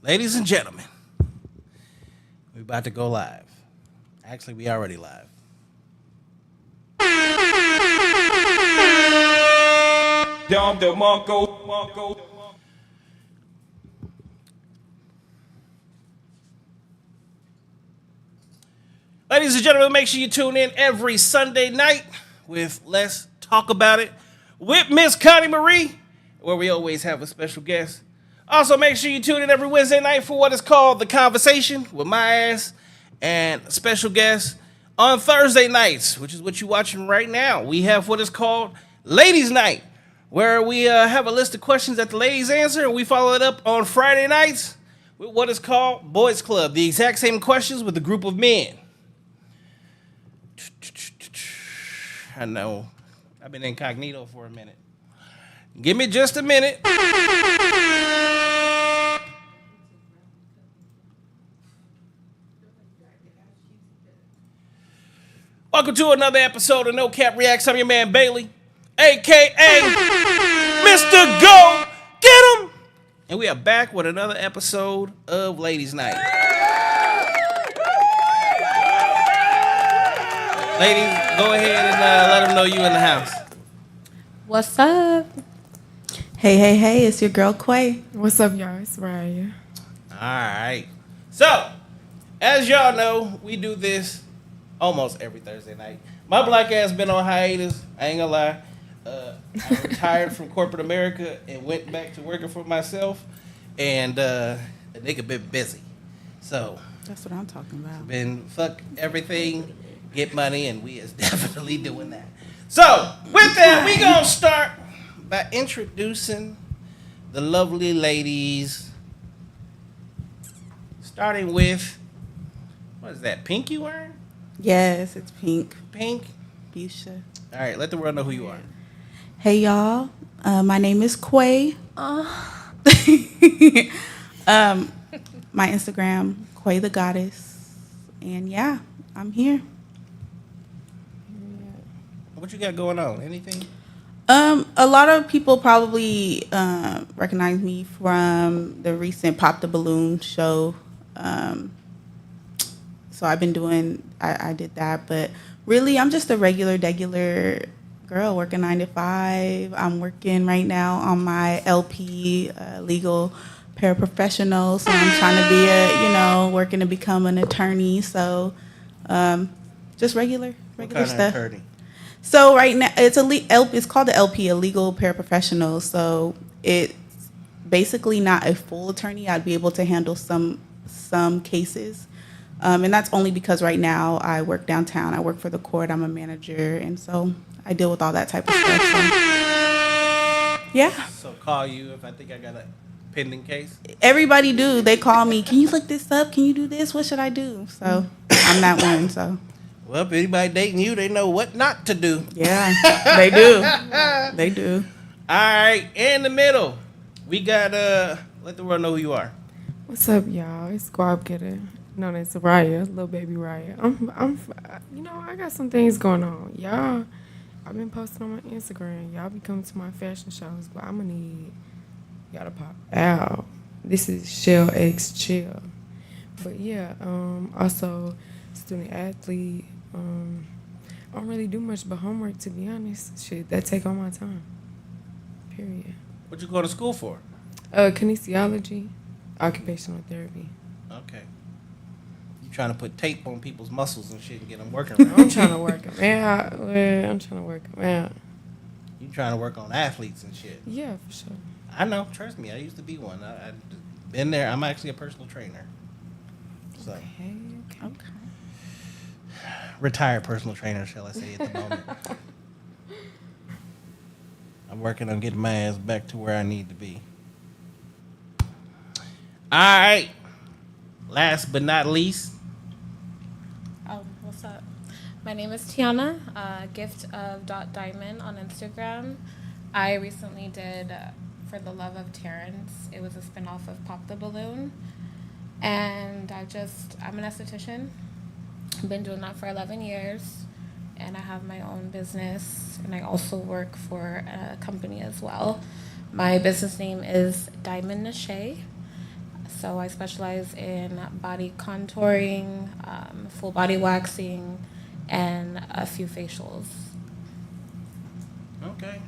Ladies and gentlemen, we're about to go live. Actually, we already live. Ladies and gentlemen, make sure you tune in every Sunday night with Let's Talk About It with Miss Connie Marie, where we always have a special guest. Also, make sure you tune in every Wednesday night for what is called The Conversation with my ass and special guests. On Thursday nights, which is what you're watching right now, we have what is called Ladies Night, where we have a list of questions that the ladies answer, and we follow it up on Friday nights with what is called Boys Club, the exact same questions with a group of men. I know. I've been incognito for a minute. Give me just a minute. Welcome to another episode of No Cap Reacts. I'm your man Bailey, a.k.a. Mr. Go Get 'Em. And we are back with another episode of Ladies Night. Ladies, go ahead and let them know you in the house. What's up? Hey, it's your girl Quay. What's up, y'all? It's Rya. All right. So, as y'all know, we do this almost every Thursday night. My black ass been on hiatus. I ain't gonna lie. I retired from corporate America and went back to working for myself. And the nigga been busy. So, That's what I'm talking about. been fuck everything, get money, and we is definitely doing that. So, with that, we gonna start by introducing the lovely ladies. Starting with, what is that, pink you wearing? Yes, it's pink. Pink? Fuchsia. All right, let the world know who you are. Hey, y'all. My name is Quay. My Instagram, Quay the Goddess. And yeah, I'm here. What you got going on? Anything? A lot of people probably recognize me from the recent Pop the Balloon show. So I've been doing, I did that, but really I'm just a regular girl working 9 to 5. I'm working right now on my LP, legal paraprofessional. So I'm trying to be working to become an attorney. So just regular What kind stuff. of attorney? So right now it's called the LP, a legal paraprofessional. So it's basically not a full attorney. I'd be able to handle some cases. And that's only because right now I work downtown. I work for the court. I'm a manager. And so I deal with all that type of stuff. So, yeah. So call you if I think I got a pending case? Everybody do. They call me. Can you look this up? Can you do this? What should I do? So I'm that one. So. Well, if anybody dating you, they know what not to do. Yeah, they do. They do. All right, in the middle, we got, let the world know who you are. What's up, y'all? It's Squab Getter. Known as Rya, little baby Rya. I got some things going on. Y'all, I've been posting on my Instagram. Y'all be coming to my fashion shows, but I'm gonna need y'all to pop out. This is Shell X Chill. But yeah, also student athlete. I don't really do much but homework, to be honest. Shit, that take all my time. Period. What you go to school for? Kinesiology, occupational therapy. Okay. You trying to put tape on people's muscles and shit and get them working right? I'm trying to work them out. You trying to work on athletes and shit. Yeah, for sure. I know. Trust me. I used to be one. I been there. I'm actually a personal trainer. So. Okay. Retired personal trainer, shall I say, at the moment. I'm working on getting my ass back to where I need to be. All right. Last but not least. What's up? My name is Tianna, gift of .diamond on Instagram. I recently did For the Love of Terrence. It was a spinoff of Pop the Balloon. And I'm an esthetician. I've been doing that for 11 years, and I have my own business, and I also work for a company as well. My business name is Diamond Nache. So I specialize in body contouring, full body waxing, and a few facials. Okay.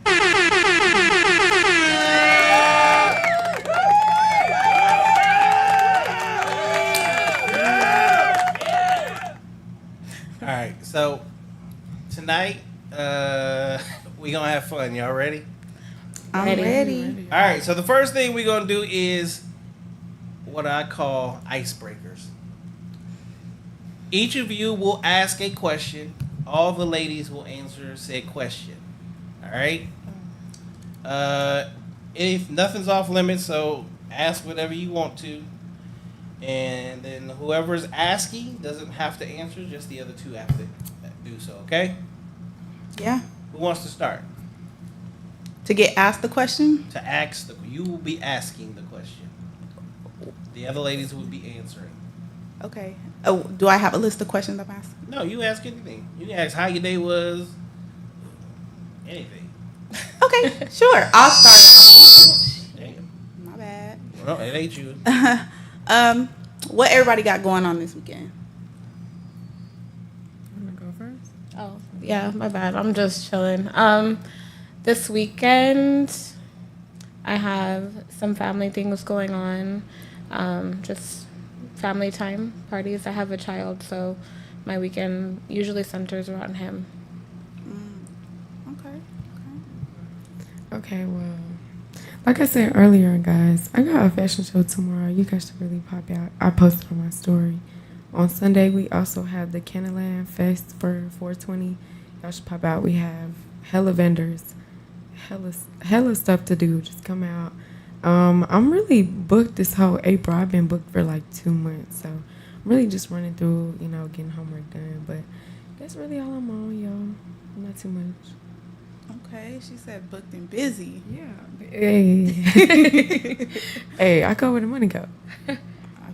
All right, so tonight we gonna have fun. Y'all ready? I'm Ready. ready. All right, so the first thing we're gonna do is what I call icebreakers. Each of you will ask a question. All the ladies will answer said question. All right. If nothing's off limits, so ask whatever you want to, and then whoever's asking doesn't have to answer. Just the other two have to do so. Okay. Yeah. Who wants to start? To get asked the question? To ask you will be asking the question. The other ladies will be answering. Okay. Oh, do I have a list of questions I'm asking? No, you ask anything. You can ask how your day was. Anything. Okay, sure. I'll start out. Damn. My bad. Well, it ain't you. What everybody got going on this weekend? You want to go first? Oh, yeah, my bad. I'm just chilling. This weekend, I have some family things going on. Just family time parties. I have a child, so my weekend usually centers around him. Okay. Okay, well, like I said earlier, guys, I got a fashion show tomorrow. You guys should really pop out. I posted on my story. On Sunday, we also have the Candyland Fest for 420. Y'all should pop out. We have hella vendors, hella stuff to do. Just come out. I'm really booked this whole April. I've been booked for like 2 months, so I'm really just running through, getting homework done. But that's really all I'm on, y'all. Not too much. Okay, she said booked and busy. Yeah. Hey. Hey, I go where the money go. I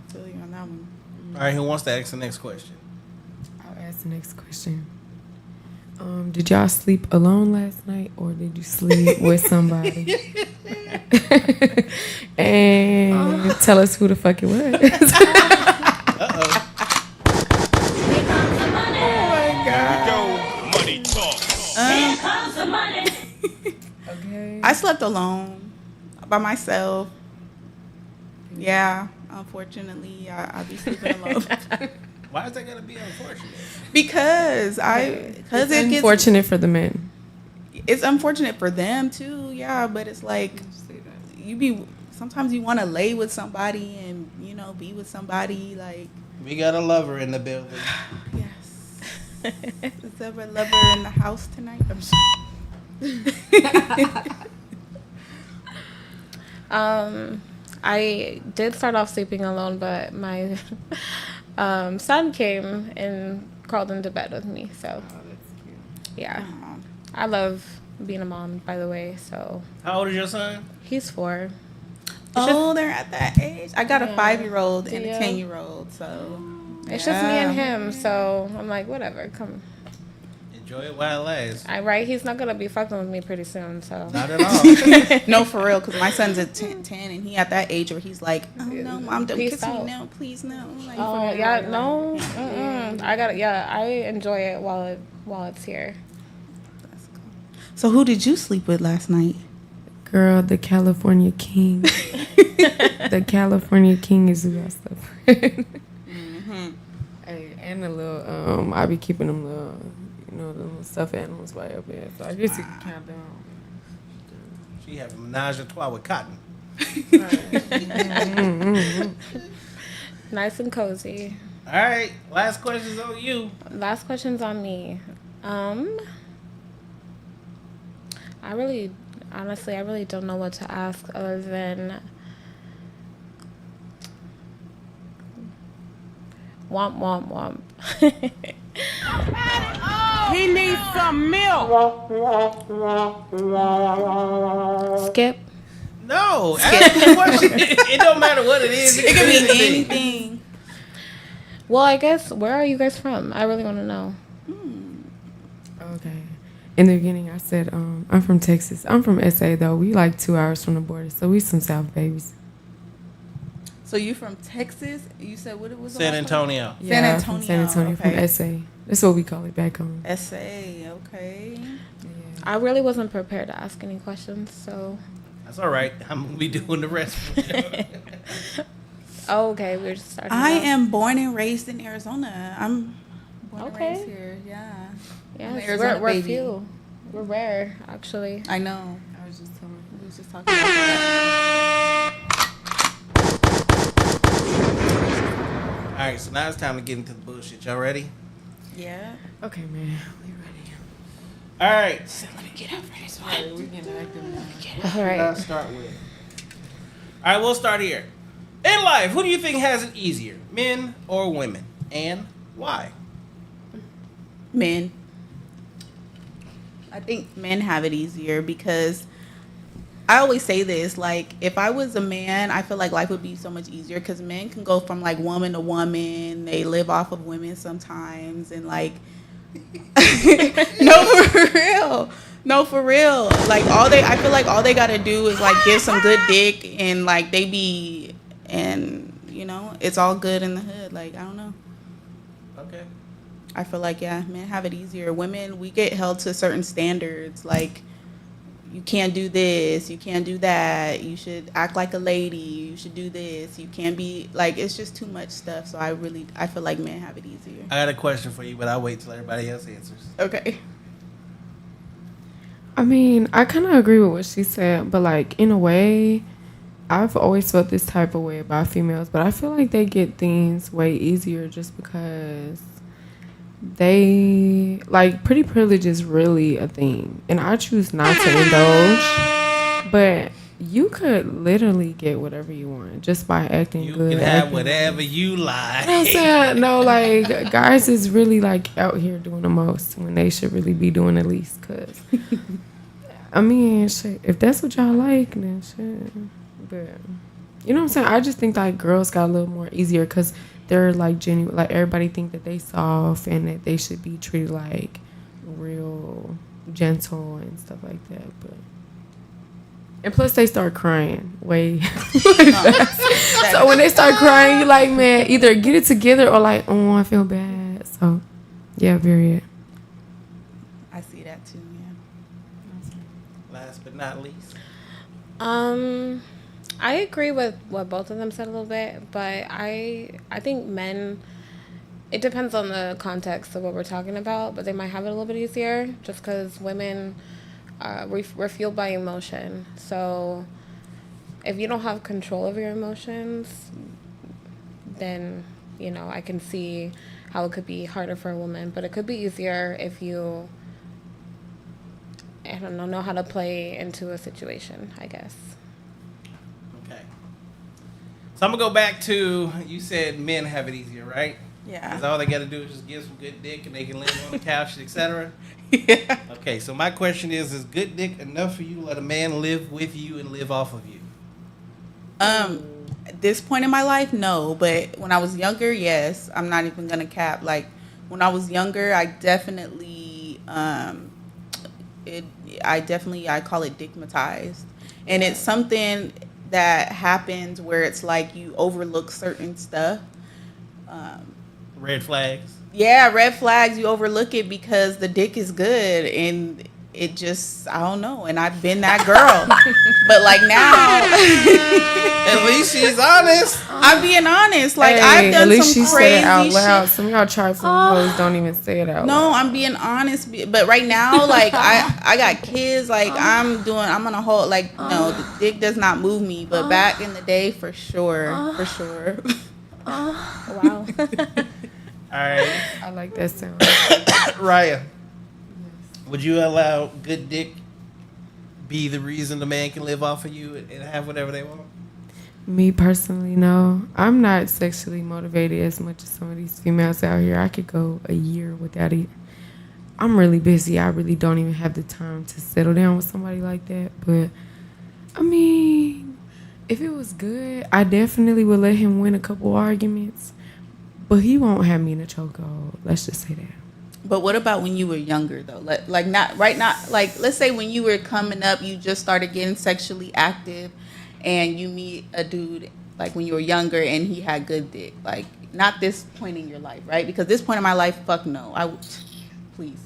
feel you on that one. All right, who wants to ask the next question? I'll ask the next question. Did y'all sleep alone last night, or did you sleep with somebody? And tell us who the fuck it was. Uh-oh. Money talk. Okay. I slept alone by myself. Yeah, unfortunately, I be sleeping alone. Why is that gonna be unfortunate? because It's it gets unfortunate for the men. it's unfortunate for them too. Yeah, but it's like sometimes you want to lay with somebody and be with somebody like. We got a lover in the building. Yes. Is there a lover in the house tonight? I did start off sleeping alone, but my son came and crawled into bed with me. So, yeah. Aw. I love being a mom, by the way. So, How old is your son? he's 4. Oh, they're at that age. I got a Yeah. 5-year-old and a Yeah. 10-year-old, so It's just me and him. So, I'm like, whatever, come. Enjoy it while it lasts. Right? He's not going to be fucking with me pretty soon. So, Not at all. no, for real, because my son's at 10 and he at that age where he's like, oh no, mom, don't Peace kiss me out. now, please no. Like, oh, yeah, no. Mm-mm. I enjoy it while it's here. that's cool. So who did you sleep with last night? Girl, the California King. The California King is who I slept with. Hey, and the little, I be keeping them little, the little stuffed animals by up there. So I guess you can count down. She have a menage a trois with Cotton. Nice and cozy. All right, last question's on you. Last question's on me. Honestly, I really don't know what to ask other than womp womp womp. He needs some milk. Skip. No, ask the question. It don't matter what it is. It could be anything. Well, I guess, where are you guys from? I really want to know. Okay. In the beginning, I said, I'm from Texas. I'm from SA, though. We like 2 hours from the border, so we some South babies. So you from Texas? You said what it was? San Antonio. San Yeah, Antonio. from San Antonio, Okay. from SA. That's what we call it back home. SA. Okay. I really wasn't prepared to ask any questions, so. That's all right. I'm gonna be doing the rest. Oh, okay, we're just starting. I out. am born and raised in Arizona. I'm born Okay. and raised here. Yeah. I'm an Yes, Arizona we're baby. few. We're rare, actually. I know. I was just telling We was just talking about that. All right, so now it's time to get into the bullshit. Y'all ready? Yeah. Okay, man. We ready. All right. So let me get up for this one. Alright, we getting active now. All right. Let's start with. All right, we'll start here. In life, who do you think has it easier, men or women, and why? Men. I think men have it easier because I always say this, like, if I was a man, I feel like life would be so much easier because men can go from, like, woman to woman. They live off of women sometimes and, like, no, for real. No, for real. Like, I feel like all they got to do is, like, give some good dick and, like, they be, and, you know, it's all good in the hood. Like, I don't know. Okay. I feel like, yeah, men have it easier. Women, we get held to certain standards. Like, you can't do this, you can't do that, you should act like a lady, you should do this, you can't be, like, it's just too much stuff. So I feel like men have it easier. I got a question for you, but I'll wait till everybody else answers. Okay. I mean, I kind of agree with what she said, but like in a way, I've always felt this type of way about females, but I feel like they get things way easier just because they like pretty privilege is really a thing, and I choose not to indulge. But you could literally get whatever you want just by acting You good. can have acting whatever nice. you You know what I'm like. saying? No, like guys is really like out here doing the most when they should really be doing the least. Cause I mean, shit, if that's what y'all like, then shit. But you know what I'm saying? I just think like girls got a little more easier because they're like genuine. Like everybody think that they soft and that they should be treated like real gentle and stuff like that. But and plus they start crying way fast. So when they start crying, you like, man, either get it together or like, oh, I feel bad. So yeah, period. I see that too, yeah. Last but not least. I agree with what both of them said a little bit, but I think men, it depends on the context of what we're talking about, but they might have it a little bit easier just because women, we're fueled by emotion. So if you don't have control of your emotions, then, you know, I can see how it could be harder for a woman, but it could be easier if you, I don't know how to play into a situation, I guess. Okay. So I'm gonna go back to, you said men have it easier, right? Yeah. Because all they got to do is just give some good dick and they can live on the couch, etc. Yeah. Okay, so my question is good dick enough for you to let a man live with you and live off of you? At this point in my life, no. But when I was younger, yes. I'm not even gonna cap. Like when I was younger, I definitely, I call it dickmatized, and it's something that happens where it's like you overlook certain stuff. Red flags. Yeah, red flags. You overlook it because the dick is good, and it just, I don't know. And I've been that girl, but like now, At least she's honest. I'm being honest. Like Hey, I've at done least some she said crazy it out loud. shit. Some of y'all trifling hoes don't even say it out No, loud. I'm being honest. But right now, like I got kids. Like I'm on a whole, like, no, the dick does not move me. But back in the day, for sure. Wow. All right. I like that sound. Rya, would you allow good dick be the reason the man can live off of you and have whatever they want? Me personally, no. I'm not sexually motivated as much as some of these females out here. I could go a year without it. I'm really busy. I really don't even have the time to settle down with somebody like that. But, I mean, if it was good, I definitely would let him win a couple arguments. But he won't have me in a chokehold. Let's just say that. But what about when you were younger though? Like not right now. Like let's say when you were coming up, you just started getting sexually active, and you meet a dude like when you were younger and he had good dick. Like, not this point in your life, right? Because this point in my life, fuck no. Please.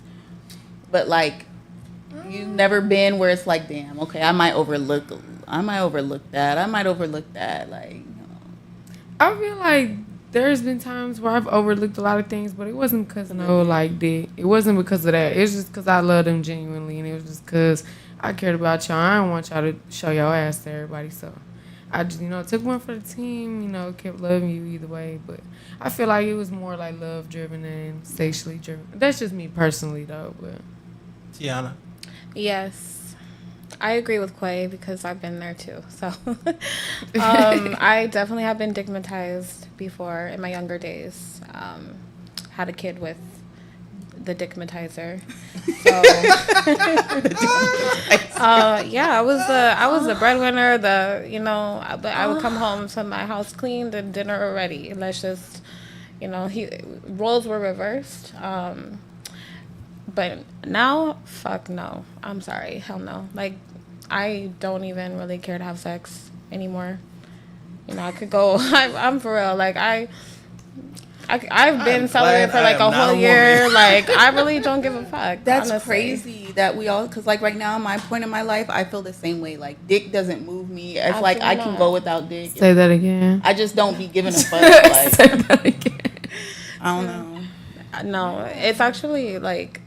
But like, you've never been where it's like, damn, okay, I might overlook that. I might overlook that. Like, you know. I feel like there's been times where I've overlooked a lot of things, but it wasn't because of no like dick. It wasn't because of that. It's just because I love them genuinely, and it was just because I cared about y'all. I don't want y'all to show your ass to everybody, so I just, took one for the team, kept loving you either way. But I feel like it was more like love driven than sexually driven. That's just me personally, though. But Tianna. Yes, I agree with Quay because I've been there too. So I definitely have been stigmatized before in my younger days. Had a kid with the dickmatizer. So yeah, I was the breadwinner. But I would come home to my house cleaned and dinner already. Let's just, roles were reversed. But now, fuck no. I'm sorry, hell no. Like, I don't even really care to have sex anymore. I could go. I'm for real. Like I've been celibate for like a whole year. Like, I really don't give a fuck. That's honestly. crazy that we all, because like right now, my point in my life, I feel the same way. Like, dick doesn't move me. It's Absolutely like I can not. go without dick. say that again. I just don't be giving a fuck. Like, Say that again. I don't know. No, it's actually like,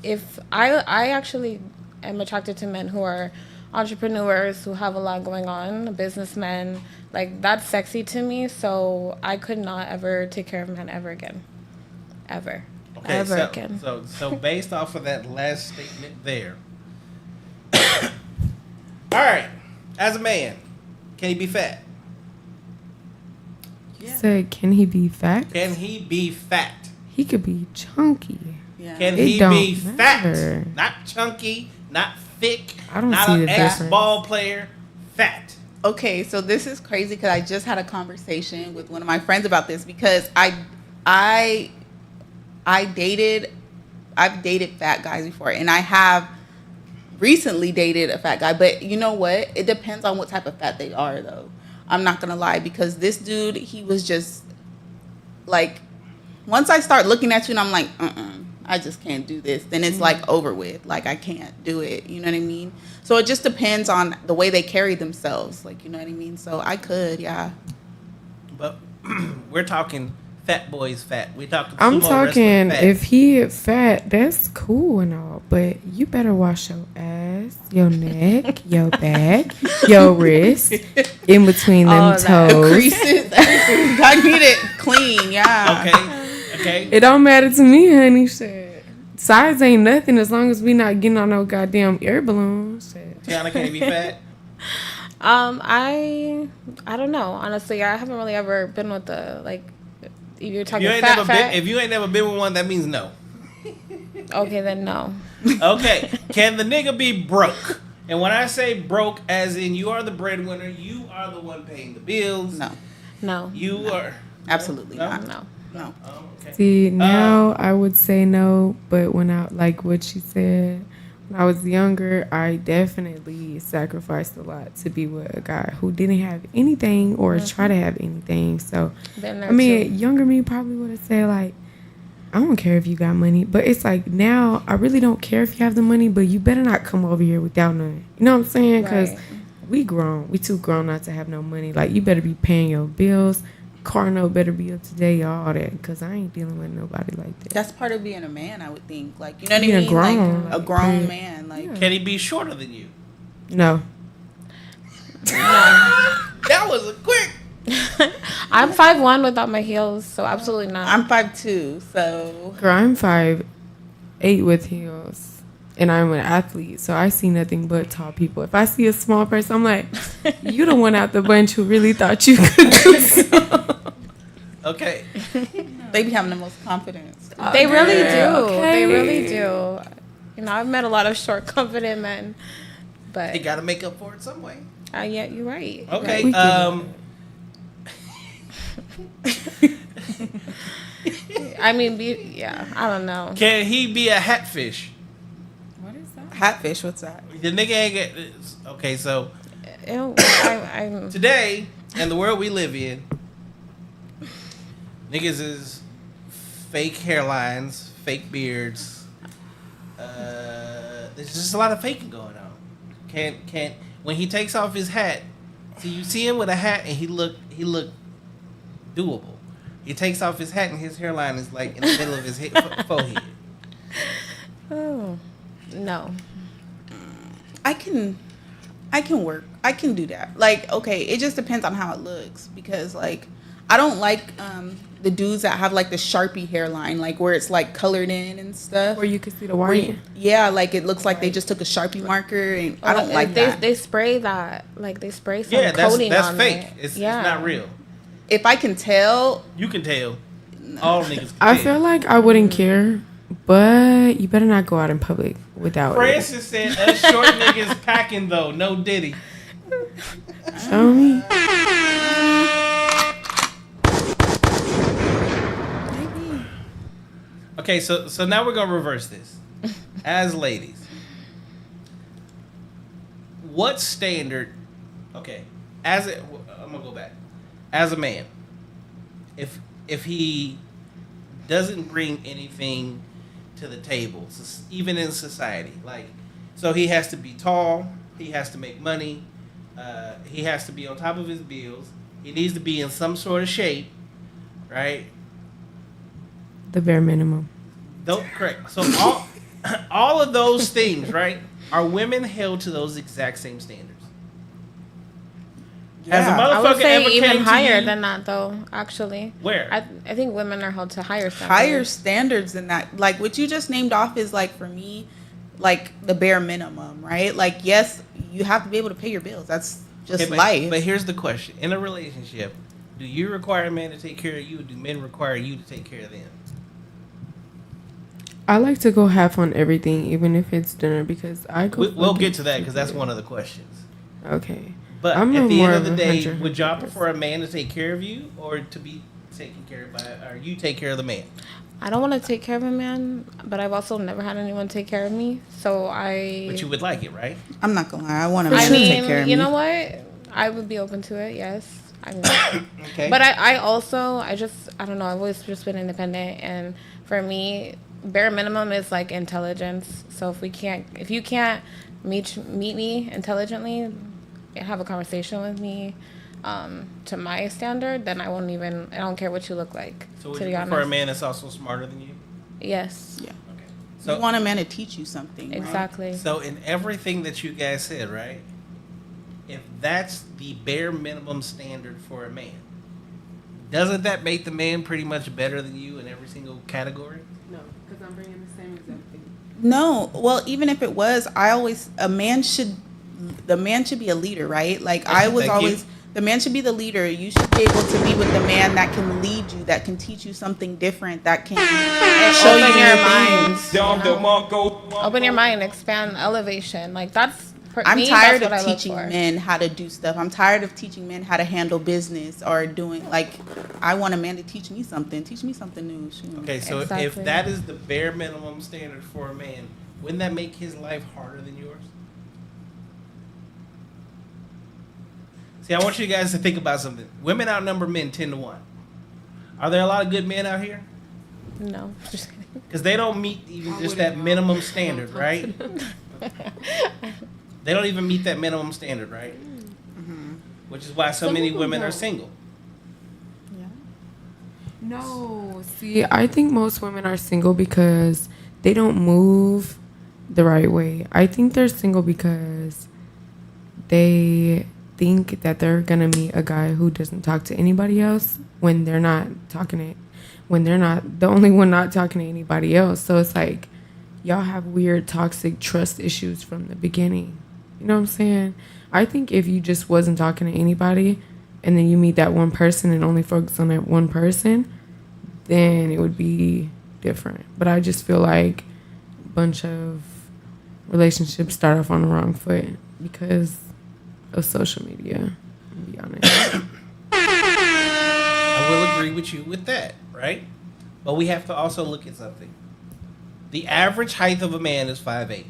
if I actually am attracted to men who are entrepreneurs, who have a lot going on, businessmen. Like, that's sexy to me. So I could not ever take care of a man ever again, ever again. So based off of that last statement there, all right, as a man, can he be fat? Yeah. Say, can he be fat? Can he be fat? He could be chunky. Yeah. Can It he don't be matter. fat? Not chunky, not thick, I don't not see an the difference. ex-ball player. Fat. Okay, so this is crazy because I just had a conversation with one of my friends about this because I've dated fat guys before, and I have recently dated a fat guy. But you know what? It depends on what type of fat they are, though. I'm not gonna lie, because this dude, he was just like, once I start looking at you and I'm like, I just can't do this, then it's like over with. Like, I can't do it. You know what I mean? So it just depends on the way they carry themselves. Like, you know what I mean? So I could, yeah. But we're talking fat boys fat. We talking. I'm sumo talking, wrestling fat. if he fat, that's cool and all, but you better wash your ass, your neck, your back, your wrist, in between them toes. Creases, everything. I need it clean, yeah. Okay. It don't matter to me, honey. Shit. Size ain't nothing as long as we not getting on no goddamn air balloons. Shit. Tianna, can he be fat? I don't know. Honestly, I haven't really ever been with if you're talking If fat. you ain't never been with one, that means no. Okay, then no. Okay. Can the nigga be broke? And when I say broke, as in you are the breadwinner, you are the one paying the bills. No, You are. absolutely No? not. No. No. Oh, okay. See, now I would say no, but when I, like what she said, when I was younger, I definitely sacrificed a lot to be with a guy who didn't have anything or try to have anything. So, Been there I mean, too. younger me probably would have said, like, I don't care if you got money. But it's like, now, I really don't care if you have the money, but you better not come over here without none. You know what I'm saying? Because Right. we grown. We too grown not to have no money. Like, you better be paying your bills. Car note better be up to date, all that. Because I ain't dealing with nobody like that. That's part of being a man, I would think. Like, you know what Being I a mean? grown, Like, a like, grown yeah. man. Like, Yeah. Can he be shorter than you? No. That was a quick. I'm 5'1" without my heels, so absolutely not. I'm 5'2", so Girl, I'm 5'8" with heels. And I'm an athlete, so I see nothing but tall people. If I see a small person, I'm like, you the one out the bunch who really thought you could do something. Okay. they be having the most confidence. They really do. Okay. They really do. I've met a lot of short, confident men, but He got to make up for it some way. yeah, you're right. Okay. We can I mean, I don't know. Can he be a hatfish? What is that? Hatfish, what's that? The nigga ain't get. Okay, so Ew, I'm today in the world we live in, niggas is fake hairlines, fake beards. There's just a lot of faking going on. Can't when he takes off his hat. See, you see him with a hat, and he look doable. He takes off his hat, and his hairline is like in the middle of his forehead. Oh, no. I can work. I can do that. Like, okay, it just depends on how it looks because, like, I don't like the dudes that have like the Sharpie hairline, like where it's like colored in and stuff. Where you can see the white. Yeah, like it looks like they just took a Sharpie marker, and I don't like that. They spray that, like they spray some Yeah, coating that's on fake. it. It's not real. If I can tell, You can tell. All niggas can I tell. feel like I wouldn't care, but you better not go out in public without it. Francis said, us short niggas packing though, no Diddy. Show me. Okay, so now we're gonna reverse this. As ladies, what standard? Okay, I'm gonna go back. As a man, if he doesn't bring anything to the table, even in society, like, so he has to be tall, he has to make money, he has to be on top of his bills, he needs to be in some sort of shape, right? The bare minimum. Don't correct. So all of those things, right? Are women held to those exact same standards? Has a Yeah. I would motherfucker say ever even came to higher you? than that, though. Actually, Where? I think women are held to higher standards. higher standards than that. Like what you just named off is like for me, like the bare minimum, right? Like yes, you have to be able to pay your bills. That's just Okay, life. But here's the question: in a relationship, do you require a man to take care of you, or do men require you to take care of them? I like to go half on everything, even if it's dinner, because I go. We'll get to that because that's one of the questions. Okay. But I'm at the more end of of the a day, 100 would y'all person. prefer a man to take care of you, or to be taken care of by, or you take care of the man? I don't want to take care of a man, but I've also never had anyone take care of me. So But you would like it, right? I'm not gonna lie. I want a I man to take mean, care of me. you know what? I would be open to it. Yes. I mean, Okay. but I also, I don't know. I've always just been independent, and for me, bare minimum is like intelligence. So if you can't meet me intelligently, and have a conversation with me, to my standard, then I don't care what you look like. So would to you be prefer honest. a man that's also smarter than you? Yes. Yeah. Okay. You want a man to teach you something. Right? Exactly. So in everything that you guys said, right? If that's the bare minimum standard for a man, doesn't that make the man pretty much better than you in every single category? No, because I'm bringing the same exact thing. No, well, even if it was, the man should be a leader, right? Like I was Thank you. always, the man should be the leader. You should be able to be with the man that can lead you, that can teach you something different, that can show you Open your your things. mind. Open your mind, expand, elevation. Like that's. I'm tired that's of what I look teaching for. men how to do stuff. I'm tired of teaching men how to handle business or doing I want a man to teach me something. Teach me something new. Shoot. Okay, so if Exactly. that is the bare minimum standard for a man, wouldn't that make his life harder than yours? See, I want you guys to think about something. Women outnumber men 10-1. Are there a lot of good men out here? No. Just kidding. Because they don't meet even just that minimum standard, right? They don't even meet that minimum standard, right? Mm-hmm. Which is why so Some many of them women are don't. single. Yeah. No, see, I think most women are single because they don't move the right way. I think they're single because they think that they're gonna meet a guy who doesn't talk to anybody else when they're not the only one not talking to anybody else. So it's like y'all have weird toxic trust issues from the beginning. You know what I'm saying? I think if you just wasn't talking to anybody and then you meet that one person and only focus on that one person, then it would be different. But I just feel like a bunch of relationships start off on the wrong foot because of social media, to be honest. I will agree with you with that, right? But we have to also look at something. The average height of a man is 5'8".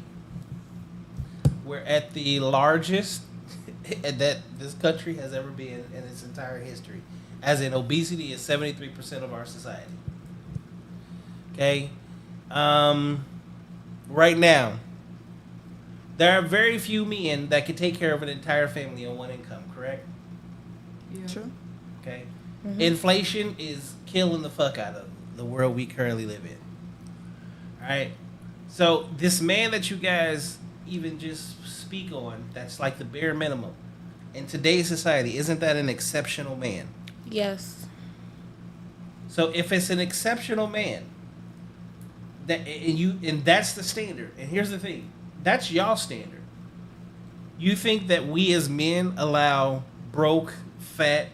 We're at the largest that this country has ever been in its entire history. As in, obesity is 73% of our society. Okay? Right now, there are very few men that can take care of an entire family on one income, correct? Yeah. True. Okay? Inflation is killing the fuck out of the world we currently live in. Alright? So, this man that you guys even just speak on, that's like the bare minimum. In today's society, isn't that an exceptional man? Yes. So if it's an exceptional man, and that's the standard. And here's the thing, that's y'all standard. You think that we as men allow broke, fat,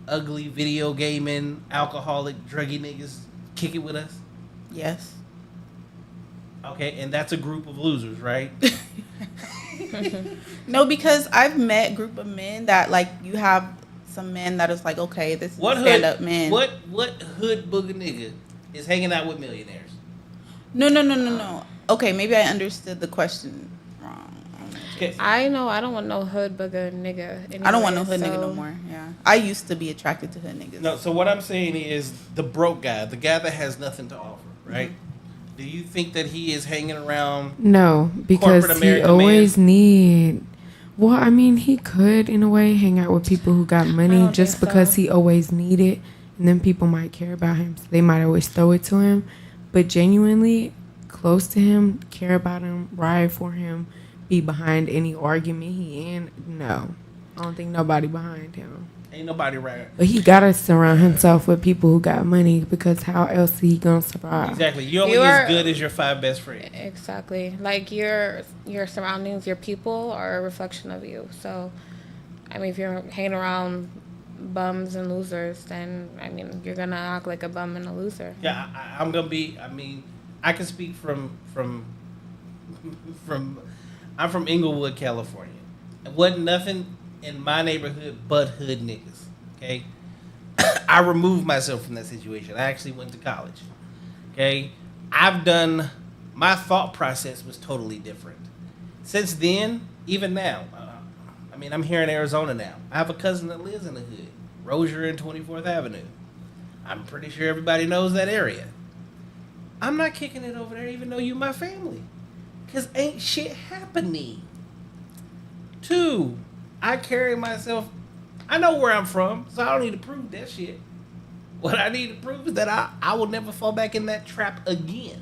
ugly, video gaming, alcoholic, druggy niggas kick it with us? Yes. Okay, and that's a group of losers, right? No, because I've met group of men that like you have some men that is like, okay, this is a stand up man. What hood booger nigga is hanging out with millionaires? No. Okay, maybe I understood the question wrong. Okay. I know I don't want no hood booger nigga. Anyway, I don't want no hood nigga no more. Yeah, I used to be attracted to hood niggas. No, so what I'm saying is the broke guy, the guy that has nothing to offer, right? Do you think that he is hanging around? No, because Corporate he American always need. Well, I mean, he could in a way hang out with people who got money don't just think because so. he always need it, and then people might care about him, so they might always throw it to him. But genuinely close to him, care about him, ride for him, be behind any argument he in. No, I don't think nobody behind him. Ain't nobody right. But he gotta surround himself with people who got money, because how else he gonna survive? Exactly. You're only You as are- good as your 5 best friends. Exactly. Like your surroundings, your people are a reflection of you. So, I mean, if you're hanging around bums and losers, then I mean, you're gonna act like a bum and a loser. Yeah, I'm gonna be. I mean, I can speak from. I'm from Inglewood, California. It wasn't nothing in my neighborhood but hood niggas. Okay, I removed myself from that situation. I actually went to college. Okay, I've done. My thought process was totally different. Since then, even now, I mean, I'm here in Arizona now. I have a cousin that lives in the hood, Rozier and 24th Avenue. I'm pretty sure everybody knows that area. I'm not kicking it over there even though you my family. Because ain't shit happening. 2, I carry myself. I know where I'm from, so I don't need to prove that shit. What I need to prove is that I will never fall back in that trap again.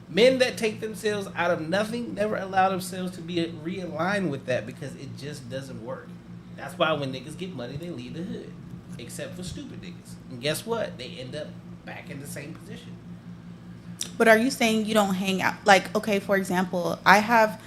Men that take themselves out of nothing never allow themselves to be realigned with that, because it just doesn't work. That's why when niggas get money, they leave the hood. Except for stupid niggas. And guess what? They end up back in the same position. But are you saying you don't hang out? Like, okay, for example, I have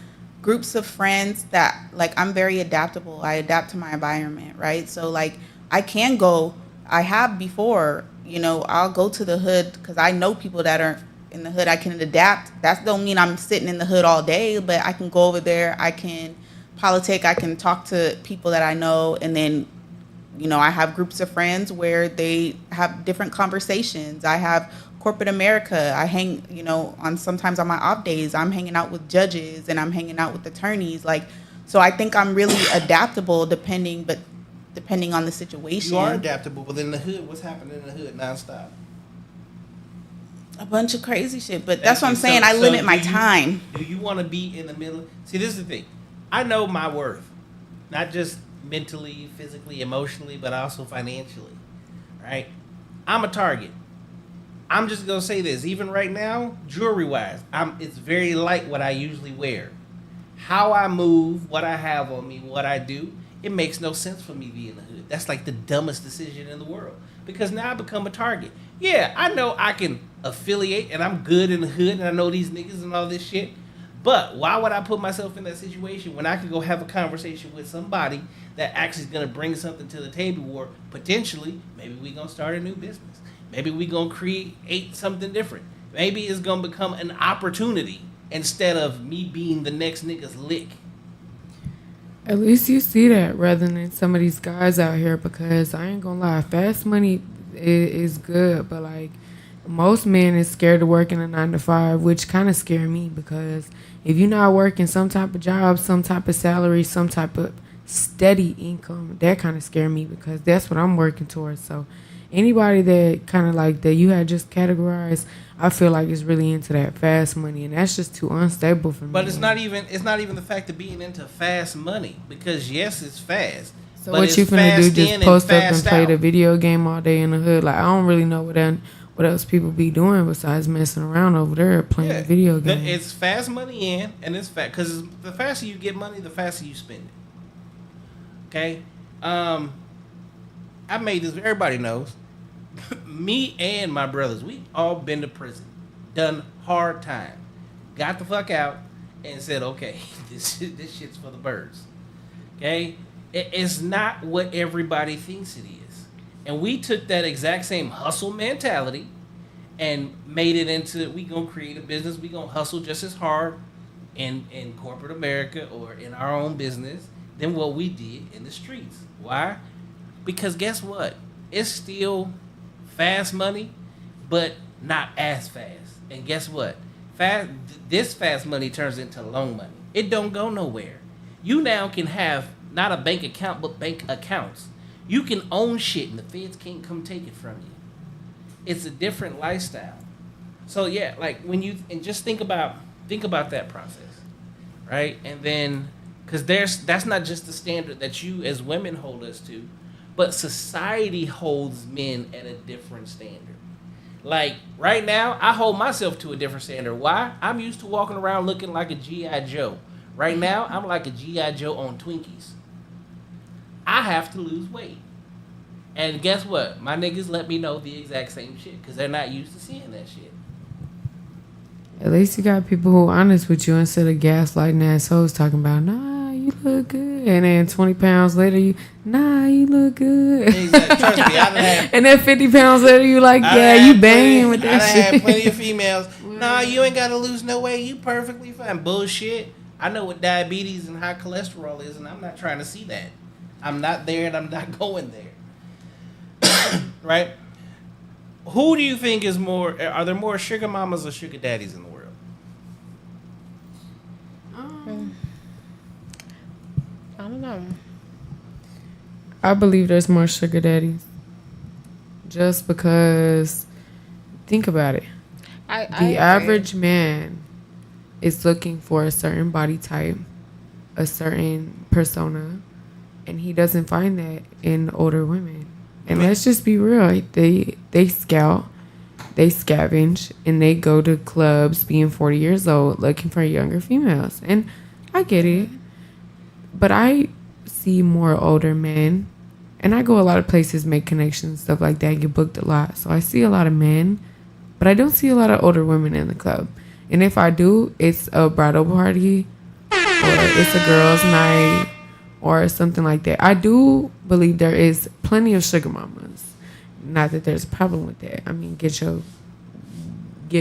groups of friends that, like, I'm very adaptable. I adapt to my environment, right? So, like, I can go, I have before, you know, I'll go to the hood because I know people that are in the hood. I can adapt. That don't mean I'm sitting in the hood all day, but I can go over there. I can politic. I can talk to people that I know, and then, you know, I have groups of friends where they have different conversations. I have corporate America. I hang, you know, sometimes on my off days, I'm hanging out with judges and I'm hanging out with attorneys. Like, so I think I'm really adaptable depending on the situation. You are adaptable, but in the hood, what's happening in the hood nonstop? A bunch of crazy shit, but that's what I'm So- saying. I so limit my do you- time. Do you want to be in the middle? See, this is the thing. I know my worth, not just mentally, physically, emotionally, but also financially. Right? I'm a target. I'm just gonna say this. Even right now, jewelry wise, it's very light what I usually wear. How I move, what I have on me, what I do, it makes no sense for me to be in the hood. That's like the dumbest decision in the world, because now I become a target. Yeah, I know I can affiliate and I'm good in the hood and I know these niggas and all this shit. But why would I put myself in that situation when I could go have a conversation with somebody that actually is going to bring something to the table, or potentially, maybe we going to start a new business. Maybe we going to create something different. Maybe it's going to become an opportunity instead of me being the next nigga's lick. At least you see that rather than some of these guys out here, because I ain't gonna lie, fast money is good, but like most men is scared to work in a 9 to 5, which kind of scare me, because if you're not working some type of job, some type of salary, some type of steady income, that kind of scared me because that's what I'm working towards. So anybody that kind of like that you had just categorized, I feel like is really into that fast money, and that's just too unstable for me. But it's not even the fact of being into fast money, because yes, it's fast. So but what it's you finna do? fast Just in post up and fast play out. the video game all day in the hood? Like I don't really know what else people be doing besides messing around over there playing Yeah. video games. It's fast money in, and it's fast because the faster you get money, the faster you spend it. Okay, I made this. Everybody knows. Me and my brothers, we all been to prison, done hard time, got the fuck out, and said, okay, this shit's for the birds. Okay, it's not what everybody thinks it is, and we took that exact same hustle mentality and made it into, we gonna create a business, we gonna hustle just as hard in corporate America or in our own business than what we did in the streets. Why? Because guess what? It's still fast money, but not as fast. And guess what? This fast money turns into long money. It don't go nowhere. You now can have not a bank account, but bank accounts. You can own shit, and the feds can't come take it from you. It's a different lifestyle. So yeah, like when you and just think about that process, right? And then because that's not just the standard that you as women hold us to, but society holds men at a different standard. Like right now, I hold myself to a different standard. Why? I'm used to walking around looking like a G.I. Joe. Right now, I'm like a G.I. Joe on Twinkies. I have to lose weight. And guess what? My niggas let me know the exact same shit because they're not used to seeing that shit. At least you got people who are honest with you instead of gaslighting assholes talking about, nah, you look good. And then 20 pounds later, you look good. Exactly. Trust me, I done had, And then 50 pounds later, you like, I yeah, done you had banging with I that done shit. had plenty of females. Nah, you ain't got to lose no weight. You perfectly fine. Bullshit. I know what diabetes and high cholesterol is, and I'm not trying to see that. I'm not there, and I'm not going there. Right? Who do you think is more? Are there more sugar mamas or sugar daddies in the world? I don't know. I believe there's more sugar daddies. Just because, think about it. I The agree. average man is looking for a certain body type, a certain persona, and he doesn't find that in older women. And let's just be real. They scout, they scavenge, and they go to clubs being 40 years old looking for younger females. And I get it. But I see more older men, and I go a lot of places, make connections, stuff like that, get booked a lot. So I see a lot of men, but I don't see a lot of older women in the club. And if I do, it's a bridal party or it's a girls' night or something like that. I do believe there is plenty of sugar mamas. Not that there's a problem with that. I mean, get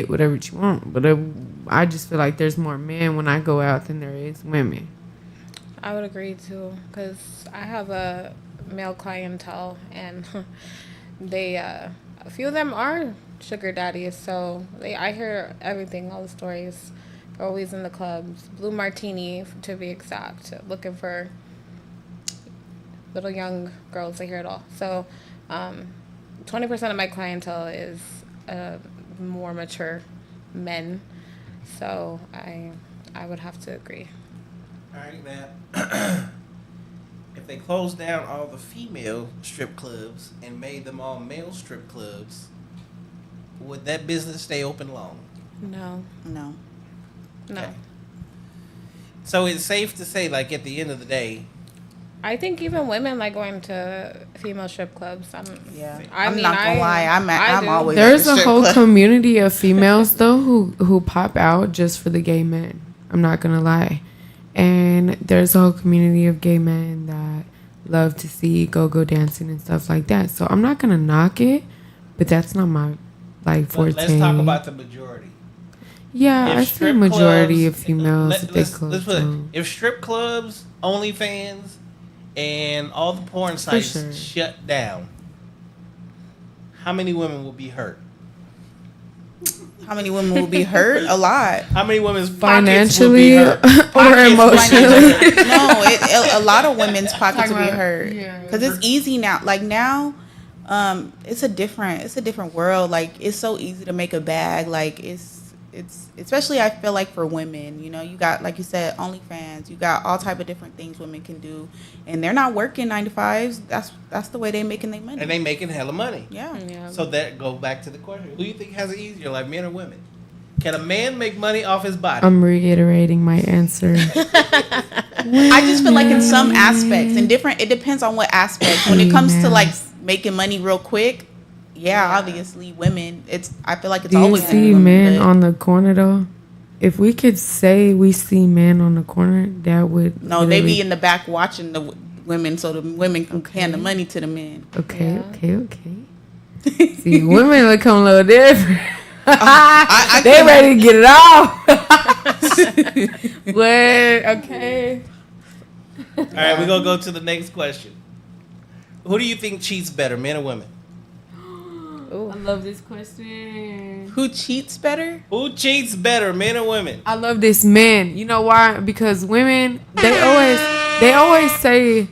whatever you want. But I just feel like there's more men when I go out than there is women. I would agree too, because I have a male clientele, and they a few of them are sugar daddies. So I hear everything, all the stories. They're always in the clubs, Blue Martini to be exact, looking for little young girls. I hear it all. So 20% of my clientele is more mature men. So I would have to agree. All right, now, if they closed down all the female strip clubs and made them all male strip clubs, would that business stay open long? No. No. Okay. So it's safe to say, like, at the end of the day, I think even women like going to female strip clubs. Yeah. I I'm mean, not gonna lie. I'm do. always There's at a the strip whole club. community of females though who pop out just for the gay men. I'm not gonna lie. And there's a whole community of gay men that love to see go dancing and stuff like that. So I'm not gonna knock it, but that's not my forte. but let's talk about the majority. Yeah, If I see strip majority clubs- of females let- at they let's clubs. put it, too. if strip clubs, OnlyFans, and all the porn sites sure. shut down, how many women will be hurt? How many women will be hurt? A lot. How many women's Financially or Pockets emotionally? No, a lot of women's pockets will be hurt. Yeah. Because it's easy now. Like now, it's a different world. Like it's so easy to make a bag. Like it's especially I feel like for women, you know, you got, like you said, OnlyFans, you got all type of different things women can do, and they're not working 9 to 5s. That's the way they making their money. And they making hella money. Yeah. So that go back to the question: who do you think has it easier, like men or women? Can a man make money off his body? I'm reiterating my answer. I just feel like in some aspects, it depends on what aspects. When it comes to like making money real quick, yeah, obviously women. I feel like it's Do you always see men on the corner though? If we could say we see men on the corner, that would they be in the back watching the women, so the women can hand the money to the men. Okay. See, women look a little different. They ready to get it off. What? Okay. All right, we're gonna go to the next question. Who do you think cheats better, men or women? I love this question. Who cheats better? Who cheats better, men or women? I love this man. You know why? Because women, they always say,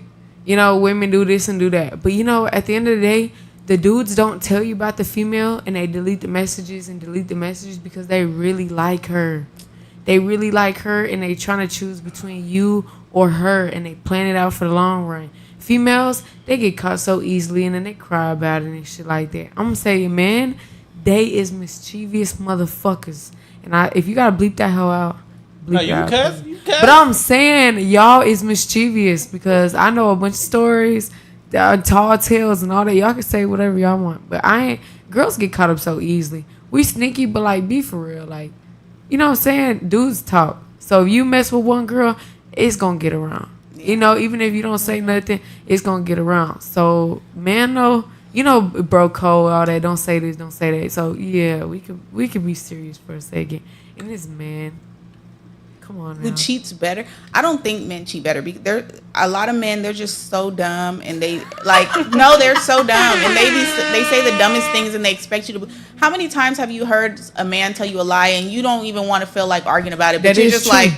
you know, women do this and do that. But you know, at the end of the day, the dudes don't tell you about the female, and they delete the messages because they really like her. They really like her, and they trying to choose between you or her, and they plan it out for the long run. Females, they get caught so easily, and then they cry about it and shit like that. I'm gonna say, man, they is mischievous motherfuckers. And if you gotta bleep that hoe out, bleep it out. You cuss? But I'm saying, y'all is mischievous because I know a bunch of stories, tall tales and all that. Y'all can say whatever y'all want, but girls get caught up so easily. We sneaky, but like, be for real. Like, you know what I'm saying? Dudes talk. So if you mess with one girl, it's gonna get around. You know, even if you don't say nothing, it's gonna get around. So, man, though, you know, bro code, all that. Don't say this, don't say that. So, yeah, we could be serious for a second. And this man, come on now. Who cheats better? I don't think men cheat better. There, a lot of men, they're just so dumb, and they no, they're so dumb, and they say the dumbest things, and they expect you to. How many times have you heard a man tell you a lie, and you don't even want to feel like arguing about it, but you're just true. Like,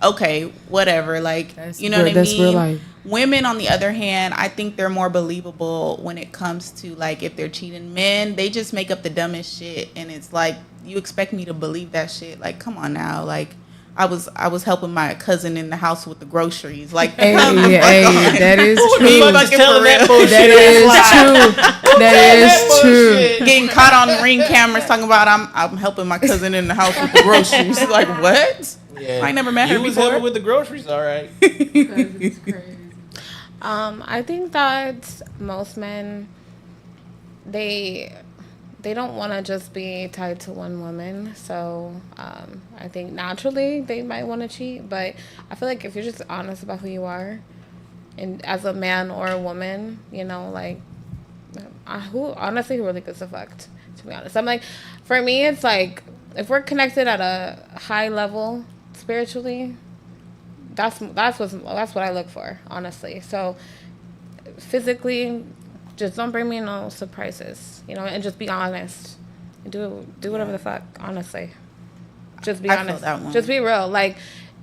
okay, whatever. Like, you know what I mean? That's real life. Women, on the other hand, I think they're more believable when it comes to, like, if they're cheating. Men, they just make up the dumbest shit, and it's like, you expect me to believe that shit? Like, come on now. Like, I was helping my cousin in the house with the groceries. Like, hey, that is true. That is true. Getting caught on Ring cameras talking about I'm helping my cousin in the house with the groceries. Like, what? Yeah. I ain't never met her before. You was helping with the groceries, all right. It's crazy. I think that most men, they don't want to just be tied to one woman. So I think naturally they might want to cheat. But I feel like if you're just honest about who you are, and as a man or a woman, you know, like, who really gives a fuck, to be honest. I'm like, for me, it's like, if we're connected at a high level spiritually, that's what I look for, honestly. So physically, just don't bring me no surprises, you know, and just be honest. Do whatever the fuck, honestly. Just be honest. Just be real. Like,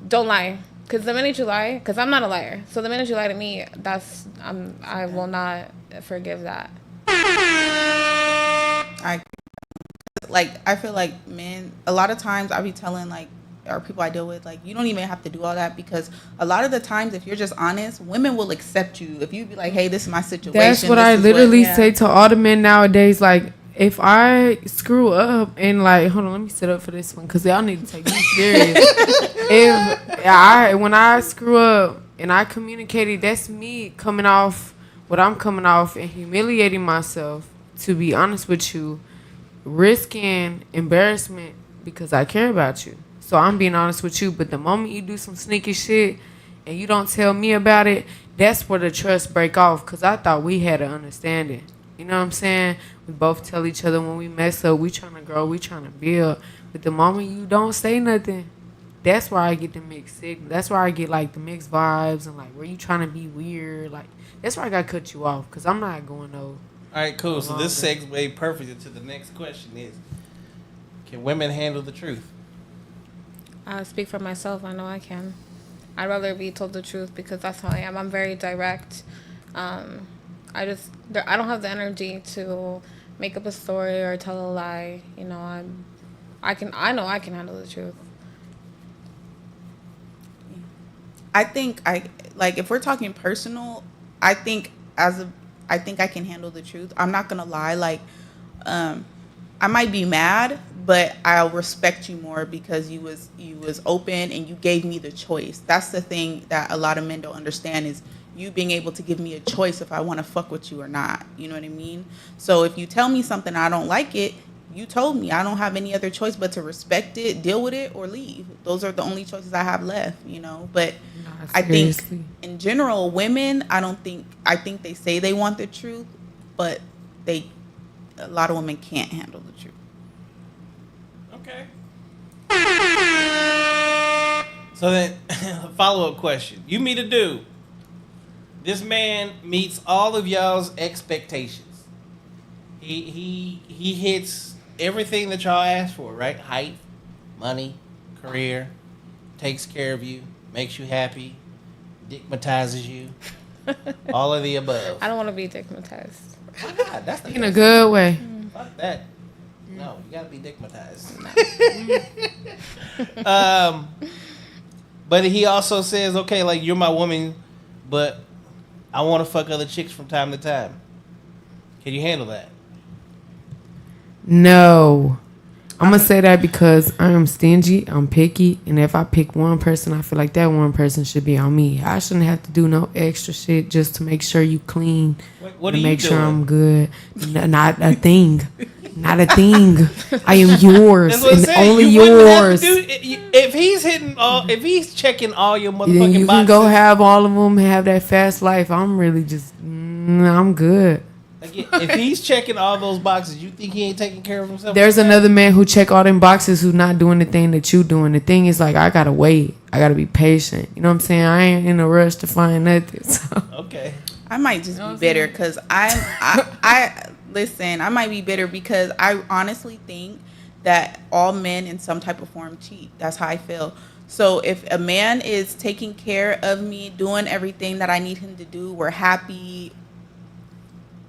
don't lie. Because the minute you lie, because I'm not a liar, so the minute you lie to me, I will not forgive that. I feel like men, a lot of times I be telling, like, or people I deal with, like, you don't even have to do all that, because a lot of the times, if you're just honest, women will accept you. If you be like, hey, this is my situation. That's what I literally say to all the men nowadays. Like, if I screw up and, like, hold on, let me sit up for this one, because y'all need to take me serious. When I screw up and I communicated, that's me coming off what I'm coming off and humiliating myself, to be honest with you, risking embarrassment because I care about you. So I'm being honest with you. But the moment you do some sneaky shit and you don't tell me about it, that's where the trust break off, because I thought we had an understanding. You know what I'm saying? We both tell each other when we mess up, we trying to grow, we trying to build. But the moment you don't say nothing, that's where I get the mixed signal. That's where I get, like, the mixed vibes, and, like, where you trying to be weird. Like, that's where I got to cut you off, because I'm not going no. All right, cool. So this segues perfect into the next question is, Can women handle the truth? I speak for myself. I know I can. I'd rather be told the truth because that's how I am. I'm very direct. I don't have the energy to make up a story or tell a lie. You know, I know I can handle the truth. I think if we're talking personal, I think I can handle the truth. I'm not gonna lie. Like, I might be mad, but I'll respect you more because you was open and you gave me the choice. That's the thing that a lot of men don't understand is you being able to give me a choice if I want to fuck with you or not. You know what I mean? So if you tell me something I don't like it, you told me. I don't have any other choice but to respect it, deal with it, or leave. Those are the only choices I have left, you know. But I think in general, women, I think they say they want the truth, but a lot of women can't handle the truth. Okay. So then, a follow-up question. You meet a dude. This man meets all of y'all's expectations. He hits everything that y'all asked for, right? Height, money, career, takes care of you, makes you happy, dickmatizes you, all of the above. I don't want to be dickmatized. Why not? That's the In a good way. Fuck that. No, you gotta be dickmatized. But he also says, okay, like, you're my woman, but I want to fuck other chicks from time to time. Can you handle that? No. I'm going to say that because I am stingy, I'm picky, and if I pick one person, I feel like that one person should be on me. I shouldn't have to do no extra shit just to make sure you clean. What are to you make doing? sure I'm good. Not a thing. Not a thing. I am yours That's what I'm and saying. only You wouldn't have yours. to if he's checking all your motherfucking Then you boxes. can go have all of them, have that fast life. I'm really just, I'm good. Again, if he's checking all those boxes, you think he ain't taking care of himself? There's another man who check all them boxes who's not doing the thing that you doing. The thing is, like, I gotta wait. I gotta be patient. You know what I'm saying? I ain't in a rush to find nothing. So. Okay. I might just be bitter because I listen. I might be bitter because I honestly think that all men in some type of form cheat. That's how I feel. So if a man is taking care of me, doing everything that I need him to do, we're happy.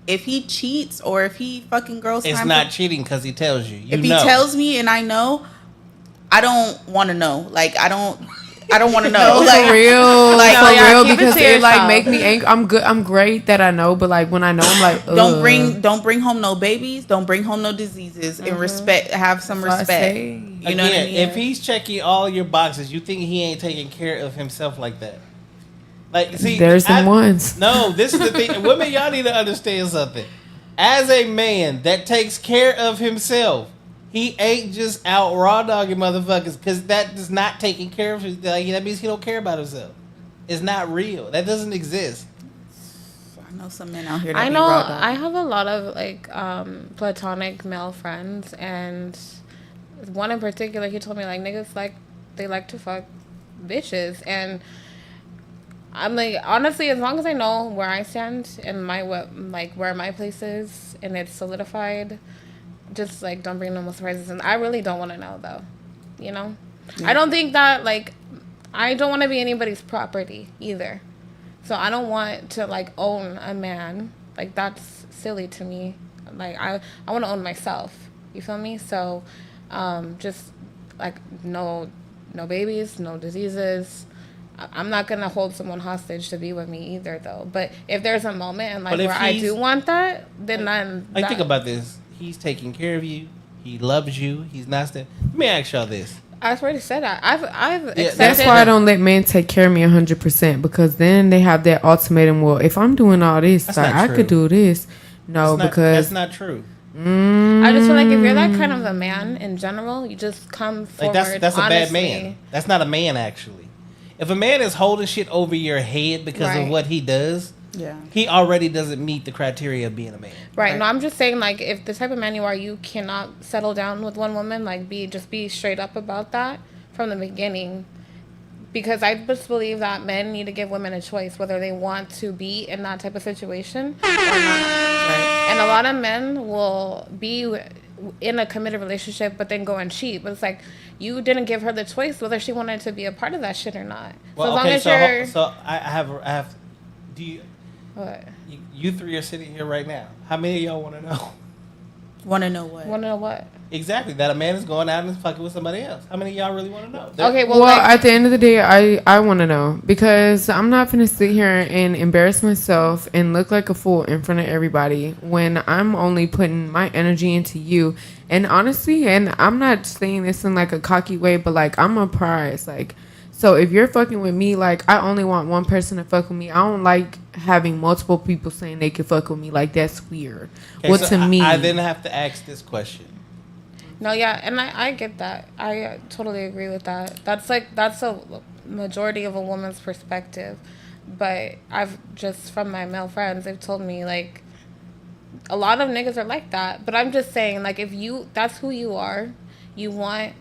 If he cheats or if he fucking girls, It's not cheating because he tells you. If he tells me and I know, I don't want to know. Like I don't want to know. No, like for real, like for yeah, real, keep it because to it like yourself. make me angry. I'm good. I'm great that I know, but like when I know, I'm like, don't bring home no babies. Don't bring home no diseases. And respect. Have some respect. You know what I mean? If he's checking all your boxes, you think he ain't taking care of himself like that? Like, see, There's some ones. No, this is the thing. Women, y'all need to understand something. As a man that takes care of himself, he ain't just out raw dogging motherfuckers because that is not taking care of himself. Like, that means he don't care about himself. It's not real. That doesn't exist. I know some men out here. That I be know raw dog. I have a lot of like platonic male friends, and one in particular, he told me like niggas they like to fuck bitches, and I'm like, honestly, as long as I know where I stand and where my place is and it's solidified, just like don't bring no more surprises. And I really don't want to know though, you know. Yeah. I don't think that I don't want to be anybody's property either. So I don't want to like own a man. Like that's silly to me. Like I want to own myself. You feel me? So just like no babies, no diseases. I'm not gonna hold someone hostage to be with me either, though. But if there's a moment in life where I do want that, then think about this. He's taking care of you. He loves you. He's not. Let me ask y'all this. I already said that. I've accepted. That's why I don't let men take care of me 100% because then they have that ultimatum. Well, if I'm doing all this, like, I could do this. No, because that's not true. I just feel like if you're that kind of a man in general, you just come forward. Like that's a bad honestly. man. That's not a man actually. If a man is holding shit over your head because of what he does, he already doesn't meet the criteria of being a man. Right. No, I'm just saying, like, if the type of man you are, you cannot settle down with one woman. Like, be straight up about that from the beginning. Because I just believe that men need to give women a choice whether they want to be in that type of situation or not. Right. And a lot of men will be in a committed relationship, but then go and cheat. But it's like you didn't give her the choice whether she wanted to be a part of that shit or not. Well, so as long as you're, so I have. Do you? what? You three are sitting here right now. How many of y'all want to know? Want to know what? Want to know what? Exactly, that a man is going out and fucking with somebody else. How many of y'all really want to know? Okay, well, Well, like, at the end of the day, I want to know, because I'm not finna sit here and embarrass myself and look like a fool in front of everybody when I'm only putting my energy into you. And honestly, and I'm not saying this in like a cocky way, but like I'm a prize. Like, so if you're fucking with me, like I only want one person to fuck with me. I don't like having multiple people saying they can fuck with me. Like that's weird. Okay, Well, so to me, I then have to ask this question. no, yeah, and I get that. I totally agree with that. That's a majority of a woman's perspective. But I've just, from my male friends, they've told me, like, a lot of niggas are like that. But I'm just saying, like, if that's who you are, you want,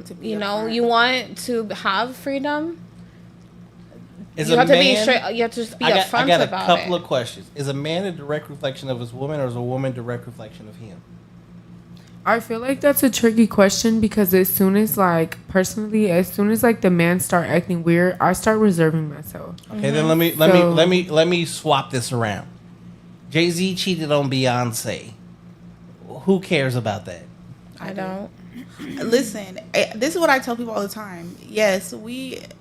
To be you know, upfront. you want to have freedom. Is You a have to be man- straight. You have to just be I upfront got a about couple it. of questions. Is a man a direct reflection of his woman, or is a woman a direct reflection of him? I feel like that's a tricky question, because as soon as like the man start acting weird, I start reserving myself. Okay, then let me swap this around. Jay-Z cheated on Beyonce. Who cares about that? I don't. Listen, this is what I tell people all the time. Yes,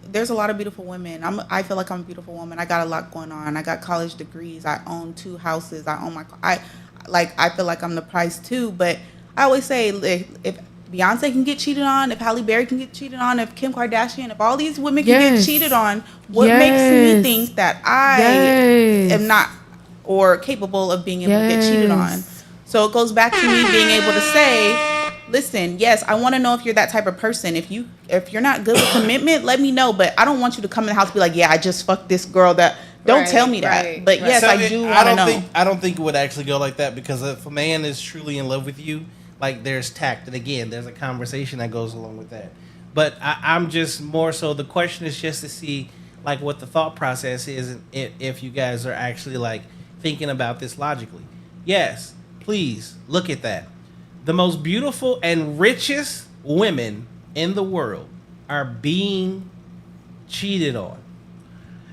there's a lot of beautiful women. I feel like I'm a beautiful woman. I got a lot going on. I got college degrees. I own 2 houses. I own I feel like I'm the prize too. But I always say, if Beyonce can get cheated on, if Halle Berry can get cheated on, if Kim Kardashian, if all these women can get cheated on, what makes me think that I am not or capable of being able to get cheated on? So it goes back to me being able to say, listen, yes, I want to know if you're that type of person. If you're not good with commitment, let me know. But I don't want you to come in the house and be like, yeah, I just fucked this girl. That don't Right, tell me that. right, But right. yes, So I do want to know. I don't think it would actually go like that, because if a man is truly in love with you, like, there's tact, and again, there's a conversation that goes along with that. But I'm just more so, the question is just to see, like, what the thought process is, and if you guys are actually, like, thinking about this logically. Yes, please look at that. The most beautiful and richest women in the world are being cheated on.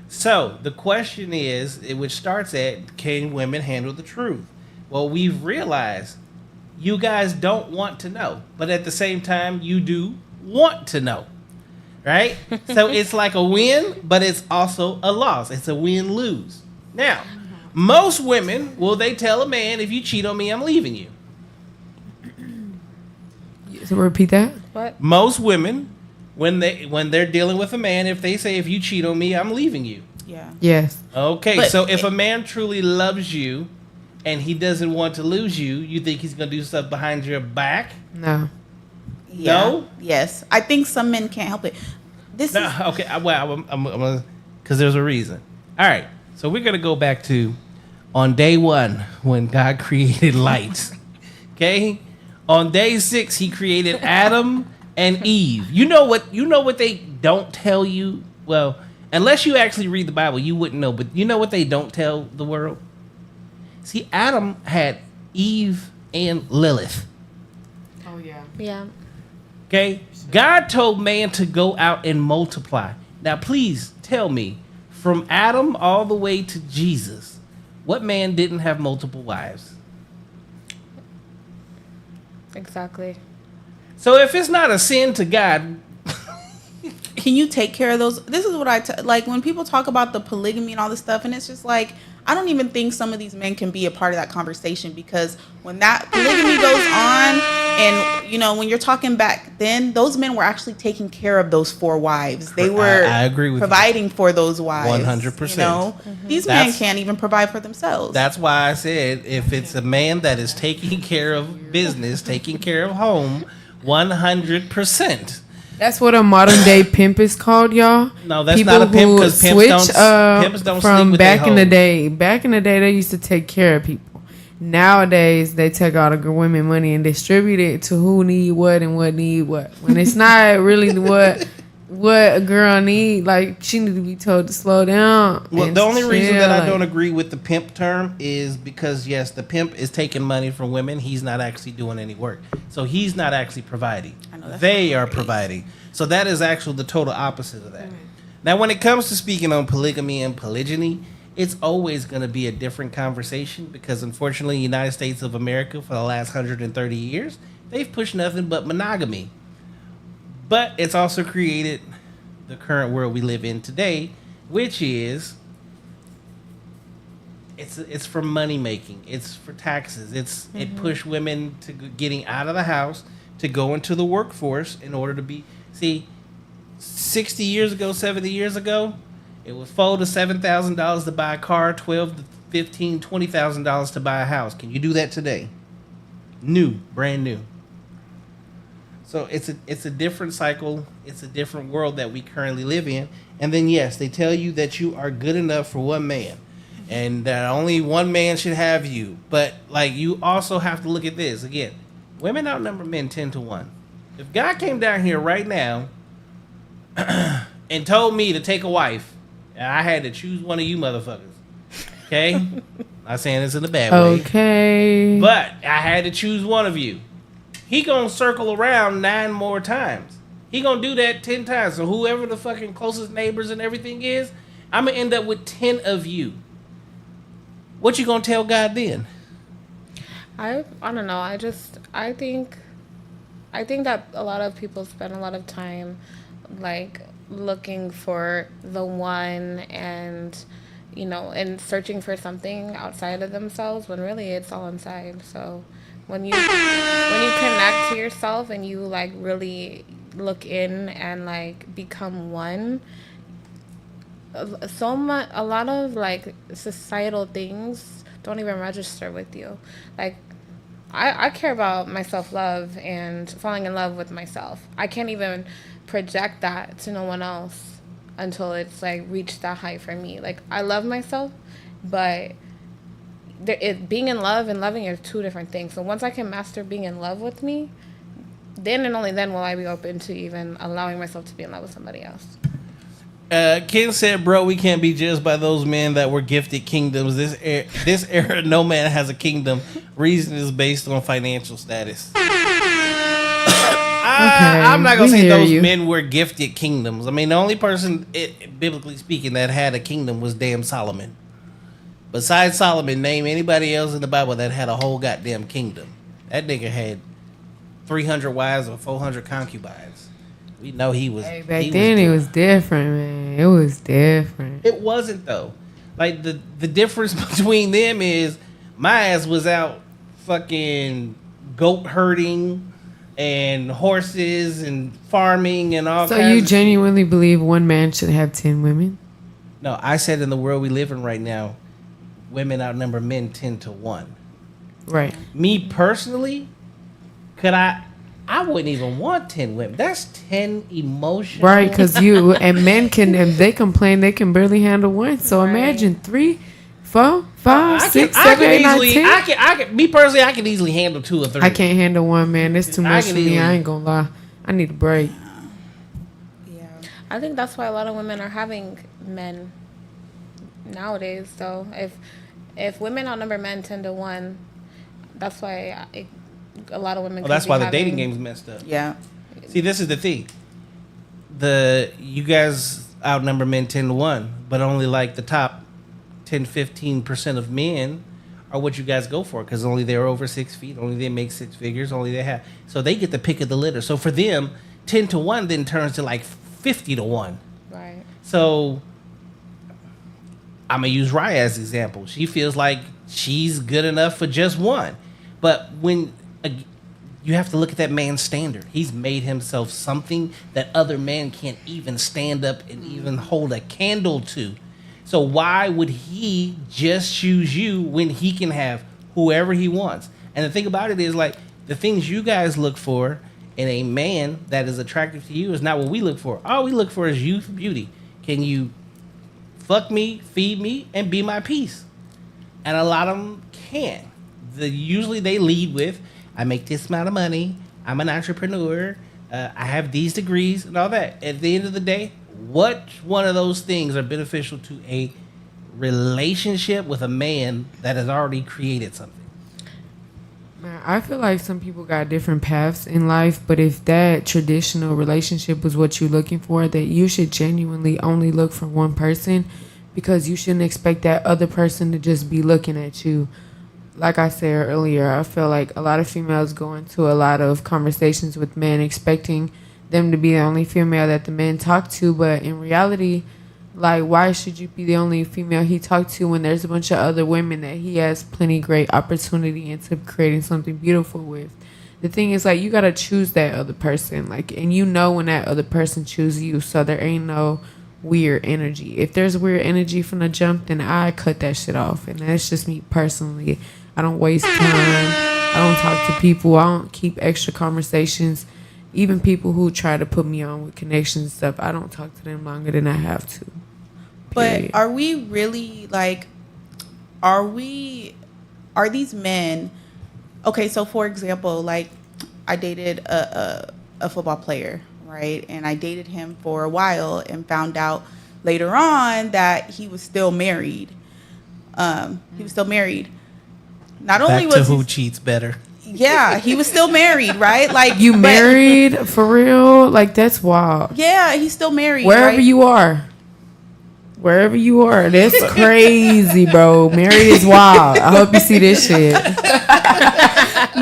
So the question is, which starts at, can women handle the truth? Well, we've realized you guys don't want to know, but at the same time, you do want to know, right? So it's like a win, but it's also a loss. It's a win-lose. Now, most women, will they tell a man, if you cheat on me, I'm leaving you? So repeat that. What? Most women, when they're dealing with a man, if they say, if you cheat on me, I'm leaving you. Yeah. Yes. Okay, But so if a man truly loves you and he doesn't want to lose you, you think he's going to do stuff behind your back? No. Yeah. No? Yes. I think some men can't help it. This No, is okay, well, I'm because there's a reason. All right, so we're going to go back to on day 1 when God created light. Okay? On day 6, he created Adam and Eve. You know what they don't tell you? Well, unless you actually read the Bible, you wouldn't know, but you know what they don't tell the world? See, Adam had Eve and Lilith. Oh yeah. Yeah. Okay? God told man to go out and multiply. Now, please tell me, from Adam all the way to Jesus, what man didn't have multiple wives? Exactly. So if it's not a sin to God, can you take care of those? This is what like when people talk about the polygamy and all this stuff, and it's just like, I don't even think some of these men can be a part of that conversation, because when that polygamy goes on, and you know, when you're talking back then, those men were actually taking care of those 4 wives. They were I agree with you. providing for those wives. 100%. You know, these men can't even provide for themselves. that's why I said, if it's a man that is taking care of business, taking care of home, 100%. That's what a modern day pimp is called, y'all. No, that's not a pimp, 'cause pimps don't sleep from with their back in the hoes. day. Back in the day, they used to take care of people. Nowadays, they take all the women money and distribute it to who need what and what need what. When it's not really what what a girl need. Like, she need to be told to slow down. Well, and the only reason that I chill, don't like- agree with the pimp term is because, yes, the pimp is taking money from women. He's not actually doing any work. So he's not actually providing. I know, that's They are crazy. providing. So that is actually the total opposite of that. Now, when it comes to speaking on polygamy and polygyny, it's always going to be a different conversation because, unfortunately, the United States of America for the last 130 years, they've pushed nothing but monogamy. But it's also created the current world we live in today, which is it's for money making, it's for taxes, it pushed women to getting out of the house to go into the workforce in order to be 60 years ago, 70 years ago, it was $4,000 to $7,000 to buy a car, $12,000 to $15,000, $20,000 to buy a house. Can you do that today? New, brand new. So it's a different cycle. It's a different world that we currently live in. And then yes, they tell you that you are good enough for one man, and that only one man should have you. But like, you also have to look at this again. Women outnumber men 10 to 1. If God came down here right now and told me to take a wife, and I had to choose one of you motherfuckers, okay? Not saying this in a bad way. Okay. But I had to choose one of you. He gonna circle around 9 more times. He gonna do that 10 times. So whoever the fucking closest neighbors and everything is, I'm gonna end up with 10 of you. What you gonna tell God then? I don't know. I think that a lot of people spend a lot of time like looking for the one and and searching for something outside of themselves when really it's all inside. So when you connect to yourself and you like really look in and like become one, a lot of like societal things don't even register with you. Like I care about my self-love and falling in love with myself. I can't even project that to no one else until it's like reached that height for me. Like I love myself, but being in love and loving are two different things. So once I can master being in love with me, then and only then will I be open to even allowing myself to be in love with somebody else. Ken said, bro, we can't be judged by those men that were gifted kingdoms. This era, no man has a kingdom. Reason is based on financial status. I'm not going to say those men were gifted kingdoms. I mean, the only person, biblically speaking, that had a kingdom was damn Solomon. Besides Solomon, name anybody else in the Bible that had a whole goddamn kingdom. That nigga had 300 wives or 400 concubines. We know he was. Hey, back then it was different, man. It was different. It wasn't though. Like the difference between them is my ass was out fucking goat herding and horses and farming and all. So kinds you of genuinely believe one man should have 10 women? No, I said in the world we live in right now, women outnumber men 10 to 1. Right. Me personally, I wouldn't even want 10 women. That's 10 emotional. Right, because and men can, if they complain, they can barely handle one. So Right. imagine 3, 4, 5, 6, 7, 8, 9, 10. I can, me personally, I can easily handle 2 or 3. I can't handle one, man. That's too I much can for me. easily- I ain't gonna lie. I need a break. Yeah. I think that's why a lot of women are having men nowadays. So if women outnumber men 10 to 1, that's why a lot of women. Well, that's why the dating game's messed up. Yeah. See, this is the thing. You guys outnumber men 10 to 1, but only like the top 10-15% of men are what you guys go for, because only they're over 6 feet, only they make 6 figures, only they have. So they get the pick of the litter. So for them, 10 to 1 then turns to like 50 to 1. Right. So I'm going to use Rya as an example. She feels like she's good enough for just one. But when you have to look at that man's standard. He's made himself something that other men can't even stand up and even hold a candle to. So why would he just choose you when he can have whoever he wants? And the thing about it is, like, the things you guys look for in a man that is attractive to you is not what we look for. All we look for is youth, beauty. Can you fuck me, feed me, and be my peace? And a lot of them can't. Usually they lead with, I make this amount of money, I'm an entrepreneur, I have these degrees and all that. At the end of the day, what one of those things are beneficial to a relationship with a man that has already created something? Man, I feel like some people got different paths in life, but if that traditional relationship was what you're looking for, that you should genuinely only look for one person, because you shouldn't expect that other person to just be looking at you. Like I said earlier, I feel like a lot of females go into a lot of conversations with men expecting them to be the only female that the men talk to, but in reality, like, why should you be the only female he talked to when there's a bunch of other women that he has plenty great opportunity into creating something beautiful with? The thing is, like, you gotta choose that other person, like, and you know when that other person chooses you, so there ain't no weird energy. If there's weird energy from the jump, then I cut that shit off, and that's just me personally. I don't waste time. I don't talk to people. I don't keep extra conversations. Even people who try to put me on with connections and stuff, I don't talk to them longer than I have to. Period. But are we really like, are these men, okay, so for example, like I dated a football player, right? And I dated him for a while and found out later on that he was still married. He was still married. Not only Back to was who cheats better. yeah, he was still married, right? Like You married for real? Like, that's wild. Yeah, he's still married. Wherever right? you are. Wherever you are. That's crazy, bro. Married is wild. I hope you see this shit. No,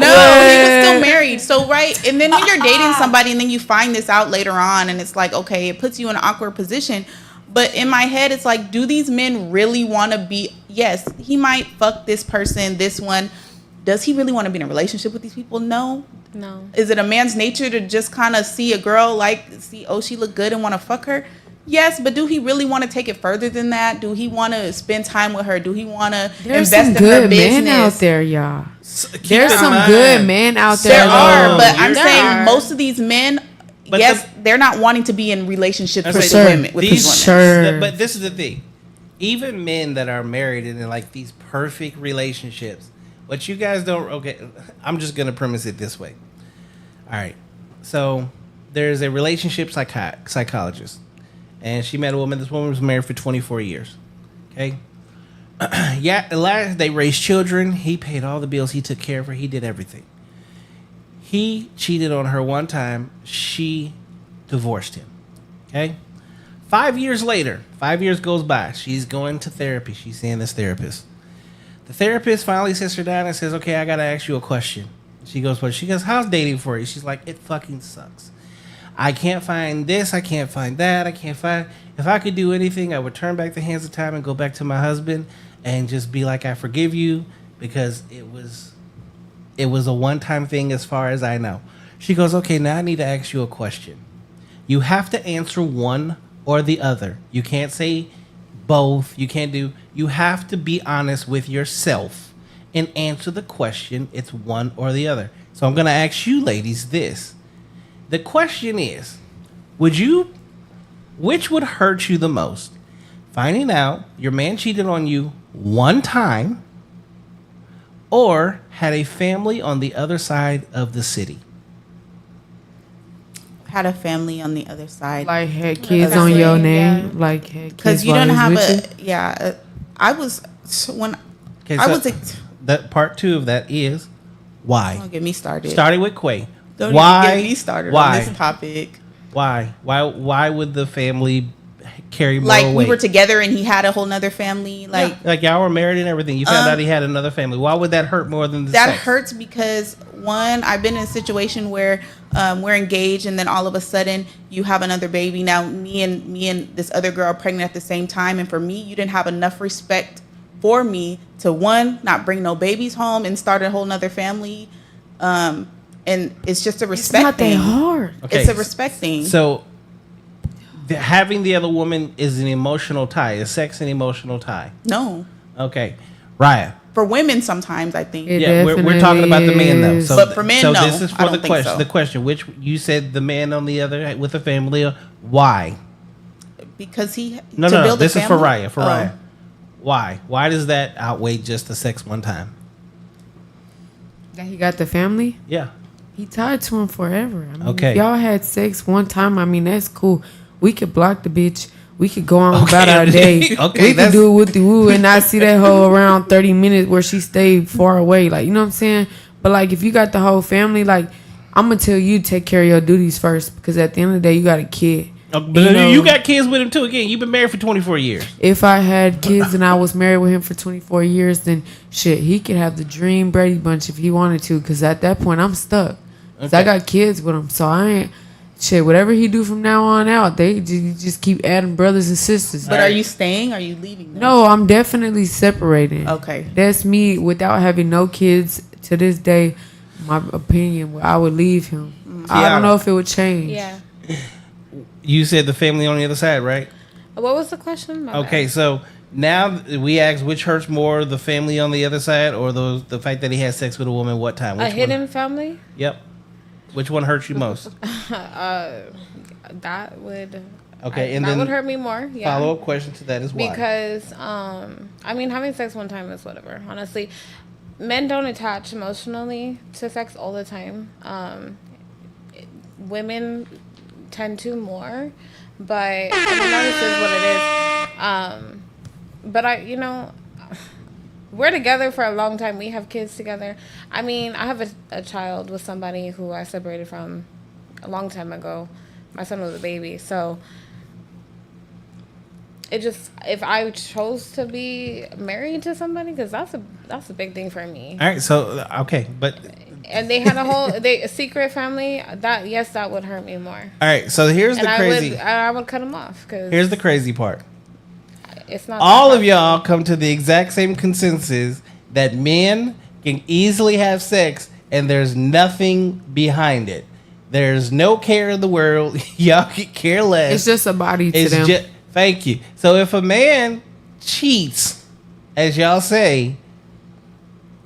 he was still married. So, right. And then when you're dating somebody and then you find this out later on and it's like, okay, it puts you in an awkward position. But in my head, it's like, do these men really want to be? Yes, he might fuck this person, this one. Does he really want to be in a relationship with these people? No. No. Is it a man's nature to just kind of see a girl, like, see, oh, she look good and want to fuck her? Yes, but do he really want to take it further than that? Do he want to spend time with her? Do he want to invest in her business? There's some good men out there, y'all. Keep There's in some mind- good men out there. There are, though. but I'm There saying are. most of these men, But yes, they're not wanting to be in relationships For with sure. the women. With these These- women. Sure. But this is the thing. Even men that are married and in like these perfect relationships, what you guys don't, okay, I'm just going to premise it this way. All right. So there's a relationship psychologist, and she met a woman. This woman was married for 24 years. Okay. Yeah. They raised children. He paid all the bills. He took care of her. He did everything. He cheated on her one time. She divorced him. Okay. 5 years later, 5 years goes by. She's going to therapy. She's seeing this therapist. The therapist finally sits her down and says, okay, I got to ask you a question. She goes, what? She goes, how's dating for you? She's like, it fucking sucks. I can't find this. I can't find that. I can't find. If I could do anything, I would turn back the hands of time and go back to my husband and just be like, I forgive you, because it was a one-time thing as far as I know. She goes, okay, now I need to ask you a question. You have to answer one or the other. You can't say both. You have to be honest with yourself and answer the question. It's one or the other. So I'm going to ask you ladies this. The question is, which would hurt you the most? Finding out your man cheated on you one time, or had a family on the other side of the city? Had a family on the other side. Like, had kids on your name. Like, had kids Because you while don't he have was a, with you? yeah. I was, when Okay, I so was, that part two of that is why. don't get me started. Starting with Quay. Don't Why? even get me started Why? on this topic. Why? Why would the family carry more Like, weight? we were together and he had a whole nother family. Like, Like y'all were married and everything. You found out he had another family. Why would that hurt more than the that sex? hurts because, one, I've been in a situation where we're engaged and then all of a sudden you have another baby. Now me and this other girl are pregnant at the same time, and for me, you didn't have enough respect for me to, one, not bring no babies home and start a whole nother family. And it's just a respect It's not that thing. hard. Okay. It's a respect thing. So having the other woman is an emotional tie. Is sex an emotional tie? No. Okay. Rya. For women, sometimes I think. It Yeah, we're talking about the man though. is. So, But for men, so no, this is I for don't the think question. so. The question, which you said the man on the other with a family. Why? Because he No, to no, no. build a This is for family? Rya. For Oh. Rya. Why? Why does that outweigh just the sex one time? That he got the family? Yeah. He tied to him forever. I mean, Okay. if y'all had sex one time, I mean, that's cool. We could block the bitch. We could go on about our day. Okay, we could do it with the woo and not see that hoe around 30 minutes where she stayed far away. Like, you know what I'm saying? But, like, if you got the whole family, like, I'm going to tell you take care of your duties first because at the end of the day, you got a kid. But you got kids with him, too. Again, you've been married for 24 years. If I had kids and I was married with him for 24 years, then shit, he could have the dream Brady Bunch if he wanted to. Because at that point, I'm stuck. Cause I got kids with him, so I ain't shit. Whatever he do from now on out, they just keep adding brothers and sisters. But are you staying? Or are you leaving? Them? No, I'm definitely separating. Okay. That's me without having no kids to this day. My opinion, I would leave him. I don't know if it would change. Yeah. You said the family on the other side, right? What was the question? My Okay, bad. so now we ask which hurts more, the family on the other side or the fact that he had sex with a woman what time? Which A one? hidden family? Yep. Which one hurts you most? That would. Okay, and that then would hurt me more. Yeah. Follow-up question to that is why? Because I mean, having sex one time is whatever. Honestly, men don't attach emotionally to sex all the time. Women tend to more, but I mean, that is what it is. But we're together for a long time. We have kids together. I mean, I have a child with somebody who I separated from a long time ago. My son was a baby, so it just, if I chose to be married to somebody, because that's a big thing for me. All right, so okay, but And they had a secret family. That would hurt me more. all right, so here's the crazy. I would cut them off because Here's the crazy part. it's not. All of y'all come to the exact same consensus that men can easily have sex and there's nothing behind it. There's no care in the world. Y'all could care less. It's just a body to them. Thank you. So if a man cheats, as y'all say,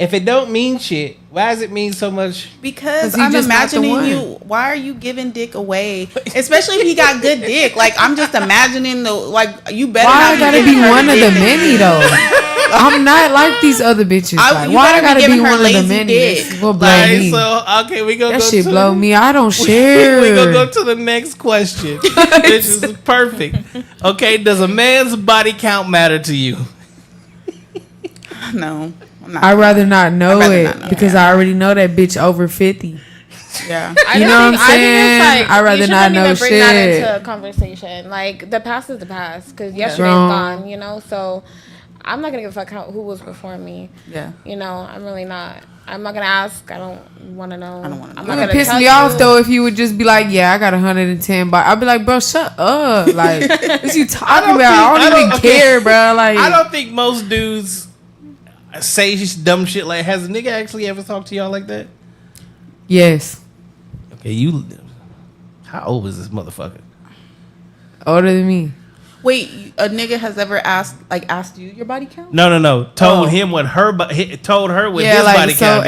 if it don't mean shit, why does it mean so much? Because he I'm just not the imagining one. you. Why are you giving dick away? Especially if he got good dick. Like I'm just imagining you better. Why I not gotta giving be her one of the dick. many though? I'm not like these other bitches. Like, you why I better be gotta be giving her one of the lazy many? dick. This will blow All right, me. so okay, we gonna That go shit to blow me. I don't share. we gonna go to the next question, which is perfect. Okay, does a man's body count matter to you? No, I'm not. I'd rather not know I'd rather it not know. because I already know that bitch over 50. Yeah. I You don't know what think- I'm I think saying? it's I'd rather you not shouldn't know even bring that shit. into a conversation. Like the past is the past because yesterday's Wrong. gone. So I'm not gonna give a fuck who was before me. Yeah. I'm really not. I'm not gonna ask. I don't want to know. I don't wanna know. I'm It not would gonna piss tell me you. off though if you would just be like, "Yeah, I got 110," but I'd be like, "Bro, shut up!" Like, what you talking about? I don't even care, bro. Like, I don't think most dudes say dumb shit like. Has a nigga actually ever talked to y'all like that? yes, Okay, how old is this motherfucker? older than me. Wait, a nigga has ever asked you your body count? No. Told Oh. him what told her what Yeah, his like body count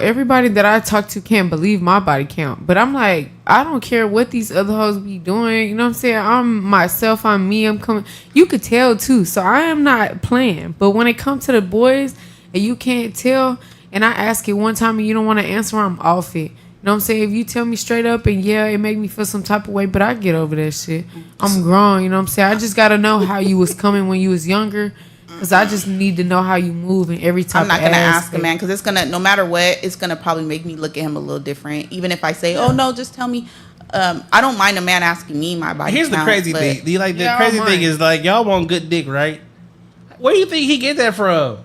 everybody that I talk to can't believe my body count. But I'm like, I don't care what these other hoes be doing. You know what I'm saying? I'm myself. I'm me. I'm coming. You could tell too. So I am not playing. But when it comes to the boys and you can't tell, and I ask it one time and you don't want to answer, I'm off it. You know what I'm saying? If you tell me straight up and yeah, it make me feel some type of way, but I get over that shit. I'm grown, you know what I'm saying? I just got to know how you was coming when you was younger because I just need to know how you move in every type I'm not of gonna ask aspect. a man because it's gonna, no matter what, it's gonna probably make me look at him a little different. Even if I say, "Oh no, just tell me." I don't mind a man asking me my body Here's the count, crazy but thing. The Yeah, I crazy don't thing mind. is like y'all want good dick, right? Where do you think he get that from?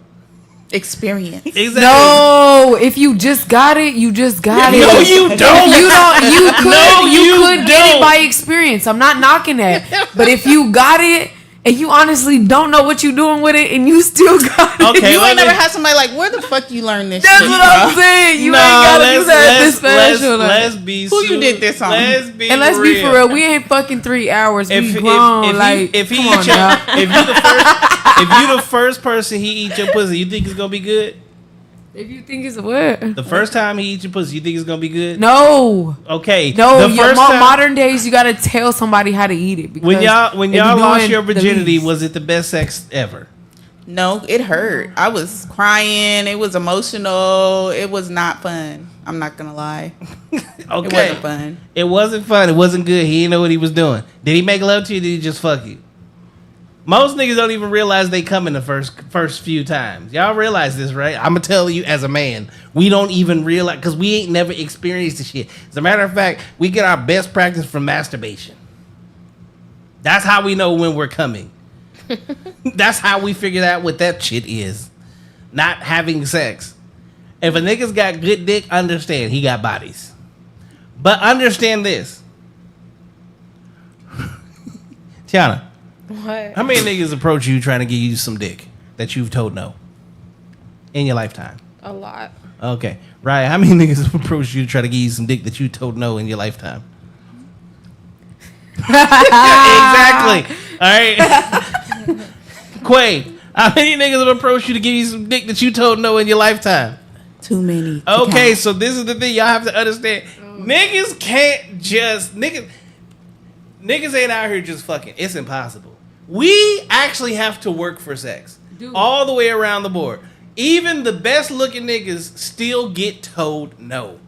experience. Exactly. No, if you just got it, you just got it. No, you don't. You don't. You could. No, you you could get it don't. by experience. I'm not knocking that. But if you got it and you honestly don't know what you're doing with it, and you still got it, Okay, You let ain't me- never had somebody like, where the fuck you learn this that's shit what I'm from? saying. You ain't gotta do that this special. Let's be Who you did this on? Let's be and let's be for real. We ain't fucking 3 hours. We grown. if he come on eat your, now. if you the first person he eat your pussy, you think it's gonna be good? If you think it's a what? The first time he eat your pussy, you think it's gonna be good? No. Okay. No, The your first time, modern days, you gotta tell somebody how to eat it. when because y'all they be lost doing your the virginity, least. was it the best sex ever? No, it hurt. I was crying. It was emotional. It was not fun. I'm not gonna lie. Okay. It wasn't fun. It wasn't fun. It wasn't good. He didn't know what he was doing. Did he make love to you? Or did he just fuck you? Most niggas don't even realize they come in the first few times. Y'all realize this, right? I'm gonna tell you as a man, we don't even realize because we ain't never experienced the shit. As a matter of fact, we get our best practice from masturbation. That's how we know when we're coming. That's how we figure out what that shit is. Not having sex. If a nigga's got good dick, understand he got bodies. But understand this. Tianna. What? How many niggas approach you trying to give you some dick that you've told no in your lifetime? A lot. Okay. Rya, how many niggas have approached you to try to give you some dick that you told no in your lifetime? Exactly. All right. Quay, how many niggas have approached you to give you some dick that you told no in your lifetime? Too many. Okay, so this is the thing y'all have to understand. Niggas can't just... Niggas ain't out here just fucking. It's impossible. We actually have to work for sex. Dude. All the way around the board. Even the best looking niggas still get told no.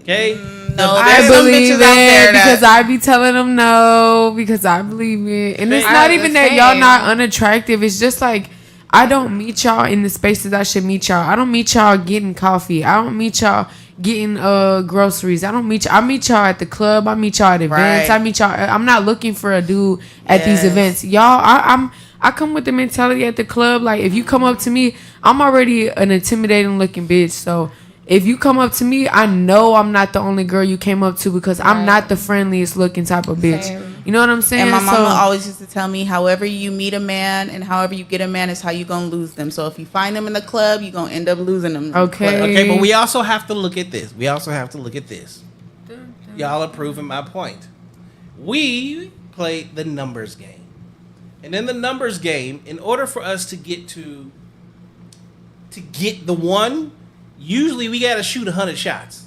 Okay? No, I there's some bitches believe out there it because I be telling them no because I believe it. And it's not even that y'all not unattractive. It's just like I don't meet y'all in the spaces I should meet y'all. I don't meet y'all getting coffee. I don't meet y'all getting groceries. I meet y'all at the club. I meet y'all at events. Right. I meet y'all. I'm not looking for a dude at these events. Y'all, I come with the mentality at the club. Like if you come up to me, I'm already an intimidating looking bitch. So if you come up to me, I know I'm not the only girl you came up to because I'm not the friendliest looking type of bitch. Same. You know what I'm saying? And my mama always used to tell me, however you meet a man and however you get a man is how you gonna lose them. So if you find them in the club, you gonna end up losing them. Okay. Okay, but we also have to look at this. Y'all are proving my point. We play the numbers game. And in the numbers game, in order for us to get the one, usually we gotta shoot 100 shots.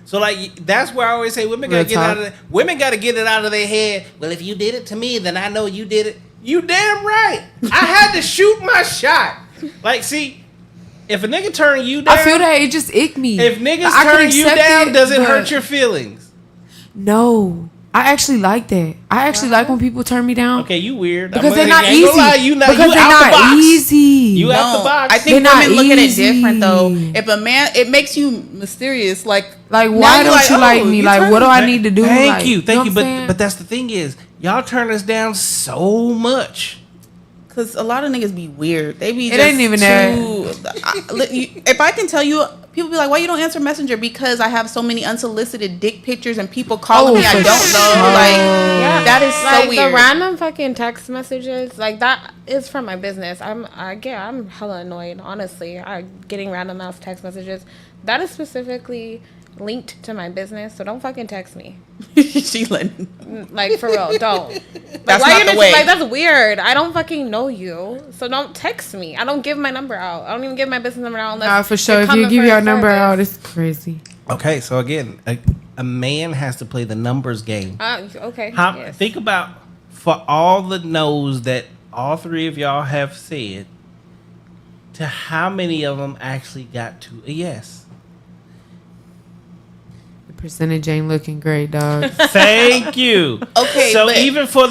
So like that's where I always say women gotta get it out of their head. Well, if you did it to me, then I know you did it. You damn right. I had to shoot my shot. Like, see, if a nigga turn you down, I feel that it just ick me. if niggas I can turn you accept down, it, does it but hurt your feelings? No. I actually like that. I actually like when people turn me down. Okay, you weird. Because they're not I ain't easy. gonna lie, you because you they're out the not box. easy. You out the No, box. I think They're not women look at it easy. different though. If a man, it makes you mysterious. Like Like, now why you're don't you like me? you Like, turn what do me- I need to do? Thank Like, you, know what I'm but saying? that's the thing is, y'all turn us down so much. Cause a lot of niggas be weird. They be It just ain't even if I can tell you, people be like, "Why you don't answer Messenger?" Because I have so many unsolicited dick pictures and people calling me. I for don't know. sure. Like Yeah, that is so like weird. the random fucking text messages, like that is for my business. I'm hella annoyed, honestly. Getting random ass text messages. That is specifically linked to my business, so don't fucking text me. She letting. Like for real, don't. Like, That's why not you the just- way. Like that's weird. I don't fucking know you, so don't text me. I don't give my number out. I don't even give my business number out unless. Nah, for sure. you're If you coming give for your a number service. out, it's crazy. Okay, so again, a man has to play the numbers game. Okay. Yes. Think about for all the no's that all three of y'all have said, to how many of them actually got to a yes? The percentage ain't looking great, dog. Thank you. Okay, so but- even for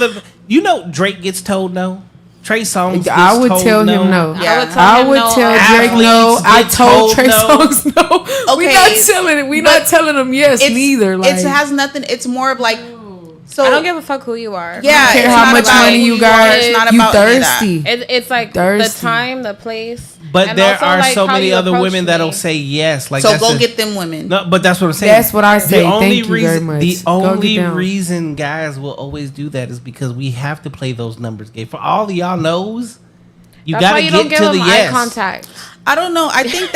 Drake gets told no. Trey Songz gets I would told tell him no. Yeah. I would tell Drake no. Athletes I get told told Trey no. Songz no. We Okay, not telling it. We not telling him yes neither. Like, it has nothing. It's more of like. So I don't give a fuck who you are. Yeah, I don't care it's how not much about money who you you got. are. It's not You about any of that. thirsty. It's like Thirsty. the time, the place. But and there also, are like, so how many you other approach women that'll me. say yes. Like So that's go the- get them women. No, but that's what I'm saying. That's what I say. The only Thank you very reason, much. the Go get only down. reason guys will always do that is because we have to play those numbers game. For all of y'all knows, you That's why got to you don't get give to the them yes. eye contact. I don't know. I think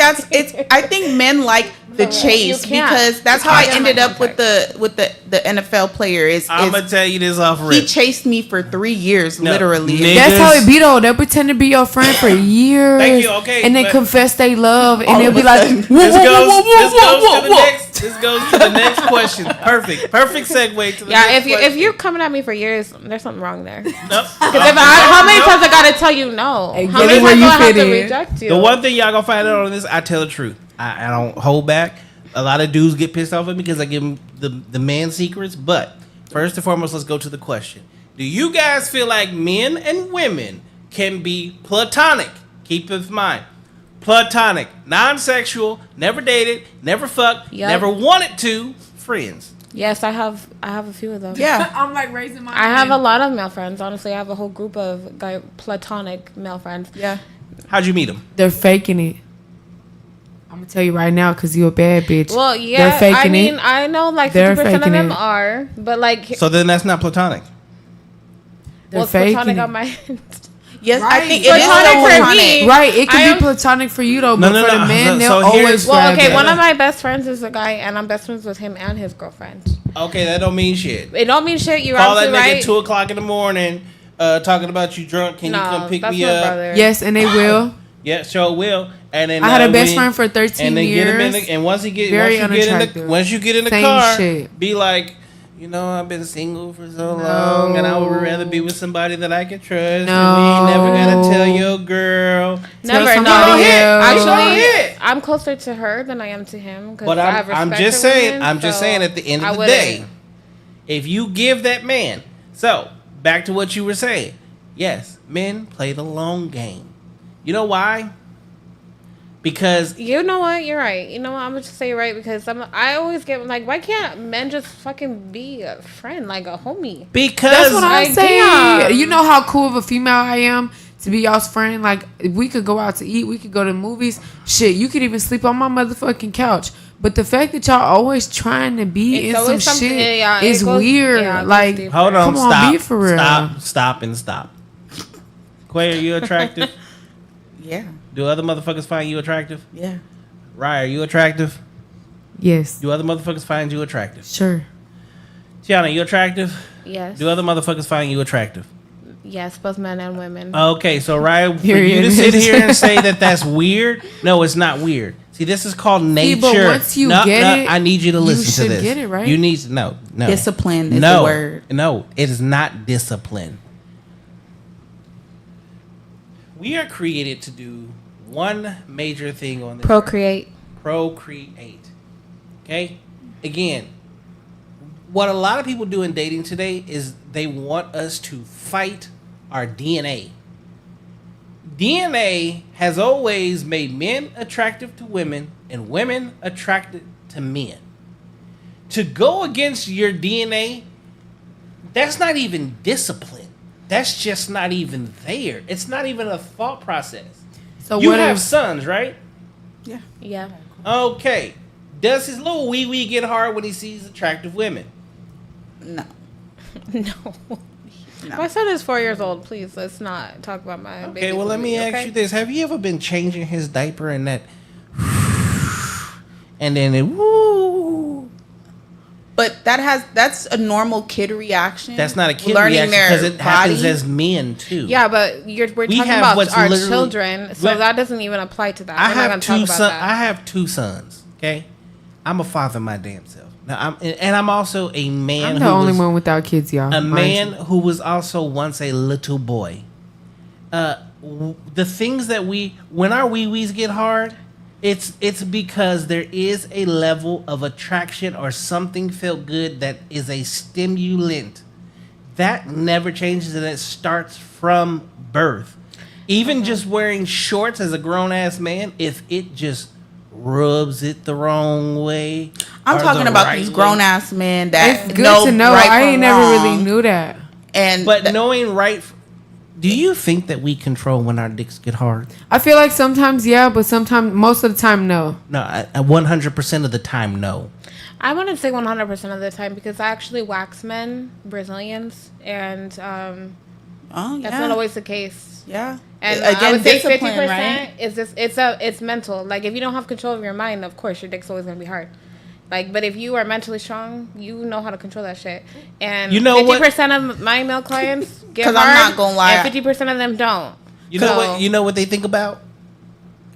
I think men like the chase You can't. because that's You how I can't ended get up with the NFL player. I'm gonna tell you this off he rip. chased me for 3 years, No, literally. nigga. That's how it be though. They'll pretend to be your friend for years. Thank you, okay, And then but- confess they love, and All they'll of be a like, sudden. whoa, This whoa, goes, whoa, this whoa, goes whoa, to the whoa. next. This goes to the next question. Perfect segue to the Yeah, next if you're coming at me for years, there's something wrong there. Because Nope. how many times I gotta tell you no? Hey, How get many it where times do you I have fit to in. reject you? The one thing y'all gonna find out on this, I tell the truth. I don't hold back. A lot of dudes get pissed off at me because I give them the man secrets. But first and foremost, let's go to the question. Do you guys feel like men and women can be platonic? Keep in mind, platonic, non-sexual, never dated, never fucked, Yep. never wanted to, friends. Yes, I have a few of them. Yeah. I'm like raising my I have a lot of male friends. Honestly, I have a whole group of platonic male friends. Yeah. How'd you meet them? They're faking it. I'm gonna tell you right now because you a bad bitch. Well, yeah, they're faking I mean, it. I know like They're 50% of faking them it. are, but like, So then that's not platonic. They're what's faking platonic it. on my end? Yes, I Right. think it is Platonic so for platonic. me. Right, it I could am- be platonic for you though, No, but no, for no. the man, So they'll here's- always Well, grab okay, it. one of my best friends is a guy, and I'm best friends with him and his girlfriend. Okay, that don't mean shit. It don't mean shit. You're Call that absolutely nigga right. at 2:00 in the morning, talking about you drunk. Can you come pick that's me my up? brother. Yes, and they will. Yeah, sure will. And then I had a best when- friend for 13 and then years. Get him in the, and once he get Very once you get in the unattractive. once you get in the Same car, shit. be like, you know, I've been single for so long, and I would rather be with somebody that I can trust. No. And we ain't never gotta tell your girl. Never. Tell No, somebody else. actually, hit. I'm closer to her than I am to him. 'Cause But I have I'm respect just for saying, women, I'm just so saying, at the end I of the wouldn't. day, if you give that man, so back to what you were saying, yes, men play the long game. You know why? Because You know what? You're right. You know what? I'm gonna just say you're right because I always get like, why can't men just fucking be a friend, like a homie? That's what I Like, say. damn. You know how cool of a female I am to be y'all's friend. Like, if we could go out to eat, we could go to movies. Shit, you could even sleep on my motherfucking couch. But the fact that y'all always trying to be It's in some always something- shit yeah, it is goes- weird. yeah, it goes Like, deeper. hold on, come on, stop, be for real. stop. Quay, are you attractive? Yeah. Do other motherfuckers find you attractive? Yeah. Rya, are you attractive? Yes, Do other motherfuckers find you attractive? sure. Tianna, you attractive? Yes. Do other motherfuckers find you attractive? Yes, both men and women. Okay, so Rya, for Here you it to sit is. here and say that that's weird, no, it's not weird. See, this is called nature. but once you get it, I need you to you listen to should this. get it, right? You need to no. Discipline is no, the word. No, it is not discipline. We are created to do one major thing on this earth. Procreate. Okay? Again, what a lot of people do in dating today is they want us to fight our DNA. DNA has always made men attractive to women and women attracted to men. To go against your DNA, that's not even discipline. That's just not even there. It's not even a thought process. So You what have if sons, right? Yeah. Yeah. Okay. Does his little wee wee get hard when he sees attractive women? No. No. No. My son is 4 years old. Please, let's not talk about my baby. Okay, well, let me ask you this. Have you ever been changing his diaper and that... and then it... Woo... But that's a normal kid reaction. That's not a kid Learning reaction because their it happens body. as men, too. Yeah, but we're We talking have about what's our literally- children, so But- that doesn't even apply to that. I We're not have gonna two talk about sons. that. I have two sons, okay? I'm a father my damn self. Now, I'm also a man I'm who the only was... one without kids, y'all. a mind man you. who was also once a little boy. The things that when our wee-wees get hard, it's because there is a level of attraction or something felt good that is a stimulant. That never changes, and it starts from birth. Even just wearing shorts as a grown-ass man, if it just rubs it the wrong way. I'm or talking the about right these way. grown ass men that It's good to know. right I from ain't never wrong. really knew that. And But knowing right... Do you think that we control when our dicks get hard? I feel like sometimes, yeah, but sometimes, most of the time, no. No, 100% of the time, no. I wouldn't say 100% of the time because I actually wax men, Brazilians, and oh yeah, that's not always the case. yeah. And Again, I would say discipline, 50% right? is just it's mental. Like if you don't have control of your mind, of course your dick's always gonna be hard. Like, but if you are mentally strong, you know how to control that shit. And You know what? 50% of my male clients get 'Cause hard, I'm not gonna lie. and 50% of them don't. You know So- what? You know what they think about?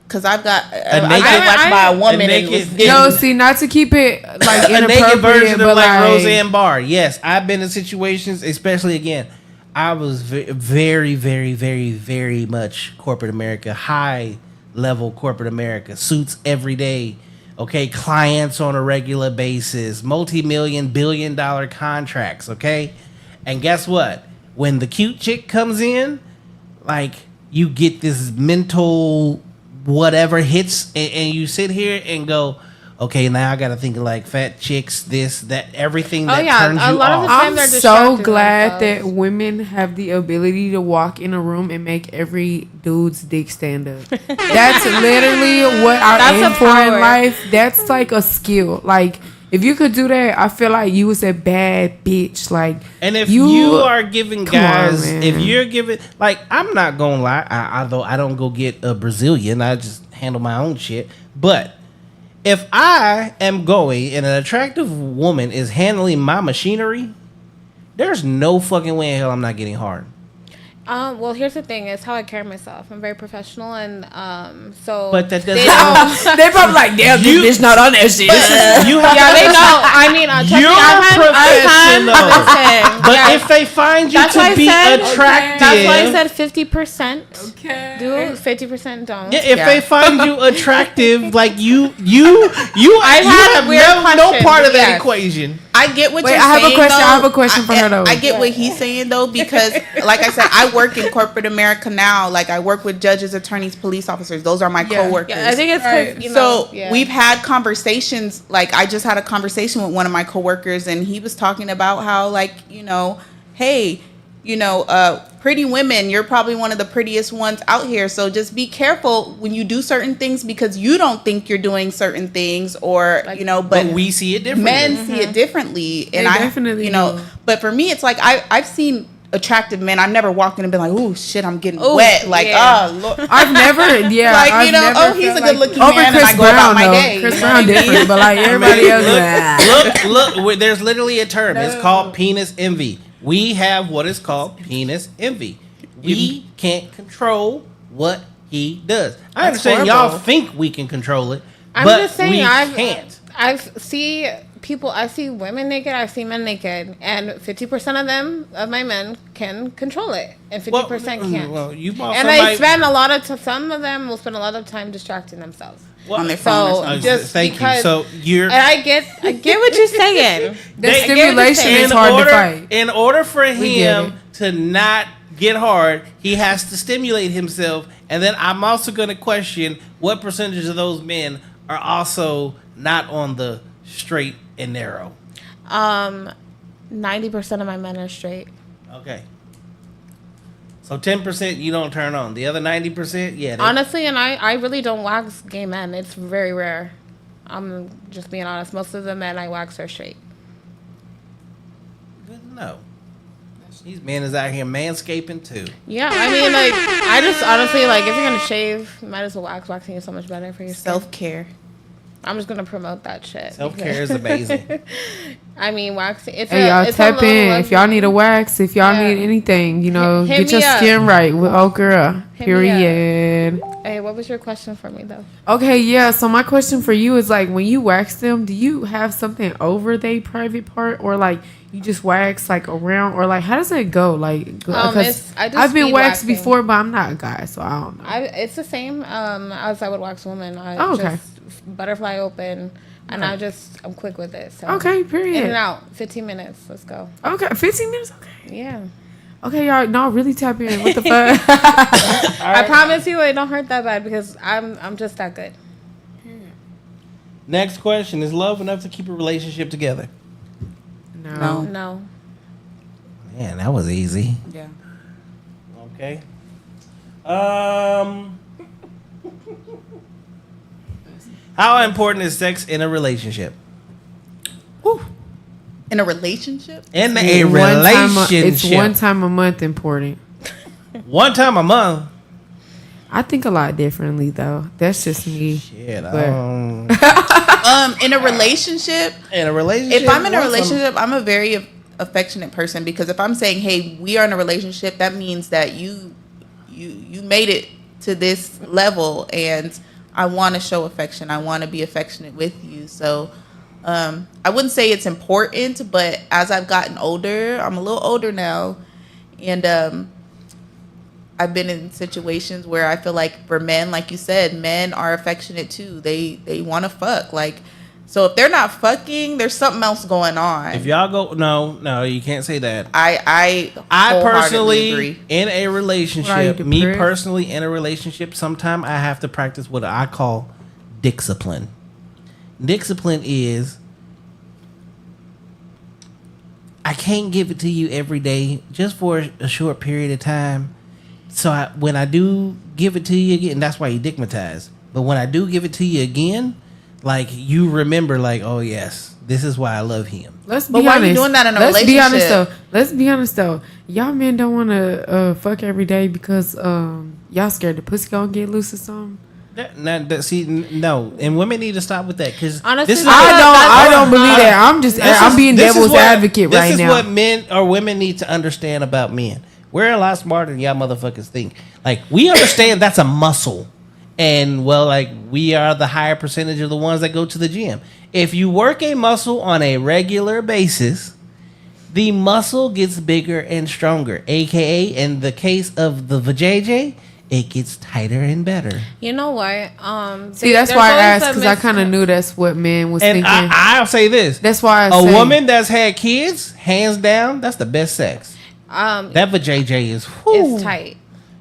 Because I've got A I naked- got watched by a woman a and naked- was No, see, not to keep it like A naked inappropriate, version of but like like Roseanne Barr. Yes, I've been in situations, especially again. I was very, very, very, very much corporate America, high level corporate America, suits every day, okay, clients on a regular basis, multi-million, billion-dollar contracts, okay? And guess what? When the cute chick comes in, like, you get this mental whatever hits, and you sit here and go, okay, now I got to think of, like, fat chicks, this, that, everything that turns you a lot of off. the time I'm they're so distracting glad themselves. that women have the ability to walk in a room and make every dude's dick stand up. That's literally what I That's aim a for in power. life. That's like a skill. Like, if you could do that, I feel like you was a bad bitch. Like, And if you are giving Come on, guys, man. if you're giving, like, I'm not gonna lie, although I don't go get a Brazilian, I just handle my own shit. But if I am going and an attractive woman is handling my machinery, there's no fucking way in hell I'm not getting hard. Well, here's the thing: it's how I carry myself. I'm very professional, and so. But that doesn't. they probably like, damn, this bitch not on that shit. You have Yeah, they know. I mean, trust me, You're professional. listen, But yeah, if they find you That's why to I be said- attractive, that's why I said 50%. Okay. Do 50% don't. yeah, if Yeah. they find you attractive, like you I've had have weird no questions, part of that yes. equation. I get what Wait, you're I have a saying. question- Though. I have a question for her, though. I get what he's saying though, because like I said, I work in corporate America now. Like I work with judges, attorneys, police officers. Those are my coworkers. Yeah, I think it's 'cause, Right. you know. So we've had conversations. Like I just had a conversation with one of my coworkers, and he was talking about how, like, hey, pretty women, you're probably one of the prettiest ones out here. So just be careful when you do certain things because you don't think you're doing certain things, or But we see it differently. men see it differently, and They definitely do. But for me, it's like I've seen attractive men. I've never walked in and been like, "Ooh, shit, I'm getting Ooh, wet." Like, yeah. oh, Lord. I've never, yeah. Like, I've never oh, he's felt a good-looking over man, and Chris I go about Brown, my though. day. Chris You know Brown what I mean? different, but like everybody else, Look, there's literally a term. It's called penis envy. We have what is called penis envy. We can't control what he does. I understand y'all horrible. think we can control it, I'm but just saying, we I can't. see people, I see women naked, I see men naked, and 50% of them, of my men, can control it, and 50% can't. Well, you bought And somebody. they spend a lot of some of them will spend a lot of time distracting themselves. On their phone or So something. just thank you. because, So you're. and I get what you're saying. the They- stimulation in is hard to fight. In order for get him to not get hard, he has to stimulate himself. And then I'm also going to question what percentage of those men are also not on the straight and narrow. 90% of my men are straight. Okay. So 10% you don't turn on. The other 90%, yeah. Honestly, and I really don't wax gay men. It's very rare. I'm just being honest. Most of the men I wax are straight. Good to know. These men is out here manscaping too. Yeah, I mean, like, I just honestly, like, if you're gonna shave, you might as well wax. Waxing is so much better for your skin. Self-care. I'm just gonna promote that shit. Self-care is amazing. I mean, waxing. It's Hey, y'all it's tap little in. If y'all luxury. need a wax, if y'all Yeah. need anything, Hit get your me up. skin right with old girl. Hit me up. Period. Hey, what was your question for me though? Okay, yeah. So my question for you is like, when you wax them, do you have something over their private part, or like you just wax like around, or like how does it go? Like, 'cause I do I've been speed waxed waxing. before, but I'm not a guy, so I don't know. It's the same as I would wax a woman. I Oh, okay. just butterfly open, and I'm quick with it. So Okay, period. In and out, 15 minutes. Let's go. Okay, 15 minutes. Okay. Yeah. Okay, y'all. No, really tap in. What the fuck? I promise you, it don't hurt that bad because I'm just that good. Next question. Is love enough to keep a relationship together? No. No. Man, that was easy. Yeah. Okay. How important is sex in a relationship? In a relationship? In a One time relationship. it's one time a month important. One time a month. I think a lot differently though. That's just me. Shit. But- In a relationship, In a relationship. if I'm in a once relationship, I'm a very affectionate person, because if I'm saying, "Hey, we are in a relationship," that means that you made it to this level, and I want to show affection. I want to be affectionate with you. So I wouldn't say it's important, but as I've gotten older, I'm a little older now, and I've been in situations where I feel like for men, like you said, men are affectionate too. They want to fuck. Like, so if they're not fucking, there's something else going on. If y'all go, no, you can't say that. I I wholeheartedly personally, agree. in a What are you, relationship, me depressed? personally, in a relationship, sometimes I have to practice what I call discipline. Discipline is, I can't give it to you every day, just for a short period of time. So when I do give it to you again, that's why you digmatize. But when I do give it to you again, like, you remember, like, oh yes, this is why I love him. Let's be But why honest. are you doing that in a Let's be honest though. relationship? Let's be honest though. Y'all men don't want to fuck every day because y'all scared the pussy gonna get loose or something. No, and women need to stop with that, because Honestly, I don't believe that. I'm being devil's advocate right This is now. what men or women need to understand about men. We're a lot smarter than y'all motherfuckers think. Like, we understand that's a muscle. And, well, like, we are the higher percentage of the ones that go to the gym. If you work a muscle on a regular basis, the muscle gets bigger and stronger. AKA, in the case of the vajayjay, it gets tighter and better. You know what? See, that's why I asked, because I kind of knew that's what men was And thinking. I'll say this. That's why a woman that's had kids, hands down, that's the best sex. That vajayjay is is tight.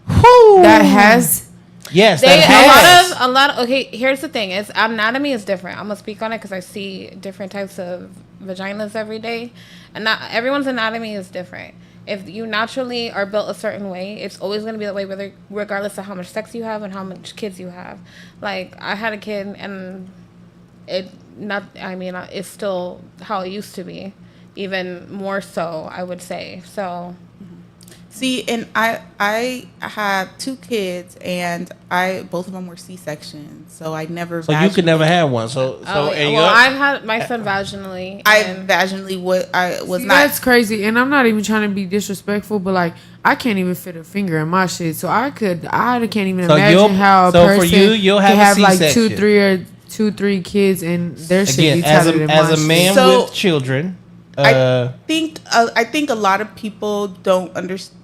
that has. Yes, They, that has. a lot of okay, here's the thing, is anatomy is different. I'm gonna speak on it because I see different types of vaginas every day, and not everyone's anatomy is different. If you naturally are built a certain way, it's always gonna be that way, regardless of how much sex you have and how much kids you have. Like, I had a kid, and it's still how it used to be, even more so, I would say. So See, and I have 2 kids, and both of them were C-sections, so I never. So you could never have one. I've had my son vaginally. I vaginally was See, not. that's crazy, and I'm not even trying to be disrespectful, but like, I can't even fit a finger in my shit, so I can't even imagine how a person you'll can have have a like C-section. 2-3 kids and their shit Again, be tighter than as my a man So- with children, I think a lot of people don't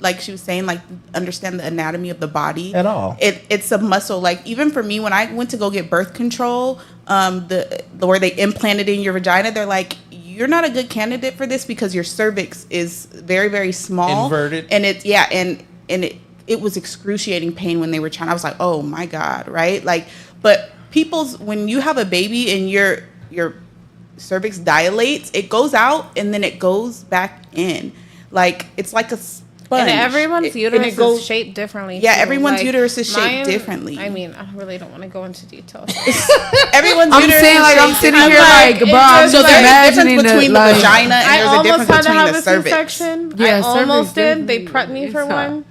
like she was saying, like, understand the anatomy of the body At all. It's a muscle. Like, even for me, when I went to go get birth control, the where they implanted in your vagina, they're like, you're not a good candidate for this because your cervix is very, very small, Inverted. and it was excruciating pain when they were trying. I was like, oh my God, right? Like, but when you have a baby and your cervix dilates, it goes out and then it goes back in. Like, it's like a sponge. And everyone's uterus goes is shaped differently. Yeah, too. everyone's uterus is shaped mine- differently. I mean, I really don't want to go into details. Everyone's I'm uterus saying, is like, I'm shaped sitting differently. here like, bro, I'm So just there's a imagining difference between the like, vagina and I there's a almost difference had to between have the a cervix. C-section. Yeah, I cervix almost did. They definitely prepped me for is one,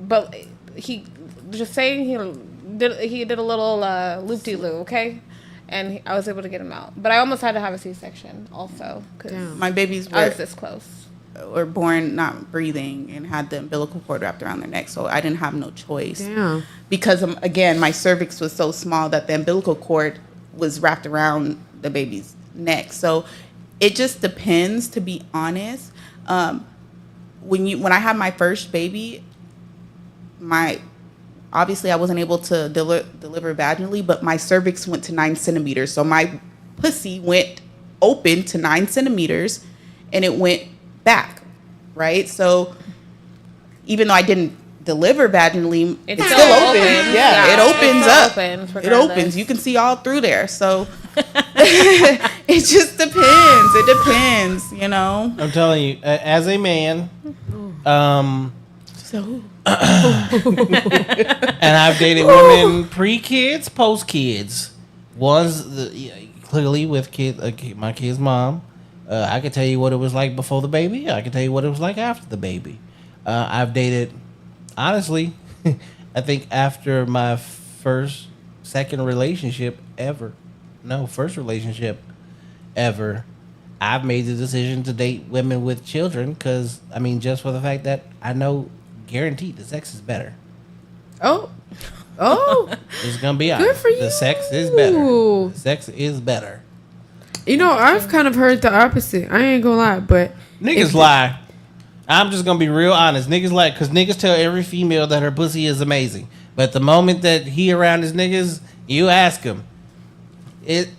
but he just saying he did a little loop-de-loo, okay, and I was able to get him out. But I almost had to have a C-section also because My babies I were was this close. born not breathing and had the umbilical cord wrapped around their neck, so I didn't have no choice. damn. Because again, my cervix was so small that the umbilical cord was wrapped around the baby's neck. So it just depends, to be honest. When I had my first baby, obviously I wasn't able to deliver vaginally, but my cervix went to 9 centimeters. So my pussy went open to 9 centimeters and it went back, right? So even though I didn't deliver vaginally, it's still open. Yeah, it opens up. It opens. You can see all through there. So it just depends. It depends, you know. I'm telling you, as a man, So and I've dated women pre-kids, post-kids. One's clearly with my kid's mom. I can tell you what it was like before the baby. I can tell you what it was like after the baby. I've dated, honestly, I think after my first relationship ever, I've made the decision to date women with children because, I mean, just for the fact that I know guaranteed the sex is better. Oh, It's gonna be good honest. for you. The sex is better. The sex is better. You know, I've kind of heard the opposite. I ain't gonna lie, but Niggas lie. I'm just gonna be real honest. Niggas like, cause niggas tell every female that her pussy is amazing, but the moment that he around his niggas, you ask him, it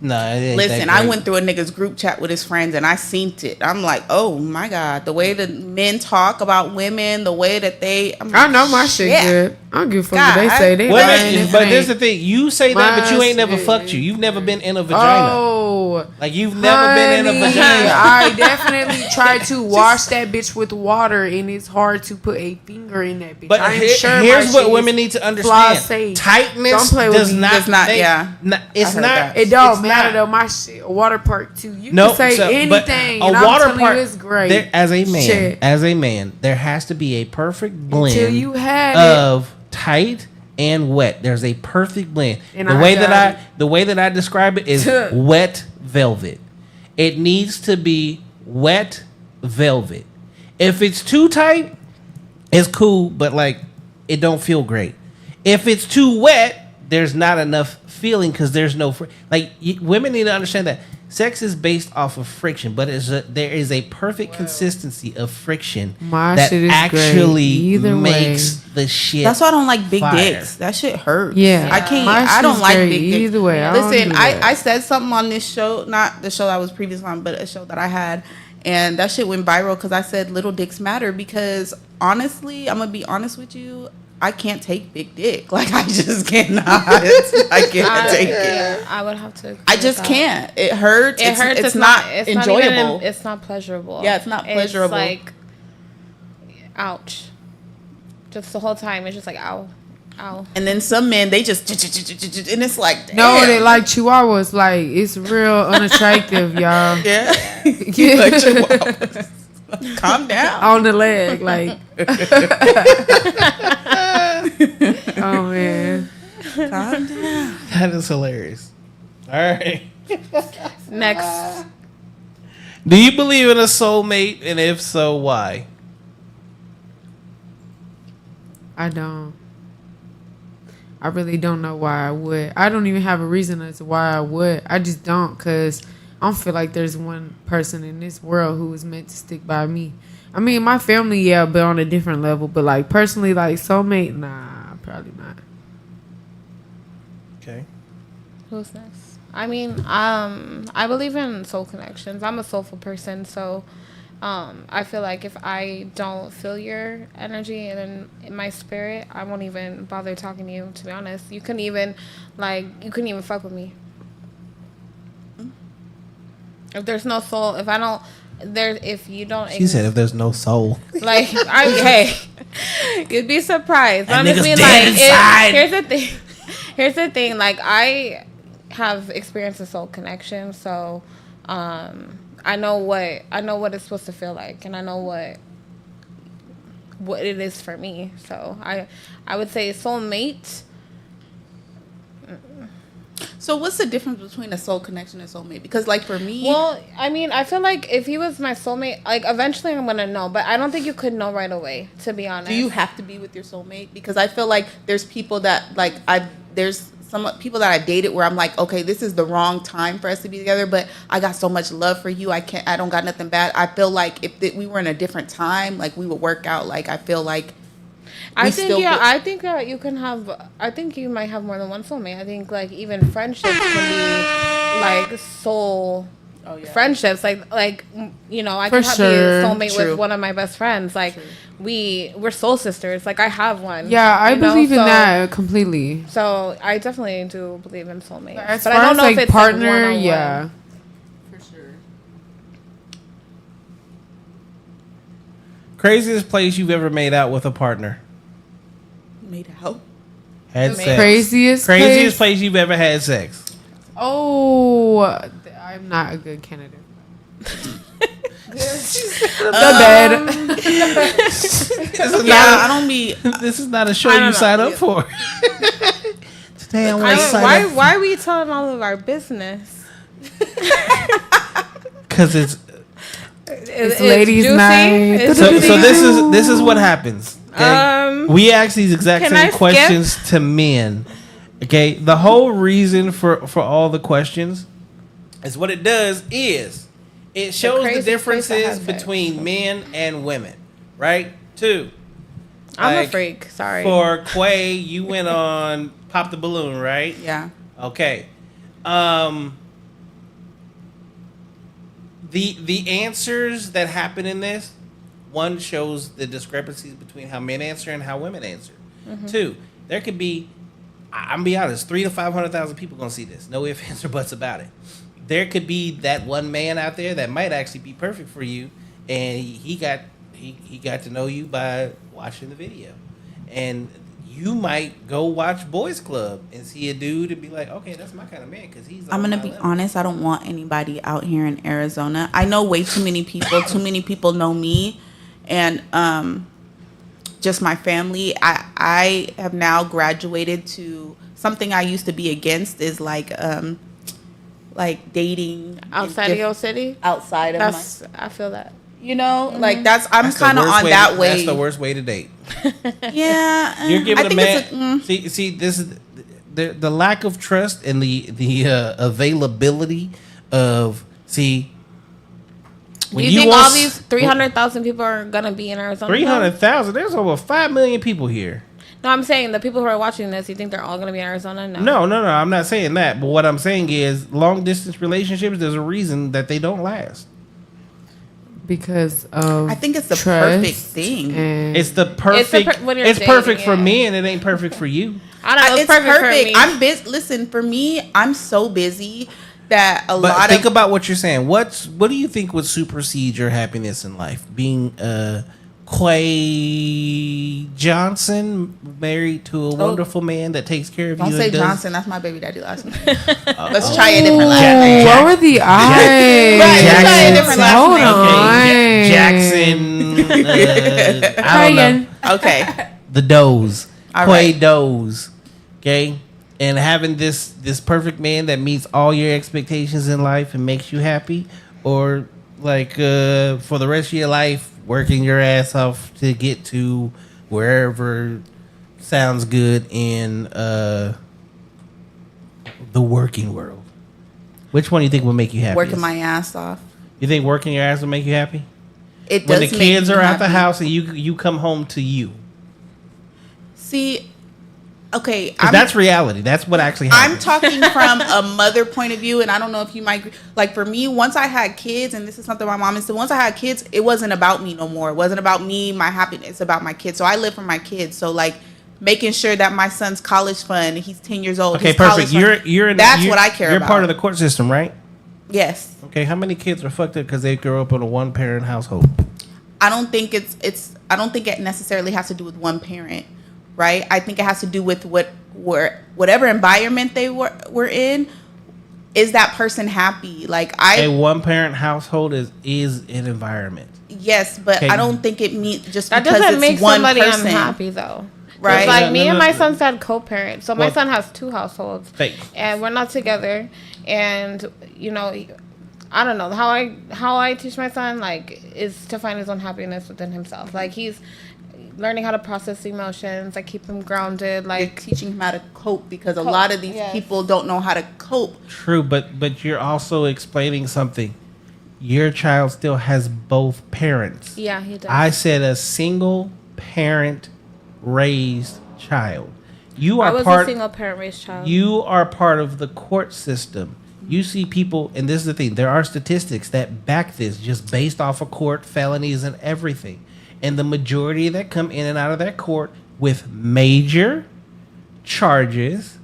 ain't Listen, that I great. went through a nigga's group chat with his friends and I seen it. I'm like, oh my God, the way the men talk about women, the way that I know my shit good. I don't give a fuck what they say. They lying Women, if but it this is ain't. the thing. You say that, but you ain't never shit. fucked you. You've never been in a vagina. Oh, Like you've never been in a honey, vagina. I definitely tried to wash that bitch with water, and it's hard to put a finger in that bitch. But I'm here's sure my what shit women is need to understand: fly-safe. tightness Don't play with does me. not. Does not, make- yeah. It's I heard not. that. It don't it's matter not. though. My shit, a water park too. You Nope, can say so- but anything, a and water I'm telling park you, it's great. there- as a Shit. man, there has to be a perfect blend Until you had it. of tight and wet. There's a perfect blend. And the I way got that it. the way that I describe it is wet velvet. It needs to be wet velvet. If it's too tight, it's cool, but like it don't feel great. If it's too wet, there's not enough feeling because there's no women need to understand that sex is based off of friction, but there is a perfect consistency of friction My that shit is actually great. Either makes way. the shit. That's why I don't like big fire. dicks. That shit hurts. Yeah. I can't. My I don't shit's like great big dicks. either way. I don't Listen, do that. I said something on this show, not the show I was previously on, but a show that I had, and that shit went viral because I said little dicks matter. Because honestly, I'm gonna be honest with you. I can't take big dick. Like I just cannot. I can't take it. I would have to. Agree I with just that. can't. It hurts. It hurts. It's not It's enjoyable. Not even, it's not pleasurable. Yeah, it's not pleasurable. It's like, ouch. Just the whole time, it's just like, ow, ow. And then some men, they just and it's like, damn. No, they like chihuahuas. Like it's real unattractive, y'all. Yeah. You like chihuahuas. Calm down. On the leg, like. Oh man. Calm down. That is hilarious. All right. Next. Do you believe in a soulmate, and if so, why? I don't. I really don't know why I would. I don't even have a reason as to why I would. I just don't, because I don't feel like there's one person in this world who is meant to stick by me. I mean, my family, yeah, but on a different level. But like personally, like soulmate, nah, probably not. Okay. Who's next? I mean, I believe in soul connections. I'm a soulful person, so I feel like if I don't feel your energy and in my spirit, I won't even bother talking to you. To be honest, you couldn't even fuck with me. If there's no soul, if you don't, She said, "If there's no soul." like, you'd be surprised. That Honestly, nigga's like, dead inside. here's the thing. Like, I have experienced a soul connection, so I know what it's supposed to feel like, and I know what it is for me. So I would say soulmate. So what's the difference between a soul connection and soulmate? Because like for me, Well, I mean, I feel like if he was my soulmate, like eventually I'm gonna know, but I don't think you could know right away. To be honest, do you have to be with your soulmate? Because I feel like there's people that there's some people that I've dated where I'm like, okay, this is the wrong time for us to be together, but I got so much love for you. I don't got nothing bad. I feel like if we were in a different time, like we would work out. Like I feel like I think you can have. I think you might have more than one soulmate. I think like even friendships can be like soul friendships. Like you know, I For can have sure. be a soulmate True. with one of my best friends. Like we're soul sisters. Like I have one. Yeah, I you know? believe in So- that completely. So I definitely do believe in soulmates. As but far I don't as know like if it's partner, like one-on-one. yeah. Craziest place you've ever made out with a partner? made out. Had sex. Craziest place you've ever had sex. Oh, I'm not a good candidate. The bed. I don't be. This is not a show I you don't know. sign up for. Today I want to sign up Why are we telling all of our business? because it's It's ladies' night. It's so juicy. this is what happens. Okay? We ask these exact can I same skip? questions to men. Okay, the whole reason for all the questions is what it does is it shows the craziest place I differences had sex. between men and women, right? 2. I'm Like, a freak. Sorry. For Quay, you went on Pop the Balloon, right? Yeah. Okay. The answers that happen in this, one shows the discrepancies between how men answer and how women answer. 2, there could be, I'm gonna be honest, 300,000 to 500,000 people gonna see this. No ifs, ands, or buts about it. There could be that one man out there that might actually be perfect for you, and he got to know you by watching the video, and you might go watch Boys Club and see a dude and be like, okay, that's my kind of man because he's. I'm gonna be honest. I don't want anybody out here in Arizona. I know way too many people. Too many people know me, and just my family. I have now graduated to something I used to be against is like dating Outside of your city? outside of That's I feel that. you know, like that's I'm That's the kind of worst on way that to- way. That's the worst way to date. Yeah, You're giving I a think it's man. See, this is the lack of trust and the availability of Do you think all these 300,000 people are gonna be in Arizona? 300,000? There's over 5 million people here. No, I'm saying the people who are watching this. You think they're all gonna be in Arizona? No. I'm not saying that. But what I'm saying is, long distance relationships. There's a reason that they don't last. Because of I think it's the trust perfect thing. and It's the perfect. when you're It's perfect dating, for yeah. me, and it ain't perfect for you. I don't know. It's perfect. for me. I'm busy. Listen, for me, I'm so busy that a But lot think of about what you're saying. What do you think would supersede your happiness in life? Being Quay Johnson, married to a wonderful man that takes care of don't you. say and does- Johnson. That's my baby daddy last name. Let's try a different last name. what were the eyes? Right, let's try a different last Hold name. on. Okay, Jackson. I Try don't know. again. Okay. The Doze, All Quay right. Doze. Okay, and having this perfect man that meets all your expectations in life and makes you happy, or like for the rest of your life working your ass off to get to wherever sounds good in the working world. Which one do you think will make you happy? Working my ass off. You think working your ass will make you happy? It When does the make kids me are at the happy. house and you come home to you. See, okay, 'Cause that's reality. That's what actually happens. I'm talking from a mother point of view, and I don't know if you might like. For me, once I had kids, and this is something my mom said. Once I had kids, it wasn't about me no more. It wasn't about me, my happiness. About my kids. So I live for my kids. So like making sure that my son's college fund. He's 10 years old. Okay, his perfect. college fund, You're in. That's what I care You're about. part of the court system, right? Yes. Okay, how many kids are fucked up because they grow up in a one-parent household? I don't think it's. I don't think it necessarily has to do with one parent, right? I think it has to do with whatever environment they were in. Is that person happy? Like A one-parent household is an environment. yes, but Okay. I don't think it means just That because doesn't it's make one somebody person. unhappy though. Right. It's like No, me no, and no. my son's dad co-parent. So my Well- son has 2 households. Fake. And we're not together. And you know, I don't know how I teach my son like is to find his own happiness within himself. Like he's learning how to process emotions. I keep him grounded. You're Like teaching him how to cope because a Cope, lot of these yes. people don't know how to cope. True, but you're also explaining something. Your child still has both parents. yeah, he does. I said a single parent raised child. You I are was part. a single parent raised child. You are part of the court system. You see people, and this is the thing, there are statistics that back this just based off of court, felonies, and everything. And the majority that come in and out of that court with major charges,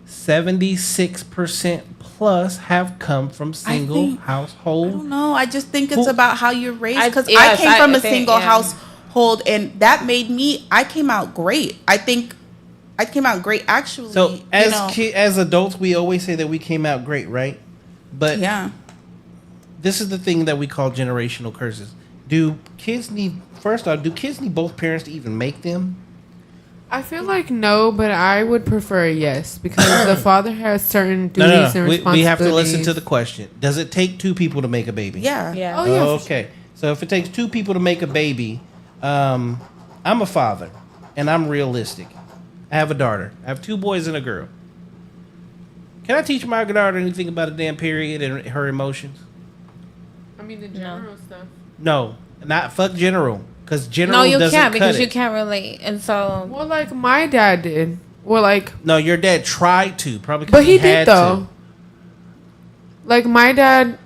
76% plus have come from single think- household. I don't know. I just think it's Who- about how you're raised. Because I yes, came from I a think, single yeah. household, and that made me. I came out great. I think I came out great. Actually, So you as know. as adults, we always say that we came out great, right? But Yeah. this is the thing that we call generational curses. Do kids need both parents to even make them? I feel like no, but I would prefer a yes because the father has certain duties No. and We responsibilities. have to listen to the question. Does it take 2 people to make a baby? Yeah. yeah. Oh, yeah. Okay. So if it takes 2 people to make a baby, I'm a father, and I'm realistic. I have a daughter. I have 2 boys and a girl. Can I teach my daughter anything about a damn period and her emotions? mean the general stuff. No, not fuck general. Because general No, you doesn't can't cut because it. you can't relate. And so Well, like my dad did. Well, like, No, your dad tried to. Probably because but he had did though. Like my dad,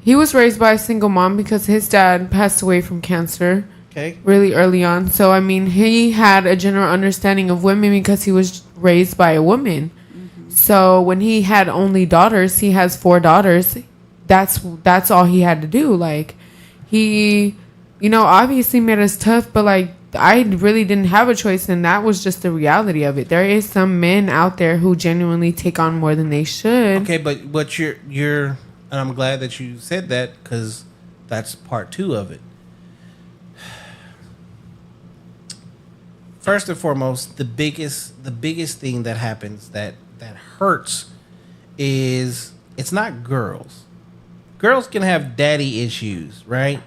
he was raised by a single mom because his dad passed away from cancer to. Okay. really early on. So I mean, he had a general understanding of women because he was raised by a woman. So when he had only daughters, he has 4 daughters. That's all he had to do. Like he, obviously made us tough, but like I really didn't have a choice, and that was just the reality of it. There is some men out there who genuinely take on more than they should. Okay, but you're, and I'm glad that you said that because that's part 2 of it. First and foremost, the biggest thing that happens that hurts is it's not girls. Girls can have daddy issues, right?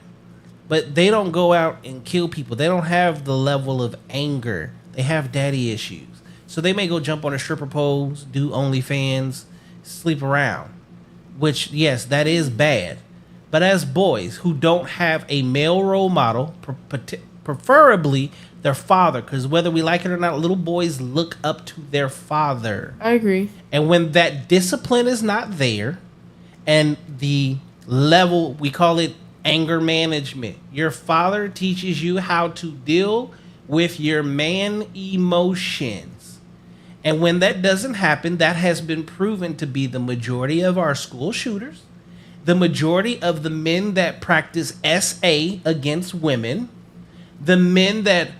But they don't go out and kill people. They don't have the level of anger. They have daddy issues. So they may go jump on a stripper poles, do OnlyFans, sleep around. Which, yes, that is bad. But as boys who don't have a male role model, preferably their father, because whether we like it or not, little boys look up to their father. I agree. And when that discipline is not there, and the level, we call it anger management. Your father teaches you how to deal with your man emotions. And when that doesn't happen, that has been proven to be the majority of our school shooters, the majority of the men that practice SA against women, the men that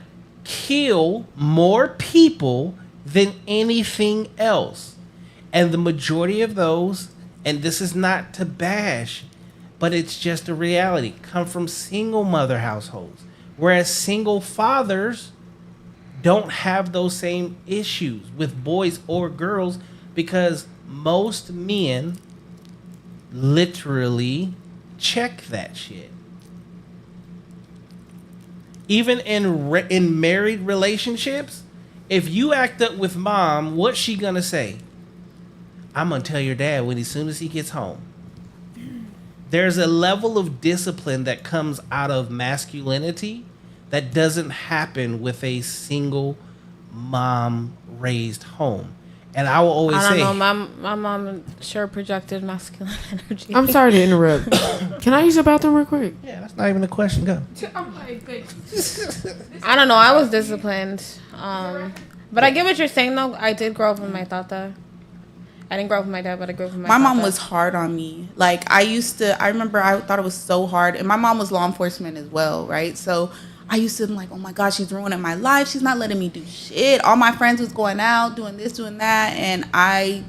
kill more people than anything else. And the majority of those, and this is not to bash, but it's just a reality, come from single mother households. Whereas single fathers don't have those same issues with boys or girls because most men literally check that shit. Even in married relationships, if you act up with mom, what's she gonna say? I'm gonna tell your dad as soon as he gets home. There's a level of discipline that comes out of masculinity that doesn't happen with a single mom raised home. And I will always say, I don't know. My mom sure projected masculine energy. I'm sorry to interrupt. Can I use the bathroom real quick? yeah, that's not even a question. Go. I don't know. I was disciplined. But I get what you're saying, though. I did grow up with my tata. I didn't grow up with my dad, but I grew up with my My mom tata. was hard on me. Like, I remember I thought it was so hard. And my mom was law enforcement as well, right? So I used to be like, oh my God, she's ruining my life. She's not letting me do shit. All my friends was going out, doing this, doing that. And I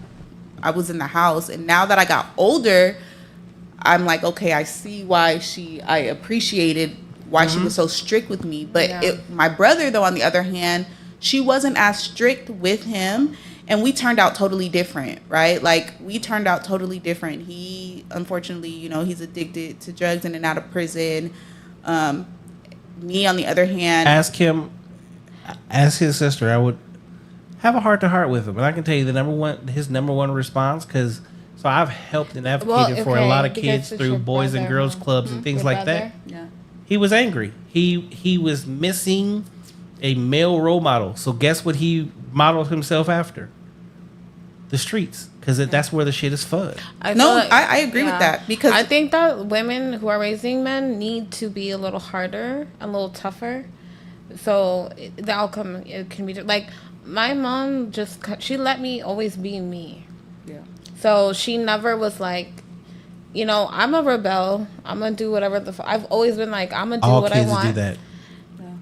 was in the house. And now that I got older, I'm like, okay, I see why I appreciated why she was so strict with me. But my brother, though, on the other hand, she wasn't as strict with him. And we turned out totally different, right? Like, we turned out totally different. He, unfortunately, he's addicted to drugs in and out of prison. Me, on the other hand... Ask his sister. I would have a heart-to-heart with him. And I can tell you his number one response, because... So I've helped and advocated for a lot of kids through boys and girls clubs and things like that. Yeah. He was angry. He was missing a male role model. So guess what he modeled himself after? The streets, because that's where the shit is fun. I agree with that, because I think that women who are raising men need to be a little harder, a little tougher. So the outcome, it can be like my mom she let me always be me. Yeah. So she never was like, I'm a rebel. I'm gonna do whatever I've always been like, I'm gonna do what I want. All kids do that.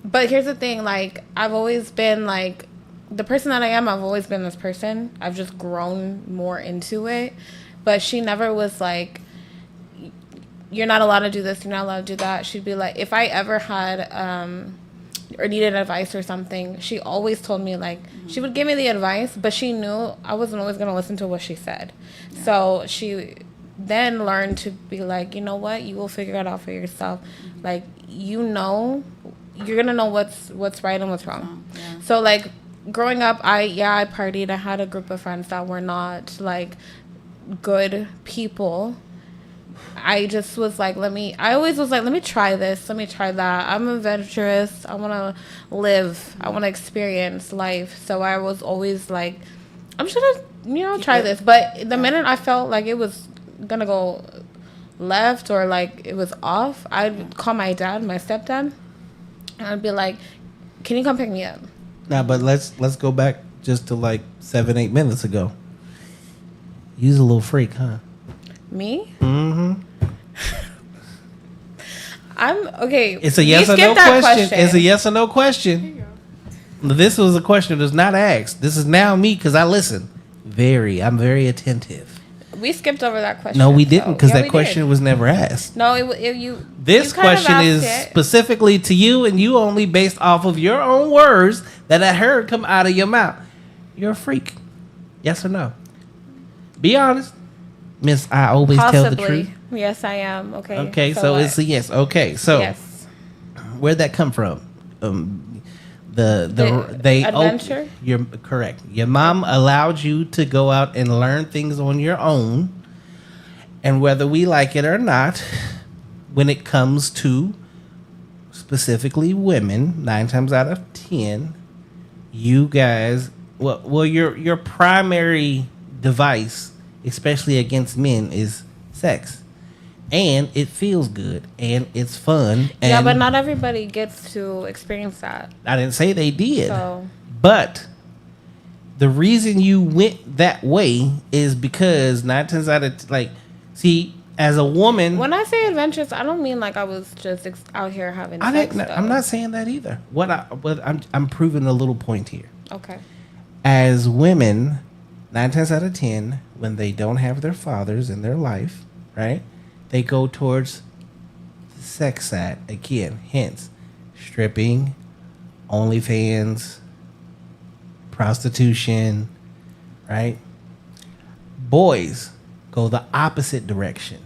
But here's the thing, like, I've always been like, the person that I am, I've always been this person. I've just grown more into it. But she never was like, you're not allowed to do this, you're not allowed to do that. She'd be like, if I ever had or needed advice or something, she always told me, like, she would give me the advice, but she knew I wasn't always going to listen to what she said. Yeah. So she then learned to be like, you know what, you will figure it out for yourself. Like, you're going to know what's right and what's wrong. Yeah. So, like, growing up, I partied. I had a group of friends that were not, like, good people. I just was like, let me try this, let me try that. I'm adventurous. I want to live. I want to experience life. So I was always like, I'm just gonna, try this. But the minute I felt like it was gonna go left or like it was off, I'd call my dad, my stepdad, and I'd be like, can you come pick me up? Now, but let's go back just to like 7-8 minutes ago. You's a little freak, huh? Me? Mm-hmm. I'm okay. It's a yes or no question. It's a yes or no question. This was a question that was not asked. This is now me because I listen. I'm very attentive. We skipped over that question. No, we didn't because that we question did. was never asked. No, This you kind of question is asked it. specifically to you and you only based off of your own words that I heard come out of your mouth. You're a freak. Yes or no? Be honest. Miss, I always tell the truth. Yes, I am. Okay. Okay, so it's a yes. Okay, so yes. Where'd that come from? The adventure? You're correct. Your mom allowed you to go out and learn things on your own, and whether we like it or not, when it comes to specifically women, 9 times out of 10, you guys, your primary device, especially against men, is sex. And it feels good and it's fun. And yeah, but not everybody gets to experience that. I didn't say they did. So. But the reason you went that way is because 9 times out of see, as a woman, when I say adventures, I don't mean like I was just out here having sex. I'm not saying that either. I'm proving a little point here. Okay. As women, 9 times out of 10, when they don't have their fathers in their life, right, they go towards the sex side again. Hence, stripping, OnlyFans, prostitution, right? Boys go the opposite direction.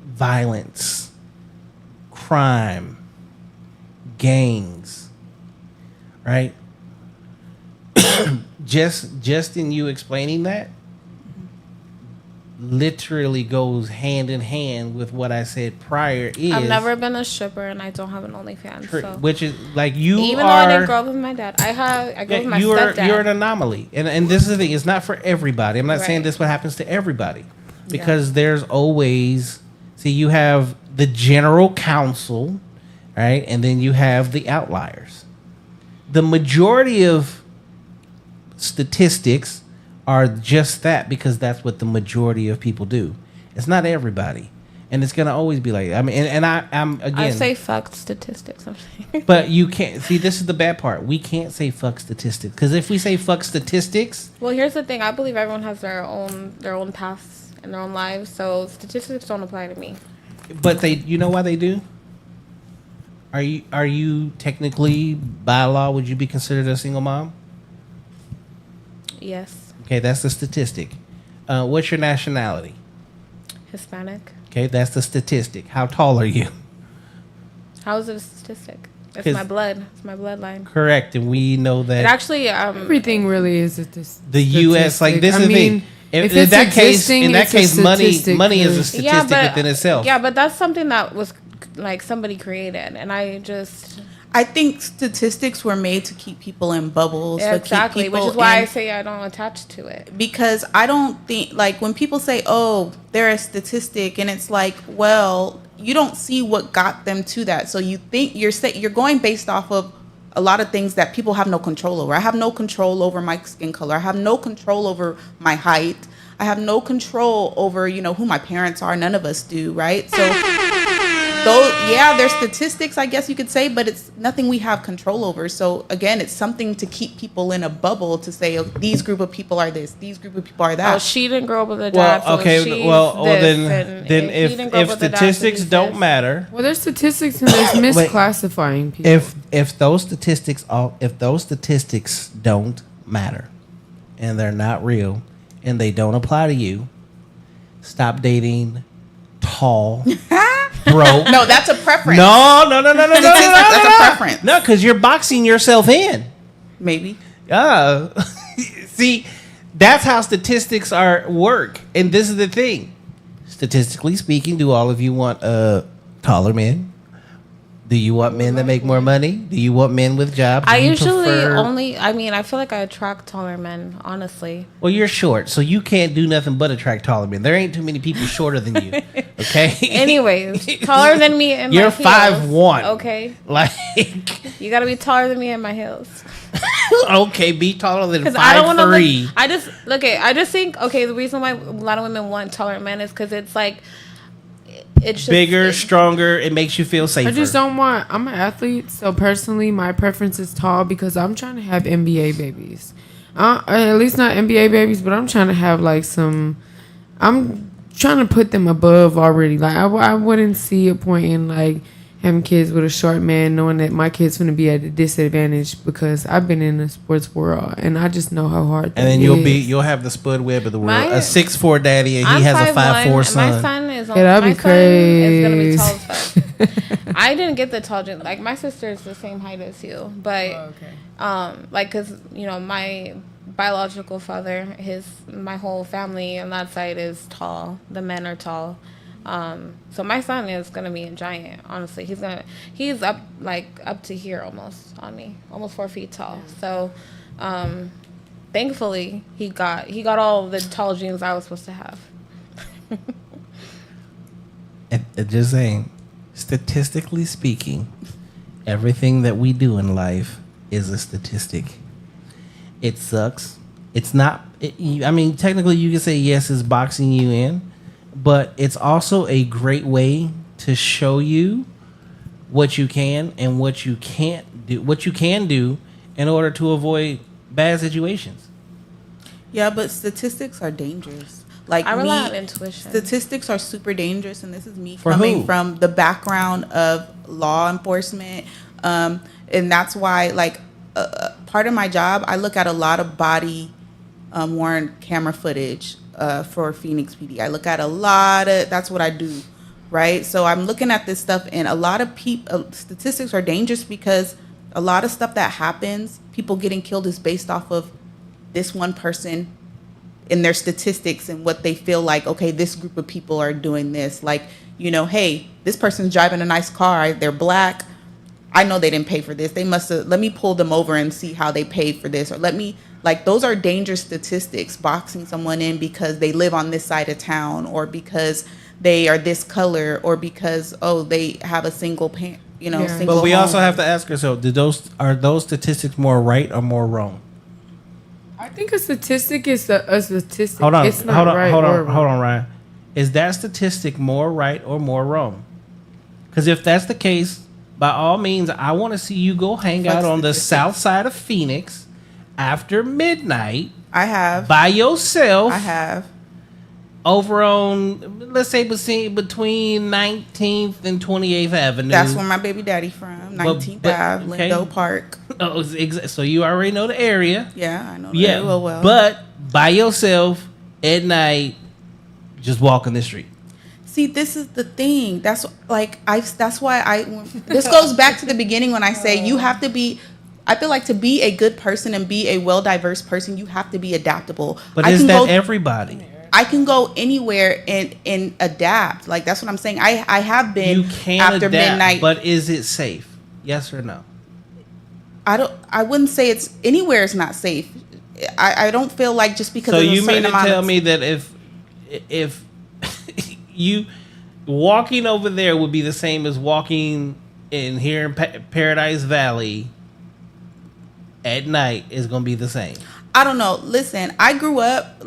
Violence, crime, gangs, right? just in you explaining that literally goes hand in hand with what I said prior. I've never been a stripper and I don't have an OnlyFans. So. Which is like even though I didn't grow up with my dad, I grew up with my stepdad. You're an anomaly, and this is the thing. It's not for everybody. I'm not saying this what happens to everybody, because there's always you have the general counsel, right, and then you have the outliers. The majority of statistics are just that, because that's what the majority of people do. It's not everybody, and it's gonna always be like that. I mean, and I'm again. I say fuck statistics. But you can't see. This is the bad part. We can't say fuck statistics, because if we say fuck statistics, well, here's the thing. I believe everyone has their own paths and their own lives, so statistics don't apply to me. But they, you know why they do? Are you technically by law would you be considered a single mom? Yes. Okay, that's the statistic. What's your nationality? Hispanic. Okay, that's the statistic. How tall are you? How is it a statistic? It's my blood. It's my bloodline. Correct, and we know that. It actually, everything really is the U.S. Like this is the thing. If in that case, money is a statistic within itself. Yeah, but that's something that was like somebody created, and I think statistics were made to keep people in bubbles. Yeah, exactly, which is why I say I don't attach to it. Because I don't think, like, when people say, oh, they're a statistic, and it's like, well, you don't see what got them to that. So you think you're going based off of a lot of things that people have no control over. I have no control over my skin color. I have no control over my height. I have no control over, who my parents are. None of us do, right? So there's statistics, I guess you could say, but it's nothing we have control over. So again, it's something to keep people in a bubble to say, oh, these group of people are this, these group of people are that. Oh, she didn't grow up with a dad. Then if statistics don't matter, well, there's statistics and there's misclassifying people. If those statistics don't matter, and they're not real, and they don't apply to you, stop dating tall. Bro. No, that's a preference. No. That's a preference. No, because you're boxing yourself in. Maybe. See, that's how statistics work. And this is the thing. statistically speaking, do all of you want taller men? Do you want men that make more money? Do you want men with jobs? I usually I feel like I attract taller men, honestly. Well, you're short, so you can't do nothing but attract taller men. There ain't too many people shorter than you. Okay. Anyways, taller than me in my heels. You're 5'1". Okay. Like you gotta be taller than me in my heels. Okay, be taller than 5'3". I don't want to look. I just think the reason why a lot of women want taller men is because it's like it's just bigger, stronger. It makes you feel safer. I just don't want. I'm an athlete, so personally, my preference is tall because I'm trying to have NBA babies. At least not NBA babies, but I'm trying to have like some. I'm trying to put them above already. Like I wouldn't see a point in like having kids with a short man, knowing that my kid's going to be at a disadvantage because I've been in the sports world and I just know how hard. And then you'll have the spud web of the world. A 6'4" daddy, and he has a 5'4" son. My son is that'd be crazy. Son is gonna be tall as fuck. I didn't get the tall gen. Like my sister is the same height as you, but because my biological father, my whole family on that side is tall. The men are tall. So my son is gonna be a giant. Honestly, he's up to here almost on me, almost 4 feet tall. So, thankfully he got all the tall genes I was supposed to have. And just saying, statistically speaking, everything that we do in life is a statistic. It sucks. It's not. Technically, you can say yes, it's boxing you in. But it's also a great way to show you what you can and what you can't do. What you can do in order to avoid bad situations. Yeah, but statistics are dangerous. Like I rely on intuition. Statistics are super dangerous, and this is me For coming who? from the background of law enforcement, and that's why, part of my job, I look at a lot of body worn camera footage. For Phoenix PD, I look at a lot of. That's what I do, right? So I'm looking at this stuff, and a lot of statistics are dangerous because a lot of stuff that happens, people getting killed, is based off of this one person in their statistics and what they feel like. Okay, this group of people are doing this. Like, hey, this person's driving a nice car. They're black. I know they didn't pay for this. They must have. Let me pull them over and see how they paid for this, or let me. Those are dangerous statistics, boxing someone in because they live on this side of town, or because they are this color, or because, they have a single parent, single But we home. also have to ask ourselves, are those statistics more right or more wrong? I think a statistic is a statistic. Hold on, It's not right hold or on, Ryan. Is that statistic more right or more wrong? Because if that's the case, by all means, I want to see you go hang out on the south side of Phoenix after midnight. I have. By yourself. I have. Over on, let's say, between 19th and 28th Avenue. That's where my baby daddy from. 19th Ave, Lindo Park. Oh, so you already know the area. Yeah, I know the area well. But by yourself at night, just walking the street. See, this is the thing. That's that's why this goes back to the beginning when I say you have to be. I feel like to be a good person and be a well-diverse person, you have to be adaptable. But is that everybody? I can go anywhere and adapt. Like, that's what I'm saying. I have been You can after adapt, midnight. but is it safe? Yes or no? I wouldn't say it's anywhere is not safe. I don't feel like just because So there's you a certain mean to amount tell of, me that if you walking over there would be the same as walking in here in Paradise Valley at night is going to be the same? I don't know. Listen, I grew up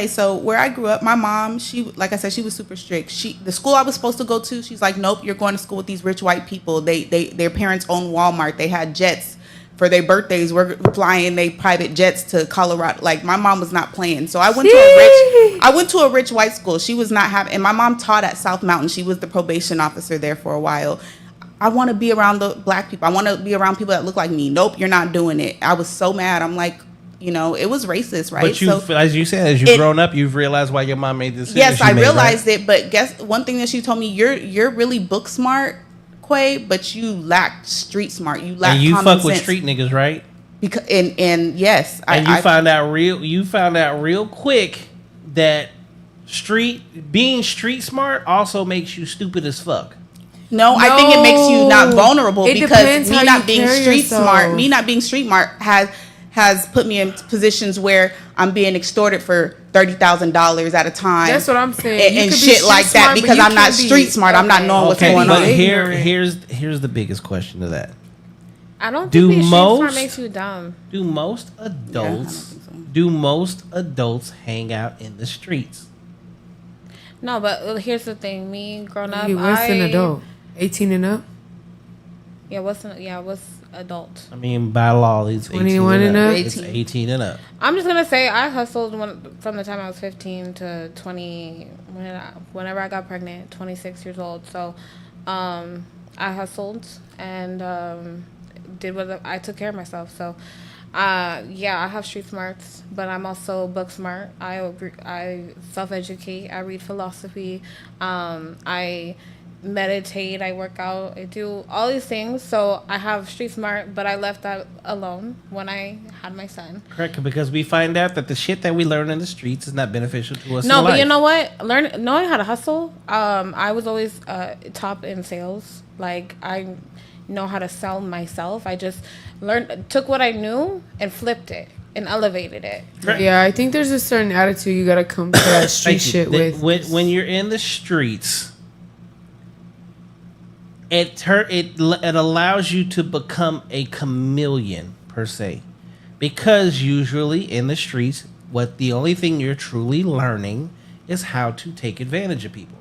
so where I grew up, my mom, she, like I said, she was super strict. The school I was supposed to go to, she's like, nope, you're going to school with these rich white people. Their parents own Walmart. They had jets for their birthdays. We're flying they private jets to Colorado. Like, my mom was not playing. So I went to a rich white school. She was not having, and my mom taught at South Mountain. She was the probation officer there for a while. I want to be around the black people. I want to be around people that look like me. Nope, you're not doing it. I was so mad. I'm like, it was racist, right? But as you said, as you've grown up, you've realized why your mom made this decision. Yes, I realized it. But guess one thing that she told me: you're really book smart, Quay, but you lack street smart. You lack. And you fuck with street niggas, right? Because and yes, and you found out real quick that being street smart also makes you stupid as fuck. No, I think it makes you not vulnerable It because depends me how not you being carry street yourself. smart, me not being street smart has put me in positions where I'm being extorted for $30,000 at a time. That's what I'm saying. You And could be shit street like that smart, but because you I'm not can't be- street smart. I'm not knowing what's Okay, going but on. here's the biggest question to that. I don't Do think being street smart most- makes you dumb. Do most I don't adults think so. hang out in the streets? No, but here's the thing. Me growing up, What's an adult? 18 and up? Yeah, what's adult? I mean, by law, it's 21 18 and up? It's 18 and up. I'm just gonna say I hustled from the time I was 15 to 20. Whenever I got pregnant, 26 years old. So, I hustled and did what I took care of myself. So, yeah, I have street smarts, but I'm also book smart. I self-educate. I read philosophy. I meditate. I work out. I do all these things. So I have street smart, but I left that alone when I had my son. Correct, because we find out that the shit that we learn in the streets is not beneficial to us. No, in but life. you know what? Knowing how to hustle. I was always top in sales. Like I know how to sell myself. I just took what I knew and flipped it and elevated it. Correct. Yeah, I think there's a certain attitude you gotta come to that street Thank you. shit with. When you're in the streets, it allows you to become a chameleon per se, because usually in the streets, the only thing you're truly learning is how to take advantage of people.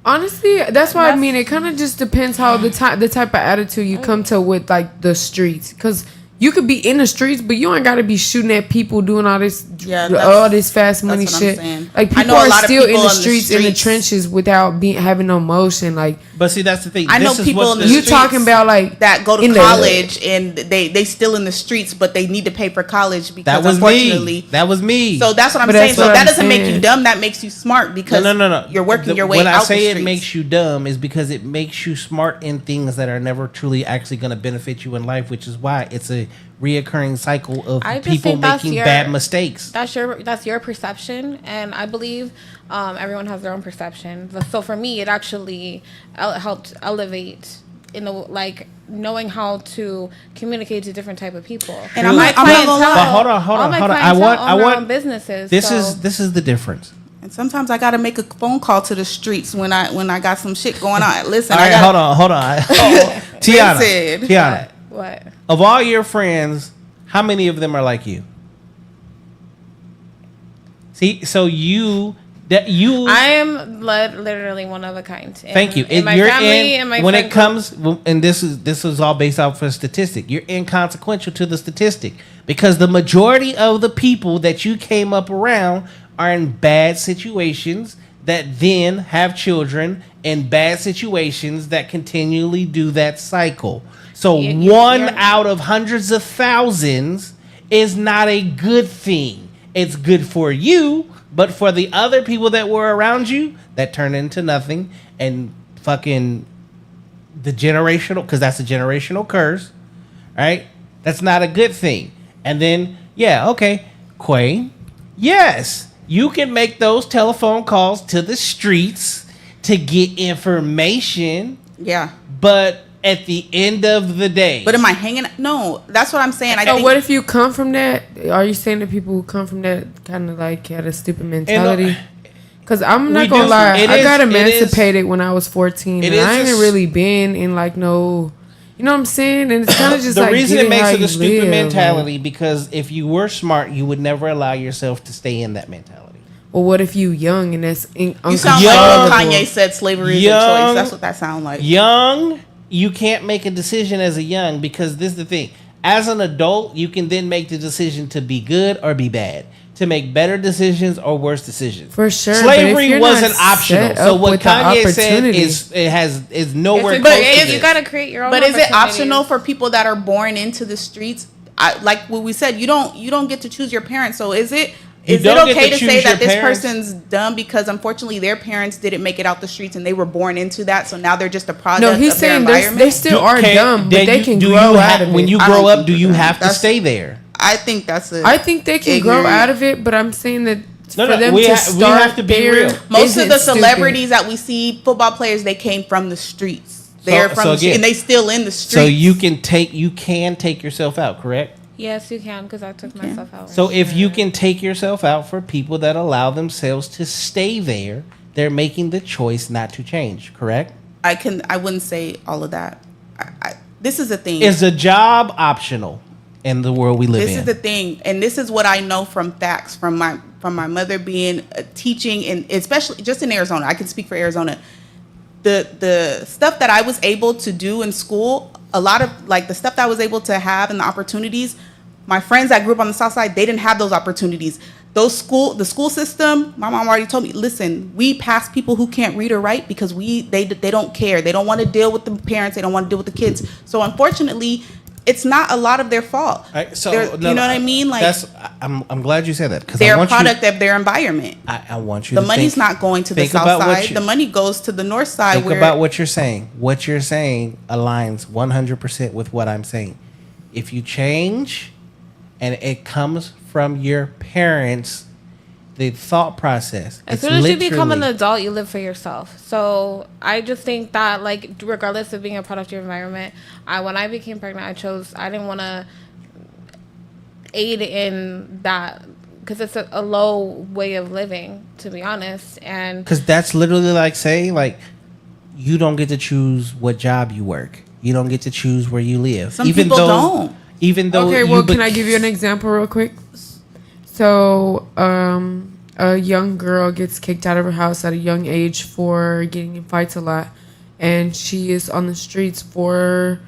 Honestly, that's why I mean it kind of just depends how the type of attitude you come to with like the streets, because you could be in the streets, but you ain't got to be shooting at people doing all this fast money what I'm shit. saying. Like I people know a are lot of still in people the in the streets, in the streets. trenches without having no motion. Like, But see, that's the thing. I know This is people what in the the- you streets talking about like that go to in the- college and they still in the streets, but they need to pay for college because That was unfortunately. me. That was me. So that's what I'm But saying. that's So what that I'm doesn't make you saying. dumb. That makes you smart because No. you're working your way When out I say the it streets. makes you dumb is because it makes you smart in things that are never truly actually going to benefit you in life, which is why it's a reoccurring cycle of I just people think that's making bad mistakes. That's your perception, and I believe everyone has their own perception. So for me, it actually helped elevate knowing how to communicate to different type of people. And True. I'm not gonna lie. But hold on. I want businesses. This is the difference. And sometimes I got to make a phone call to the streets when I got some shit going on. Listen, All right, hold on. Tianna, Listen. Tianna, What? of all your friends, how many of them are like you? See, so I am literally one of a kind. Thank you. In my family, and my when friend it comes, and this is all based off of a statistic. You're inconsequential to the statistic because the majority of the people that you came up around are in bad situations that then have children in bad situations that continually do that cycle. So one out of hundreds of thousands is not a good thing. It's good for you, but for the other people that were around you, that turned into nothing. And fucking the generational, because that's a generational curse, right? That's not a good thing. And then, yeah, okay, Quay, yes, you can make those telephone calls to the streets to get information, Yeah. but at the end of the day, But am I hanging? No, that's what I'm saying. I So think what if you come from that? Are you saying that people who come from that kind of like had a stupid mentality? Because I'm not We gonna do. lie, It I is- got it is- emancipated when I was 14, it and I is ain't a- really been in like no, you know what I'm saying? And it's kind of just the like reason get it makes how it you a stupid live, mentality like, because if you were smart, you would never allow yourself to stay in that mentality. well, what if you young and that's you sound like when Kanye said slavery is a choice. That's what that sounds like. Young, you can't make a decision as a young because this is the thing. As an adult, you can then make the decision to be good or be bad, to make better decisions or worse decisions. For sure, but if slavery you're wasn't not optional. set So up what with the Kanye said opportunity- is nowhere But close to you this. gotta create your own. But is it opportunities. optional for people that are born into the streets? Like what we said, you don't get to choose your parents. So is it don't get okay to to say choose that your this parents. person's dumb because unfortunately their parents didn't make it out the streets and they were born into that, so now they're just a product No, he's of their saying environment? they still are Okay, dumb, but then they you- can do grow you out of it. When you I grow don't up, think do you that- have to that's- stay there? I think that's I think they can grow ignorant. out of it, but I'm saying that No, for them we to have start to be there real. Most of isn't the stupid. celebrities that we see, football players, they came from the streets. They're from so again, and they still in the streets. So you can take yourself out, correct? Yes, you can, because I took myself out. So if you can take yourself out for people that allow themselves to stay there, they're making the choice not to change, correct? I wouldn't say all of that. This is the thing. Is a job optional in the world we live in? This is the thing, and this is what I know from facts from my mother being teaching, and especially just in Arizona. I can speak for Arizona. The stuff that I was able to do in school, a lot of like the stuff that I was able to have and the opportunities, my friends that grew up on the South Side, they didn't have those opportunities. The school system, my mom already told me, listen, we pass people who can't read or write because they don't care. They don't want to deal with the parents. They don't want to deal with the kids. So unfortunately, it's not a lot of their fault. Right, so you know what I mean? Like I'm glad you said that because they're a product of their environment. I want you. The to money's think, not going to the think South about Side. The money goes to the North Side. Think about what you're saying. What you're saying aligns 100% with what I'm saying. If you change, and it comes from your parents, the thought process. As soon as you become an adult, you live for yourself. So I just think that, like, regardless of being a product of your environment, when I became pregnant, I didn't want to aid in that because it's a low way of living, to be honest. And because that's literally like saying, like, you don't get to choose what job you work. You don't get to choose where you live. Some people don't. Even though, okay, well, can I give you an example real quick? So, a young girl gets kicked out of her house at a young age for getting in fights a lot, and she is on the streets for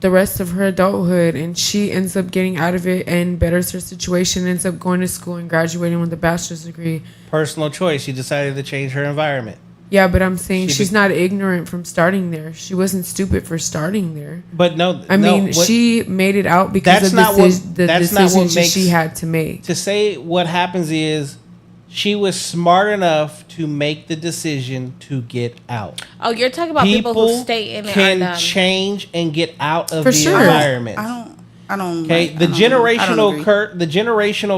the rest of her adulthood, and she ends up getting out of it and betters her situation, ends up going to school and graduating with a bachelor's degree. Personal choice. She decided to change her environment. Yeah, but I'm saying she's not ignorant from starting there. She wasn't stupid for starting there. But no, I mean, she made it out because of the decisions she had to make. To say what happens is she was smart enough to make the decision to get out. Oh, you're talking about people who stay in it. Can change and get out of For the sure. environment. I don't. Okay, the generational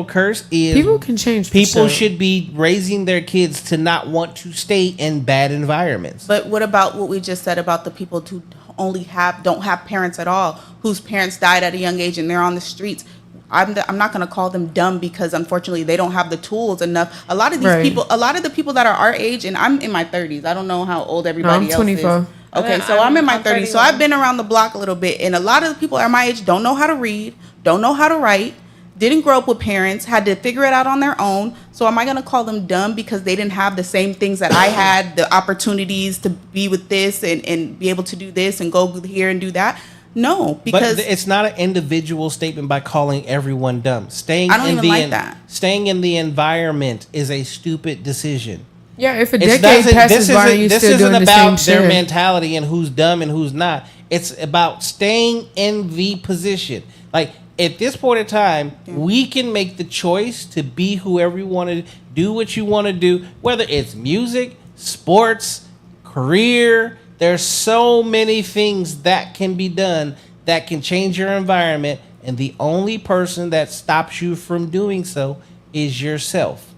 curse is people can change. People should be raising their kids to not want to stay in bad environments. But what about what we just said about the people who don't have parents at all, whose parents died at a young age and they're on the streets? I'm not going to call them dumb because unfortunately they don't have the tools enough. A lot of these people, a lot of the people that are our age, and I'm in my 30s. I don't know how old everybody else 24. is. Okay, so I'm in my 30s, so I've been around the block a little bit, and a lot of the people at my age don't know how to read, don't know how to write, didn't grow up with parents, had to figure it out on their own. So am I going to call them dumb because they didn't have the same things that I had, the opportunities to be with this and be able to do this and go here and do that? No, because but it's not an individual statement by calling everyone dumb. Staying in the environment is a stupid decision. Yeah, if a decade passes by and you're still doing the same shit. This isn't about their mentality and who's dumb and who's not. It's about staying in the position. Like, at this point in time, we can make the choice to be whoever we want to do what you want to do, whether it's music, sports, career. There's so many things that can be done that can change your environment, and the only person that stops you from doing so is yourself.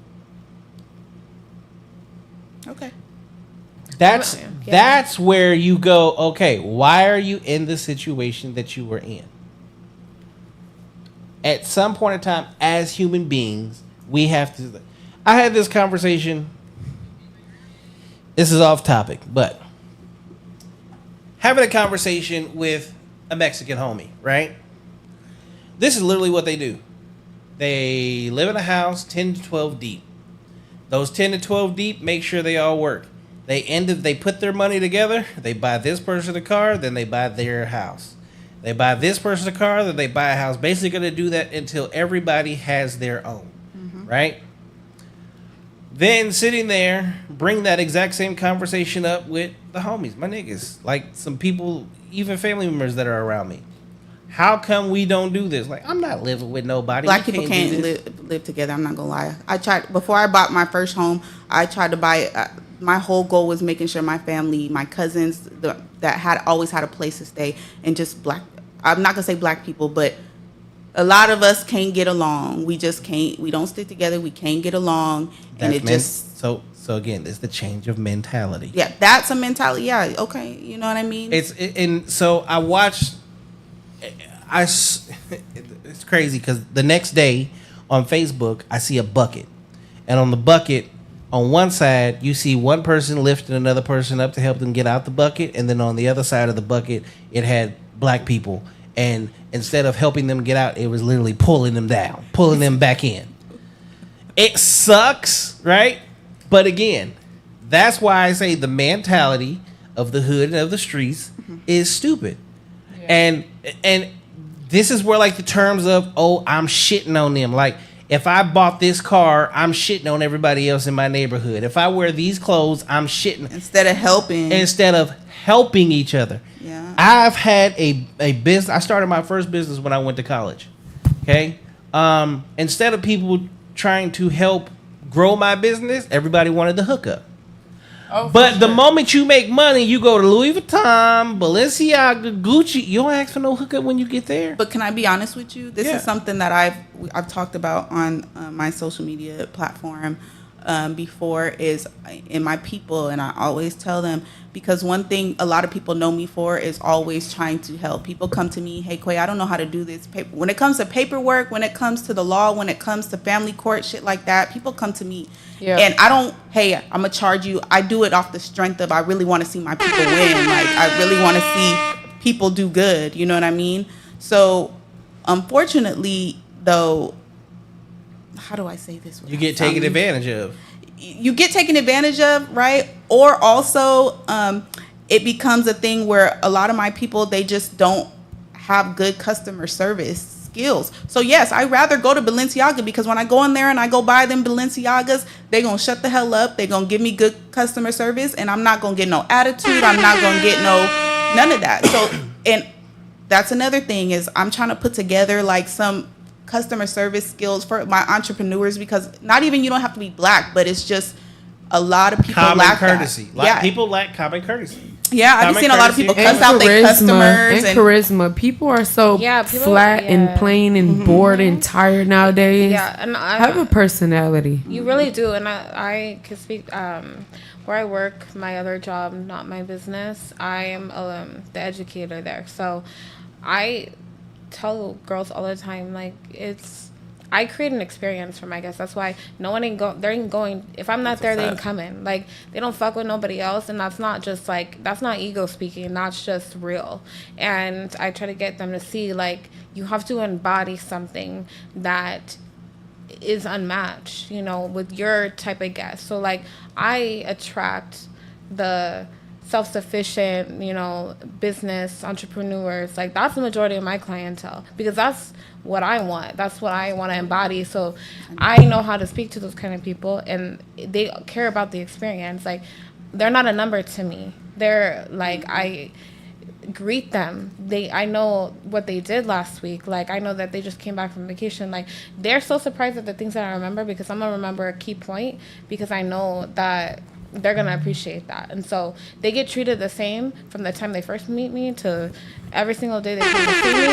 Okay. That's where you go, okay, why are you in the situation that you were in? At some point in time, as human beings, we have to... I had this conversation. This is off topic, but... having a conversation with a Mexican homie, right? This is literally what they do. They live in a house 10 to 12 deep. Those 10 to 12 deep make sure they all work. They put their money together. They buy this person a car, then they buy their house. They buy this person a car, then they buy a house. Basically going to do that until everybody has their own, right? Then sitting there, bring that exact same conversation up with the homies, my niggas, like some people, even family members that are around me. How come we don't do this? Like, I'm not living with nobody. Black people can't live together. I'm not gonna lie. I tried before I bought my first home. I tried to buy. My whole goal was making sure my family, my cousins, that had always had a place to stay, and just black. I'm not gonna say black people, but A lot of us can't get along. We just can't. We don't stick together. We can't get along, and it just so again, it's the change of mentality. yeah. That's a mentality. Yeah. Okay. You know what I mean? And so I watched. It's crazy because the next day on Facebook I see a bucket, and on the bucket, on one side you see one person lifting another person up to help them get out the bucket, and then on the other side of the bucket it had black people, and instead of helping them get out, it was literally pulling them down, pulling them back in. It sucks, right? But again, that's why I say the mentality of the hood and of the streets is stupid. Yeah. And this is where like the terms of, oh, I'm shitting on them. Like if I bought this car, I'm shitting on everybody else in my neighborhood. If I wear these clothes, I'm shitting. Instead of helping each other. Yeah. I've had a business. I started my first business when I went to college. Okay. Instead of people trying to help grow my business, everybody wanted the hookup. Oh, but the moment you make money, you go to Louis Vuitton, Balenciaga, Gucci. You don't ask for no hookup when you get there. But can I be honest with you? This is something that I've talked about on my social media platform before, is in my people, and I always tell them, because one thing a lot of people know me for is always trying to help. People come to me, hey, Quay, I don't know how to do this. When it comes to paperwork, when it comes to the law, when it comes to family court, shit like that, people come to me. Yeah. And I don't, hey, I'm going to charge you. I do it off the strength of I really want to see my people win. Like, I really want to see people do good. You know what I mean? So, unfortunately, though, how do I say this? You get taken advantage of. You get taken advantage of, right? Or also, it becomes a thing where a lot of my people, they just don't have good customer service skills. So yes, I'd rather go to Balenciaga, because when I go in there and I go buy them Balenciagas, they're going to shut the hell up. They're going to give me good customer service, and I'm not going to get no attitude. I'm not going to get none of that. So, and that's another thing, is I'm trying to put together like some customer service skills for my entrepreneurs, because not even, you don't have to be black, but it's just a lot of people lack courtesy. That. People lack common courtesy. Yeah, I've seen a lot of people cuss out their customers and charisma. People are so flat and plain and bored and tired nowadays. Yeah, and I have a personality. You really do, and I can speak. Where I work, my other job, not my business, I am the educator there. So I tell girls all the time, like, I create an experience for my guests. That's why no one they're ain't going. If I'm not there, they ain't coming. Like, they don't fuck with nobody else, and that's not just like, that's not ego speaking. That's just real. And I try to get them to see, like, you have to embody something that is unmatched, you know, with your type of guest. So like, I attract the self-sufficient, you know, business entrepreneurs. Like, that's the majority of my clientele, because that's what I want. That's what I want to embody. So I know how to speak to those kind of people, and they care about the experience. Like, they're not a number to me. They're like, I greet them. I know what they did last week. Like, I know that they just came back from vacation. Like, they're so surprised at the things that I remember, because I'm gonna remember a key point, because I know that they're gonna appreciate that. And so they get treated the same from the time they first meet me to every single day they come to see me.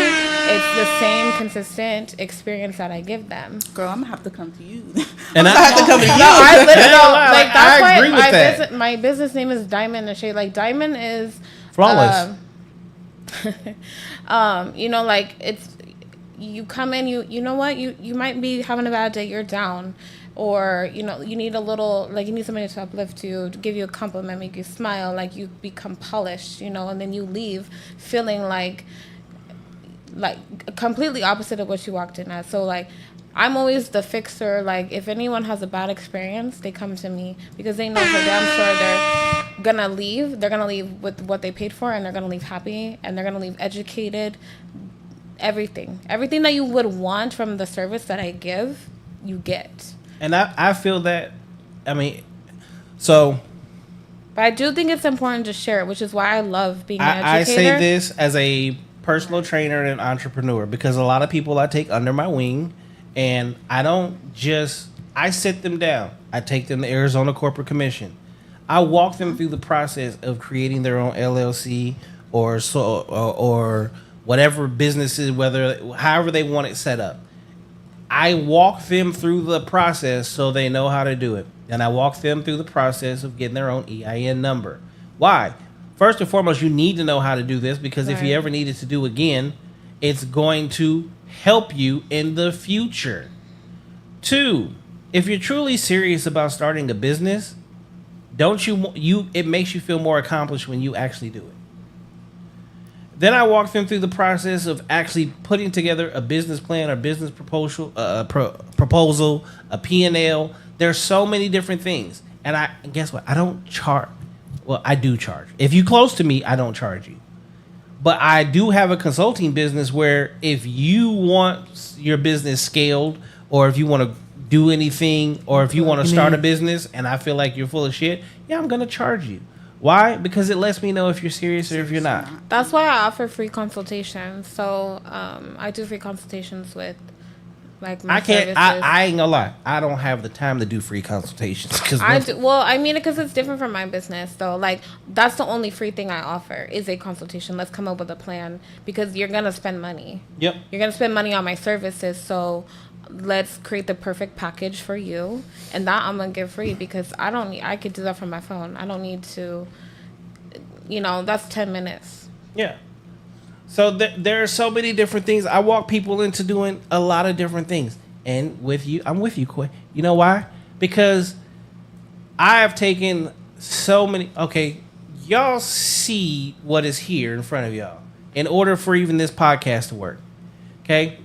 It's the same consistent experience that I give them. Girl, I'm gonna have to come to you. And I have to come to you. No, I literally like, that's I agree with that. My business name is Diamond and Shade. Like, Diamond is flawless. You know, like, it's, you come in, you know what, you might be having a bad day, you're down, or, you know, you need a little, like, you need somebody to uplift you, to give you a compliment, make you smile, like, you become polished, you know, and then you leave feeling like completely opposite of what you walked in as. So, like, I'm always the fixer. Like, if anyone has a bad experience, they come to me, because they know for damn sure they're gonna leave. They're gonna leave with what they paid for, and they're gonna leave happy, and they're gonna leave educated. Everything that you would want from the service that I give, you get. And I feel that, I mean, so. But I do think it's important to share it, which is why I love being an educator. I say this as a personal trainer and an entrepreneur, because a lot of people I take under my wing, and I sit them down. I take them to Arizona Corporate Commission. I walk them through the process of creating their own LLC or whatever businesses, however they want it set up. I walk them through the process so they know how to do it. And I walk them through the process of getting their own EIN number. Why? First and foremost, you need to know how to do this because if you ever need it to do again, it's going to help you in the future. 2, if you're truly serious about starting a business, it makes you feel more accomplished when you actually do it. Then I walk them through the process of actually putting together a business plan or business proposal, a P&L. There's so many different things. And guess what? I don't charge. Well, I do charge. If you're close to me, I don't charge you. But I do have a consulting business where if you want your business scaled or if you want to do anything or if you want to start a business and I feel like you're full of shit, yeah, I'm going to charge you. Why? Because it lets me know if you're serious or if you're not. That's why I offer free consultations. So I do free consultations with like my services. I ain't gonna lie. I don't have the time to do free consultations because because it's different from my business. So like that's the only free thing I offer is a consultation. Let's come up with a plan because you're gonna spend money. Yep. You're gonna spend money on my services. So let's create the perfect package for you, and that I'm gonna give free because I could do that from my phone. I don't need to, that's 10 minutes. Yeah. So there are so many different things. I walk people into doing a lot of different things, and I'm with you, Quay. You know why? Because I have taken so many. Okay, y'all see what is here in front of y'all. In order for even this podcast to work, okay.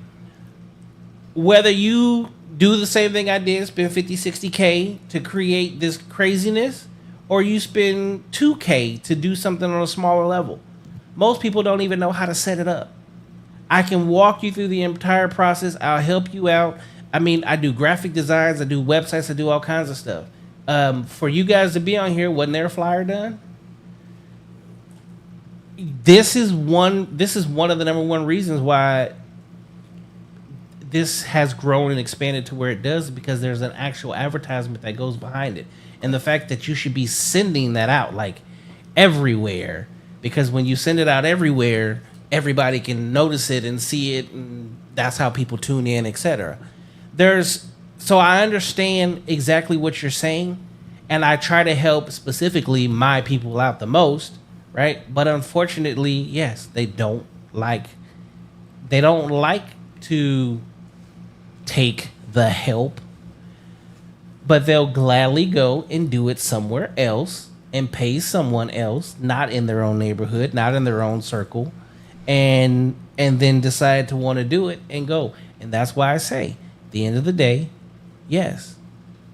Whether you do the same thing I did, spend 50, 60K to create this craziness, or you spend 2K to do something on a smaller level. Most people don't even know how to set it up. I can walk you through the entire process. I'll help you out. I mean, I do graphic designs. I do websites. I do all kinds of stuff. For you guys to be on here, wasn't there a flyer done? This is one of the number one reasons why this has grown and expanded to where it does because there's an actual advertisement that goes behind it. And the fact that you should be sending that out like everywhere, because when you send it out everywhere, everybody can notice it and see it, and that's how people tune in, etc. So I understand exactly what you're saying, and I try to help specifically my people out the most, right? But unfortunately, yes, they don't like to take the help, but they'll gladly go and do it somewhere else and pay someone else, not in their own neighborhood, not in their own circle, and then decide to want to do it and go. And that's why I say, at the end of the day, yes,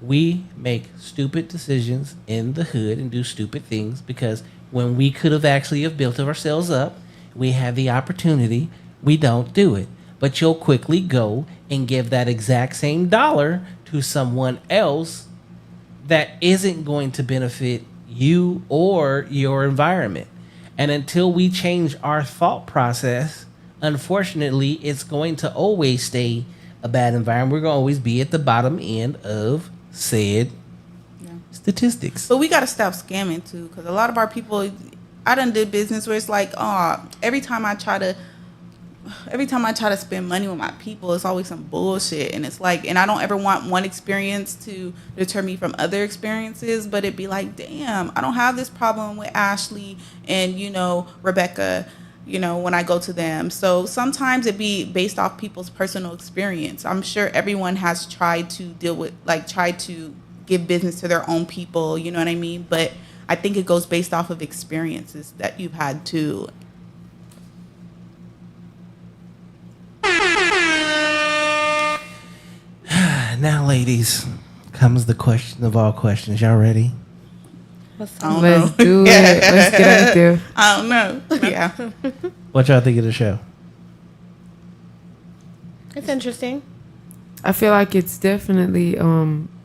we make stupid decisions in the hood and do stupid things because when we could have actually have built ourselves up, we have the opportunity, we don't do it. But you'll quickly go and give that exact same dollar to someone else that isn't going to benefit you or your environment. And until we change our thought process, unfortunately, it's going to always stay a bad environment. We're going to always be at the bottom end of said statistics. But we got to stop scamming too, because a lot of our people, I done did business where it's like, every time I try to spend money with my people, it's always some bullshit. And it's like, and I don't ever want one experience to deter me from other experiences, but it'd be like, damn, I don't have this problem with Ashley and, Rebecca, when I go to them. So sometimes it'd be based off people's personal experience. I'm sure everyone has tried to try to give business to their own people, you know what I mean? But I think it goes based off of experiences that you've had too. Now, ladies, comes the question of all questions. Y'all ready? Let's do it. Let's get out there. I don't know. Yeah. What y'all think of the show? It's interesting. I feel like it's definitely a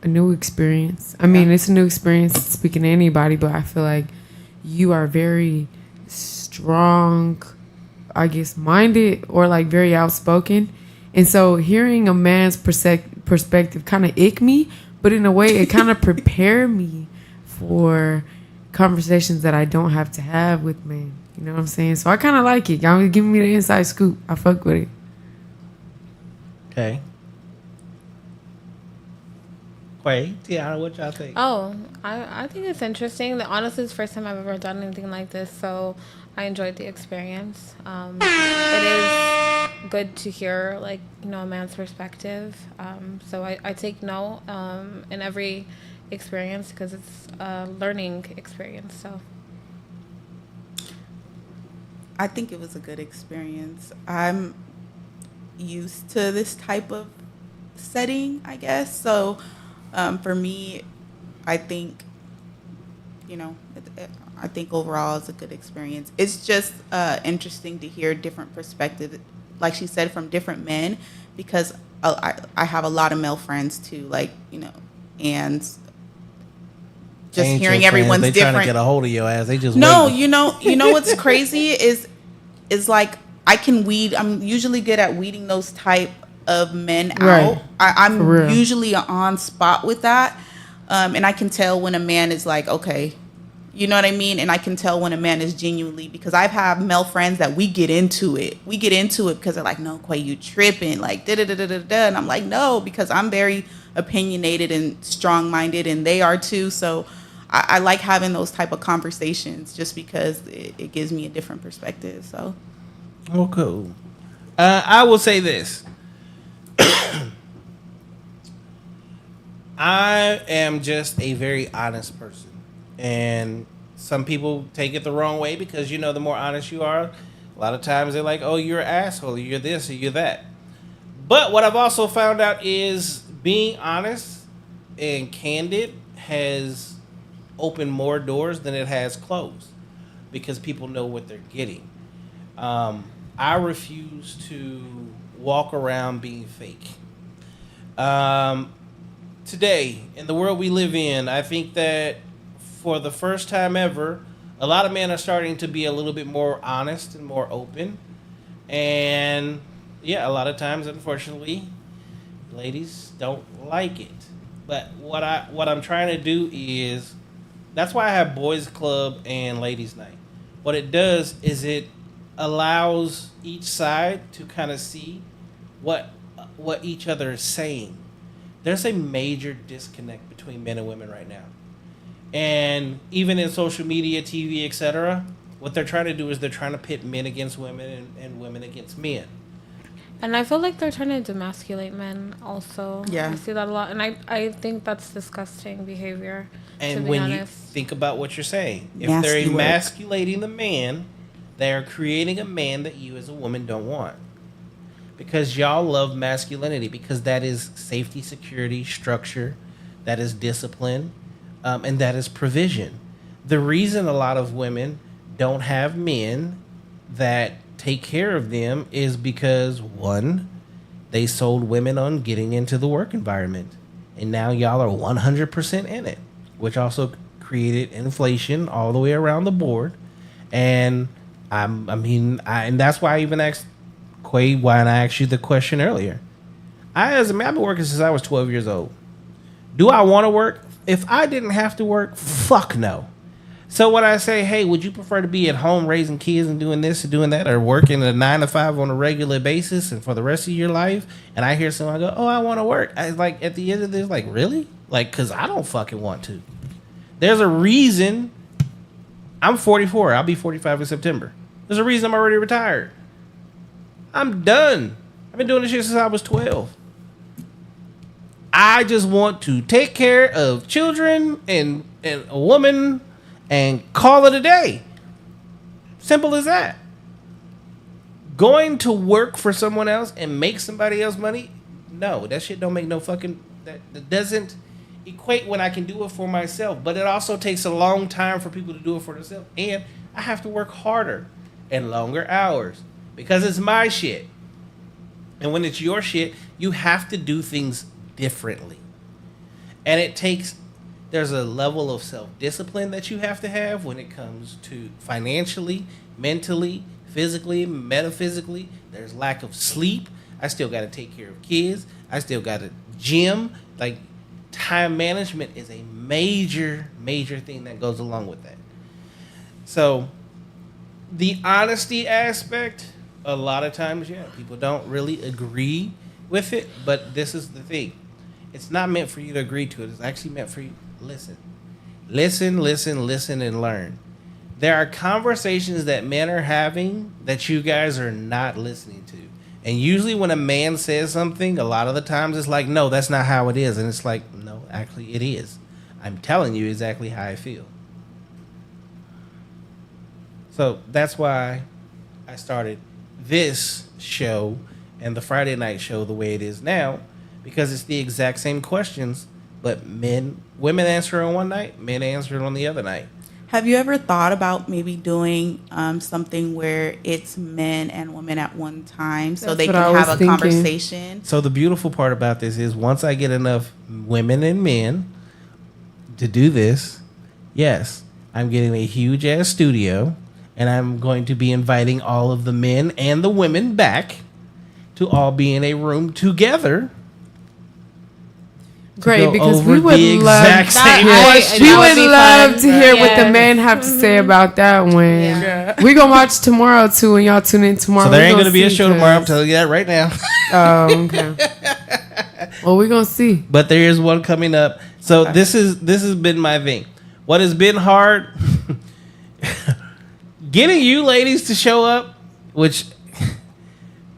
new experience. I mean, it's a new experience speaking to anybody, but I feel like you are very strong, I guess, minded or like very outspoken. And so hearing a man's perspective kind of ick me, but in a way it kind of prepared me for conversations that I don't have to have with men. You know what I'm saying? So I kind of like it. Y'all giving me the inside scoop. I fuck with it. Okay. Quay, Tianna, what y'all think? Oh, I think it's interesting. Honestly, it's the first time I've ever done anything like this, so I enjoyed the experience. It is good to hear, like, you know, a man's perspective. So I take note in every experience because it's a learning experience. So I think it was a good experience. I'm used to this type of setting, I guess. So for me, I think, you know, I think overall it's a good experience. It's just interesting to hear different perspectives, like she said, from different men, because I have a lot of male friends too, like, you know, and just Ain't hearing your friends. everyone's they different. trying to get a hold of your ass. They just No, waiting. you know what's crazy is like I can weed. I'm usually good at weeding those type of men Right. out. For I'm real. usually on spot with that, and I can tell when a man is like, okay, you know what I mean, and I can tell when a man is genuinely, because I've had male friends that we get into it. We get into it because they're like, no, Quay, you tripping, like da da da da da da, and I'm like, no, because I'm very opinionated and strong minded, and they are too. So I like having those type of conversations just because it gives me a different perspective. So Oh, cool. I will say this. I am just a very honest person. And some people take it the wrong way because, you know, the more honest you are, a lot of times they're like, oh, you're an asshole, you're this, or you're that. But what I've also found out is being honest and candid has opened more doors than it has closed because people know what they're getting. I refuse to walk around being fake. Today, in the world we live in, I think that for the first time ever, a lot of men are starting to be a little bit more honest and more open. And yeah, a lot of times, unfortunately, ladies don't like it. But what I'm trying to do is, that's why I have boys club and ladies night. What it does is it allows each side to kind of see what each other is saying. There's a major disconnect between men and women right now. And even in social media, TV, etc., what they're trying to do is they're trying to pit men against women and women against men. and I feel like they're trying to demasculate men also. Yeah. I see that a lot, and I think that's disgusting behavior. To And be when you honest. think about what you're saying, if Nasty they're work. emasculating the man, they're creating a man that you as a woman don't want. Because y'all love masculinity, because that is safety, security, structure, that is discipline, and that is provision. The reason a lot of women don't have men that take care of them is because, one, they sold women on getting into the work environment. And now y'all are 100% in it, which also created inflation all the way around the board. And and that's why I even asked Quay why I asked you the question earlier. I've been working since I was 12 years old. Do I want to work? If I didn't have to work, fuck no. So when I say, hey, would you prefer to be at home raising kids and doing this and doing that, or working a 9 to 5 on a regular basis and for the rest of your life? And I hear someone go, oh, I want to work. I like at the end of this, like, really? Like, because I don't fucking want to. There's a reason. I'm 44. I'll be 45 in September. There's a reason I'm already retired. I'm done. I've been doing this shit since I was 12. I just want to take care of children and a woman and call it a day. Simple as that. Going to work for someone else and make somebody else money? No, that shit don't make no fucking... That doesn't equate when I can do it for myself. But it also takes a long time for people to do it for themselves. And I have to work harder and longer hours because it's my shit. And when it's your shit, you have to do things differently. And it takes... There's a level of self-discipline that you have to have when it comes to financially, mentally, physically, metaphysically. There's lack of sleep. I still got to take care of kids. I still got to gym. Like, time management is a major, major thing that goes along with that. So, the honesty aspect, a lot of times, yeah, people don't really agree with it. But this is the thing. It's not meant for you to agree to it. It's actually meant for you to listen. Listen, and learn. There are conversations that men are having that you guys are not listening to. And usually when a man says something, a lot of the times it's like, no, that's not how it is. And it's like, no, actually it is. I'm telling you exactly how I feel. So that's why I started this show and the Friday night show the way it is now, because it's the exact same questions, but women answer on one night, men answer it on the other night. Have you ever thought about maybe doing something where it's men and women at one time so That's they what can I was have a thinking. conversation? So the beautiful part about this is once I get enough women and men to do this, yes, I'm getting a huge ass studio, and I'm going to be inviting all of the men and the women back to all be in a room together. Great, go because over we would the love exact same question. we That would would be love fun. to hear what the Yes. men have to say about that one. Yeah. We gonna watch tomorrow too, and y'all tune in tomorrow. So there We ain't gonna going to be a see, show tomorrow. I'm 'cause- telling you that right now. Oh, okay. Well, we gonna see. But there is one coming up. So this has been my thing. What has been hard, getting you ladies to show up, which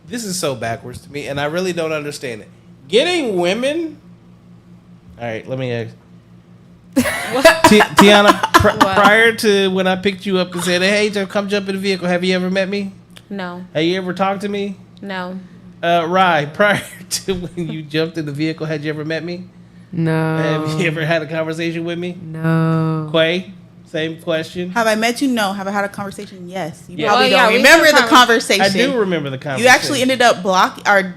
this is so backwards to me, and I really don't understand it. Getting women. All right, let me ask. Tianna, prior to when I picked you up and said, "Hey, come jump in the vehicle," have you ever met me? No. Have you ever talked to me? No. Rye, prior to when you jumped in the vehicle, had you ever met me? No. Have you ever had a conversation with me? No. Quay, same question. Have I met you? No. Have I had a conversation? Yes. You Yeah. probably Well, yeah, don't we remember still the conversation. I do remember the conversation. You actually ended up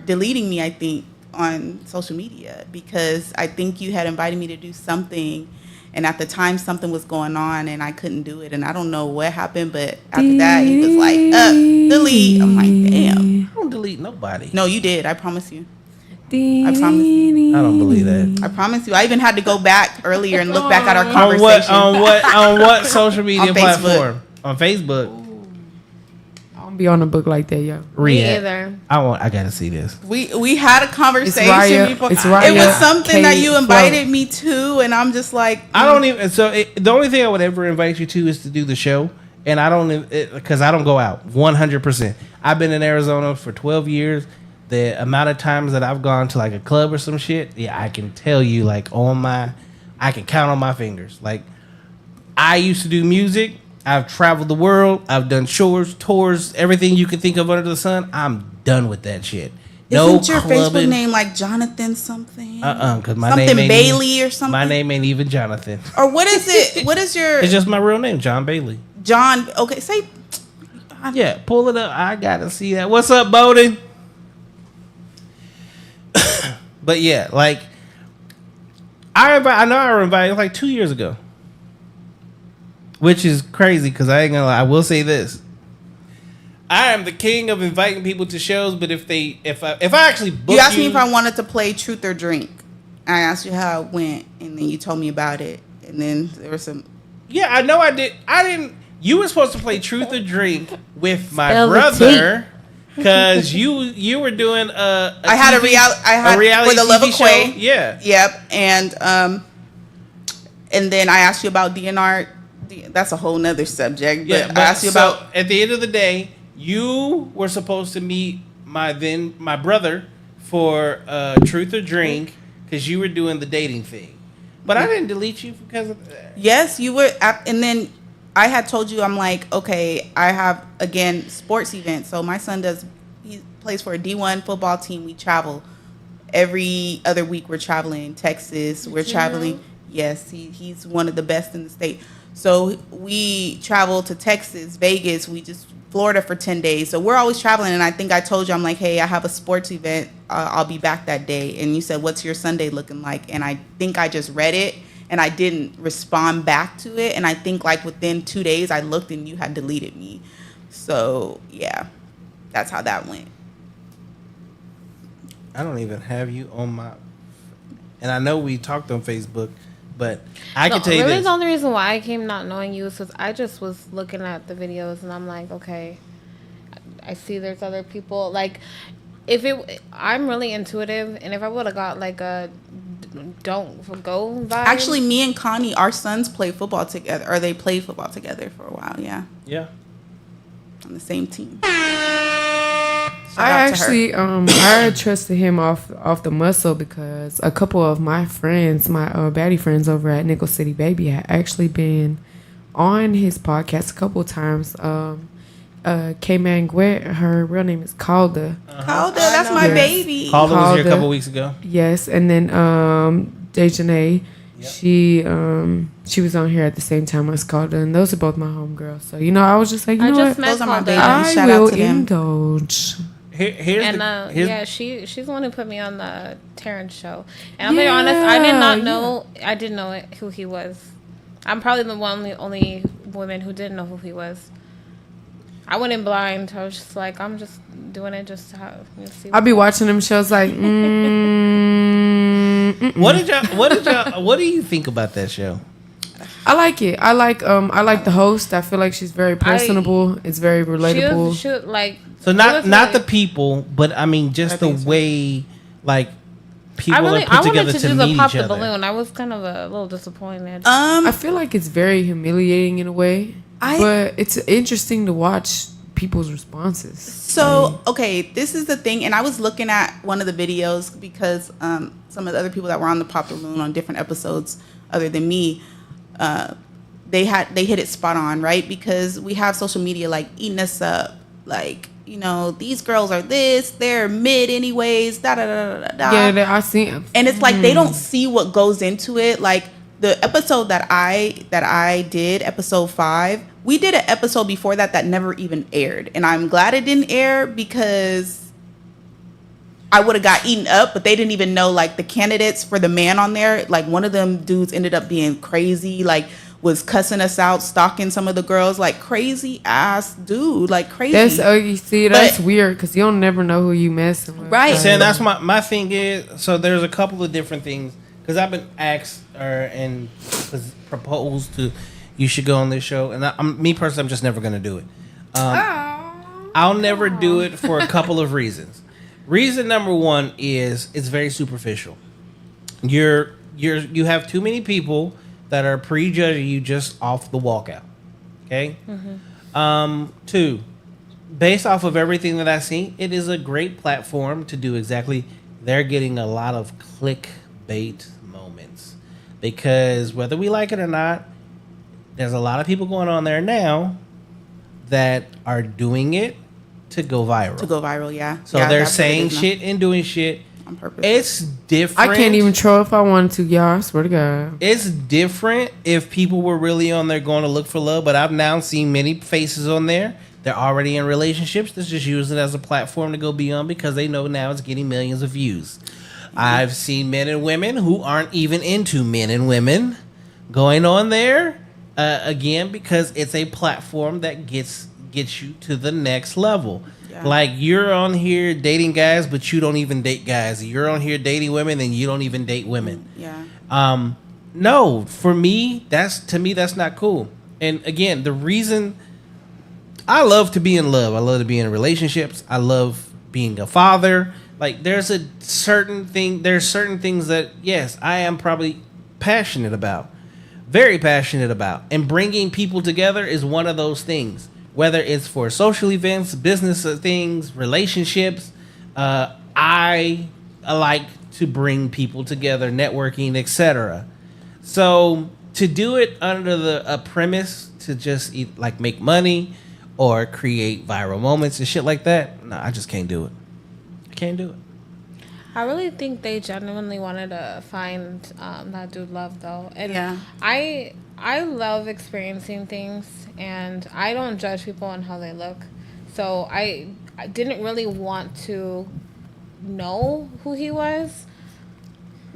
deleting me, I think, on social media because I think you had invited me to do something, and at the time something was going on and I couldn't do it, and I don't know what happened, but after that he was like, delete. I'm like, damn. I don't delete nobody. No, you did. I promise you. I promise you. I don't believe that. I promise you. I even had to go back earlier and look back at our On conversation. on what social media On Facebook. platform? On Facebook. I don't be on a book like that, yo. Me Rhea, either. I gotta see this. We had a conversation Rya. before. It's Rya. It was something that you K. invited me to, and I'm just like, I don't even. So the only thing I would ever invite you to is to do the show, and I don't because I don't go out 100%. I've been in Arizona for 12 years. The amount of times that I've gone to like a club or some shit, yeah, I can tell you like I can count on my fingers. Like I used to do music. I've traveled the world. I've done shows, tours, everything you can think of under the sun. I'm done with that shit. isn't your clubbing. Facebook name like Jonathan something? Because my something name ain't Bailey or something. My name ain't even Jonathan. Or what is it? What is your It's just my real name, John Bailey. John? Okay, say. Yeah, pull it up. I gotta see that. What's up, Bowden? But yeah, like I know I invited like 2 years ago, which is crazy because I ain't gonna lie. I will say this: I am the king of inviting people to shows. But if I actually book You asked me if I wanted to play Truth or Drink. I asked you how it went, and then you told me about it, and then there was some. Yeah, I know I did. I didn't. You were supposed to play Truth or Drink with my Spill the brother because you were doing I had a reality for the love TV of Quay. show. Yeah. Yep, and then I asked you about DNR. That's a whole nother subject. But I asked you so about. at the end of the day, you were supposed to meet my brother for Truth or Drink because you were doing the dating thing. But I didn't delete you because of that. Yes, you were, and then I had told you, I'm like, okay, I have again sports events. So my son he plays for a D1 football team. We travel every other week. We're traveling Texas. We're traveling. Yes, he's one of the best in the state. So we travel to Texas, Vegas. Florida for 10 days. So we're always traveling. And I think I told you, I'm like, hey, I have a sports event. I'll be back that day. And you said, what's your Sunday looking like? And I think I just read it and I didn't respond back to it. And I think like within 2 days I looked and you had deleted me. So yeah, that's how that went. I don't even have you on my. And I know we talked on Facebook, But I can tell you really this. the only reason why I came not knowing you is because I just was looking at the videos and I'm like, okay, I see there's other people. Like, I'm really intuitive, and if I would have got like a don't go vibe. Actually, me and Connie, our sons play football together, or they played football together for a while. Yeah, Yeah. on the same team. I actually I trusted him off the muscle because a couple of my friends, my baddie friends over at Nickel City Baby, had actually been on his podcast a couple of times. K-Man Gwitt, her real name is Calda. Calda, that's my baby. Calda was here a Calda. couple weeks ago. Yes, and then Dejanay, she was on here at the same time as Calda, and those are both my homegirls. So I was just like, you know what, Those are my babies. I Shout out will to them. indulge. She's the one who put me on the Terrence show. And I'll be honest, I did not know. I didn't know who he was. I'm probably the only woman who didn't know who he was. I went in blind. I was just like, I'm just doing it just to see. I'll be watching them shows like, What do you think about that show? I like it. I like the host. I feel like she's very personable. It's very relatable. She was like. So not the people, but I mean just the way like people are put together to meet each other. Balloon. I was kind of a little disappointed. I feel like it's very humiliating in a way, but it's interesting to watch people's responses. So, okay, this is the thing, and I was looking at one of the videos because some of the other people that were on the Pop Balloon on different episodes other than me, they hit it spot on, right? Because we have social media like eating us up, like, these girls are this, they're mid anyways, da da da da da. Yeah, I see. And it's like they don't see what goes into it. Like the episode that I did, episode 5, we did an episode before that never even aired, and I'm glad it didn't air because I would have got eaten up. But they didn't even know like the candidates for the man on there. Like one of them dudes ended up being crazy, like was cussing us out, stalking some of the girls, like crazy ass dude, like crazy. That's weird because you don't never know who you messing with. Right. See, that's my thing is, so there's a couple of different things because I've been asked and proposed to you should go on this show, and me personally, I'm just never gonna do it. I'll never do it for a couple of reasons. Reason number one is it's very superficial. You have too many people that are prejudging you just off the walkout. Okay? Mm-hmm. 2, based off of everything that I've seen, it is a great platform to do exactly. They're getting a lot of clickbait moments. Because whether we like it or not, there's a lot of people going on there now that are doing it to go viral. Yeah. So they're saying shit and doing shit on purpose. It's different. I can't even troll if I wanted to, y'all. I swear to God. It's different if people were really on there going to look for love, but I've now seen many faces on there. They're already in relationships. They just use it as a platform to go beyond because they know now it's getting millions of views. I've seen men and women who aren't even into men and women going on there again because it's a platform that gets you to the next level. Yeah. Like you're on here dating guys, but you don't even date guys. You're on here dating women, and you don't even date women. Yeah. No, for me, that's not cool. And again, the reason I love to be in love, I love to be in relationships, I love being a father. Like there's certain things that yes, I am probably passionate about, very passionate about, and bringing people together is one of those things. Whether it's for social events, business things, relationships, I like to bring people together, networking, etc. So to do it under a premise to just make money or create viral moments and shit like that, no, I just can't do it. I can't do it. I really think they genuinely wanted to find that dude love though, and yeah. I love experiencing things, and I don't judge people on how they look. So I didn't really want to know who he was,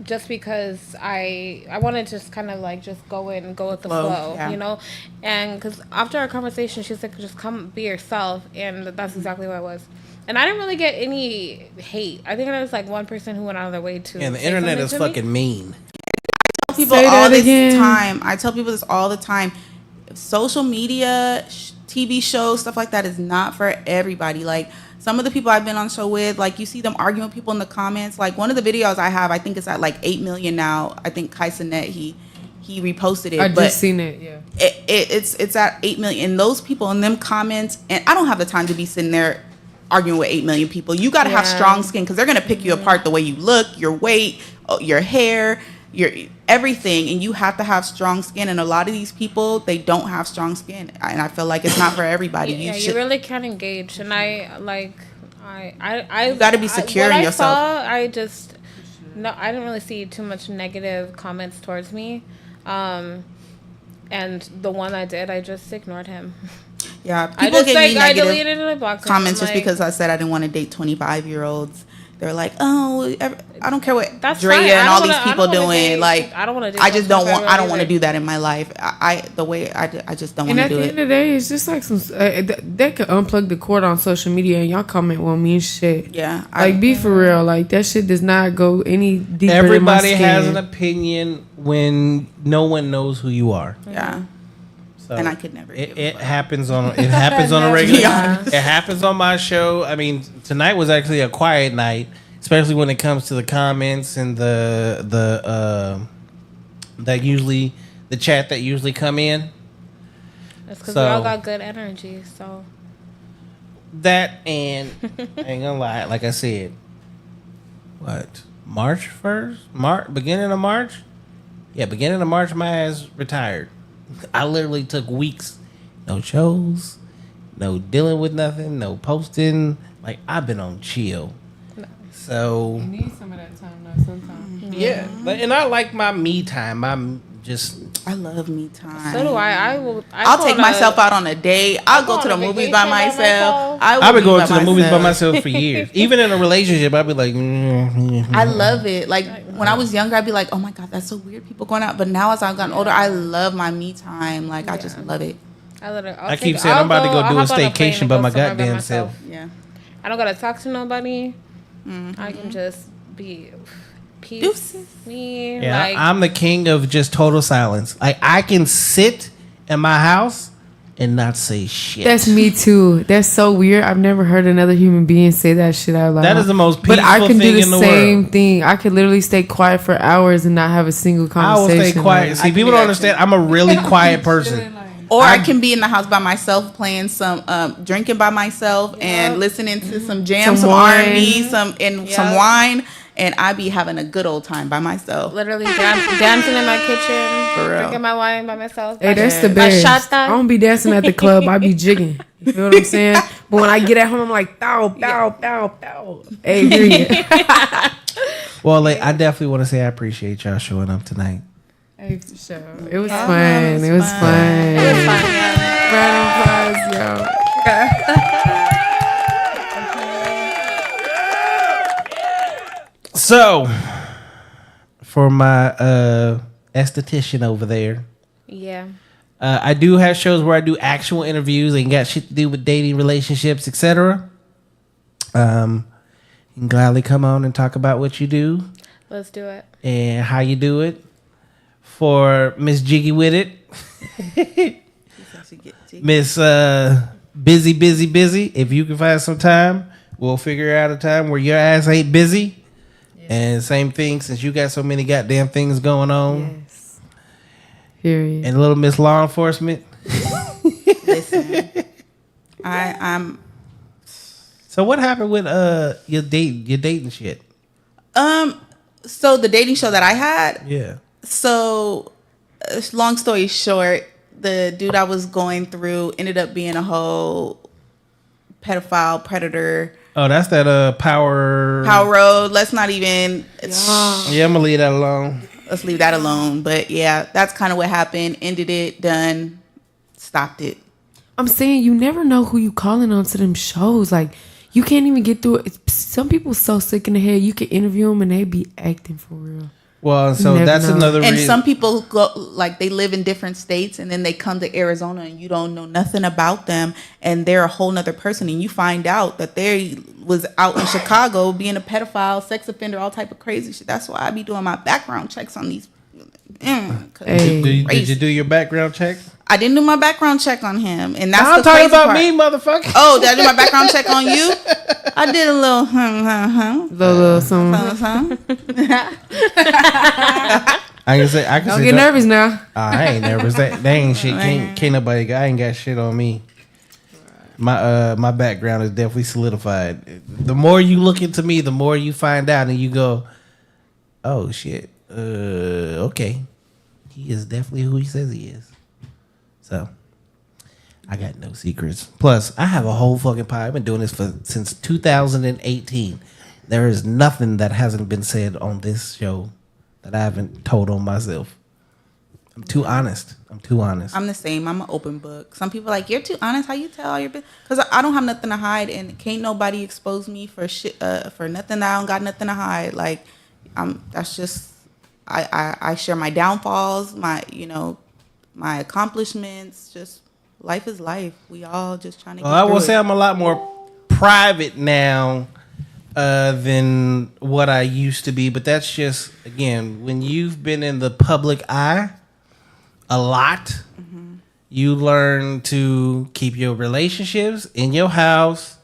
just because I wanted to just kind of just go in and go with the flow, yeah. You know? And because after our conversation, she's like, just come be yourself, and that's exactly what I was. And I didn't really get any hate. I think there was one person who went out of their way to. And the internet is fucking mean. people Say all that this again. time. I tell people this all the time. Social media, TV shows, stuff like that is not for everybody. Like some of the people I've been on show with, like you see them arguing with people in the comments. Like one of the videos I have, I think it's at like 8 million now. I think Kai he reposted it. I but just seen it. Yeah. it's at 8 million. And those people in them comments, and I don't have the time to be sitting there arguing with 8 million people. You got to have strong skin because they're going to pick you apart the way you look, your weight, your hair, your everything, and you have to have strong skin. And a lot of these people, they don't have strong skin, and I feel like it's not for everybody. You really can't engage, and I you got to be secure in yourself. I didn't really see too much negative comments towards me, and the one I did, I just ignored him. Yeah, people gave me I deleted it in box comments just because I said I didn't want to date 25-year-olds. They're like, oh, I don't care what Drea and all these people doing. Like, I don't want to. I just don't want. I don't want to do that in my life. I just don't want to do it. And at the end of the day, it's just like some. They could unplug the cord on social media and y'all comment won't mean shit. Yeah, like be for real. Like that shit does not go any deeper. Everybody than my has skin. an opinion when no one knows who you are. Yeah. So and I could never. It happens on a regular. It happens on my show. I mean, tonight was actually a quiet night, especially when it comes to the comments and the chat that usually come in. That's because we all got good energy. So that, and I ain't gonna lie, like I said, what, March 1st, beginning of March. Yeah, beginning of March, my ass retired. I literally took weeks, no shows, no dealing with nothing, no posting. Like, I've been on chill. So You need some of that time though sometimes. yeah, and I like my me time. I love me time. So do I. I'll take myself out on a date. I'll go to the movies by myself. I've been going to the movies by myself for years. Even in a relationship, I'd be like, I love it. Like when I was younger, I'd be like, oh my God, that's so weird, people going out. But now as I've gotten older, I love my me time. Like I just love it. I keep saying I'm about to go do a staycation by my goddamn self. Yeah. I don't gotta talk to nobody. Mm-hmm. I can just be peace. Me. Yeah, like, I'm the king of just total silence. Like I can sit in my house and not say shit. That's me too. That's so weird. I've never heard another human being say that shit out loud. That is the most peaceful But I can thing do in the the same world. thing. I could literally stay quiet for hours and not have a single I will conversation. stay quiet. Like, See, people don't understand. I'm a really quiet person. Or I can be in the house by myself, playing some, drinking by myself, and listening to some jam, some R&B, some wine, and I be having a good old time by myself. literally dancing in my kitchen, For real. drinking my wine by myself. Hey, that's the My best. shata. I don't be dancing at the club. I be jigging. You feel what I'm saying? But when I get at home, I'm like, pow, pow, pow, pow. Hey, period. Well, like, I definitely want to say I appreciate y'all showing up tonight. Hey, for sure. It was fun. It was fun. It was fun, yeah. Round of applause, yo. So, for my esthetician over there, Yeah. I do have shows where I do actual interviews and got shit to do with dating, relationships, etc. You can gladly come on and talk about what you do Let's do it. and how you do it. For Miss Jiggy with it, Miss Busy. If you can find some time, we'll figure out a time where your ass ain't busy. Yeah. And same thing, since you got so many goddamn things going on. Yes. Period. And little Miss Law Enforcement. Listen, I'm. So what happened with your dating shit? So the dating show that I had. Yeah. So, long story short, the dude I was going through ended up being a whole pedophile predator. Oh, that's that Power Road. Let's not even. Yeah, I'm gonna leave that alone. Let's leave that alone. But yeah, that's kind of what happened. Ended it. Done. Stopped it. I'm saying you never know who you calling on to them shows. Like, you can't even get through it. Some people so sick in the head, you can interview them and they be acting for real. Well, so Never that's know. another And reason. some people go, like, they live in different states and then they come to Arizona and you don't know nothing about them and they're a whole nother person, and you find out that they was out in Chicago being a pedophile, sex offender, all type of crazy shit. That's why I be doing my background checks on these Hey. Did you do your background check? I didn't do my background check on him, and that's I'm the talking crazy about part. me, motherfucker. Oh, did I do my background check on you? I did a little Little some. I can say Don't get nervous now. I ain't nervous. That ain't shit. Can't nobody. I ain't got shit on me. My background is definitely solidified. The more you look into me, the more you find out, and you go, "Oh shit, okay, he is definitely who he says he is." So, I got no secrets. Plus, I have a whole fucking pie. I've been doing this since 2018. There is nothing that hasn't been said on this show that I haven't told on myself. I'm too honest. I'm the same. I'm an open book. Some people are like, you're too honest. How you tell all your business? Because I don't have nothing to hide, and can't nobody expose me for shit for nothing that I don't got nothing to hide. Like, that's just I share my downfalls, my accomplishments. Just life is life. We all just trying to. Well, I will say I'm a lot more private now than what I used to be, but that's just, again, when you've been in the public eye a lot, you learn to keep your relationships in your house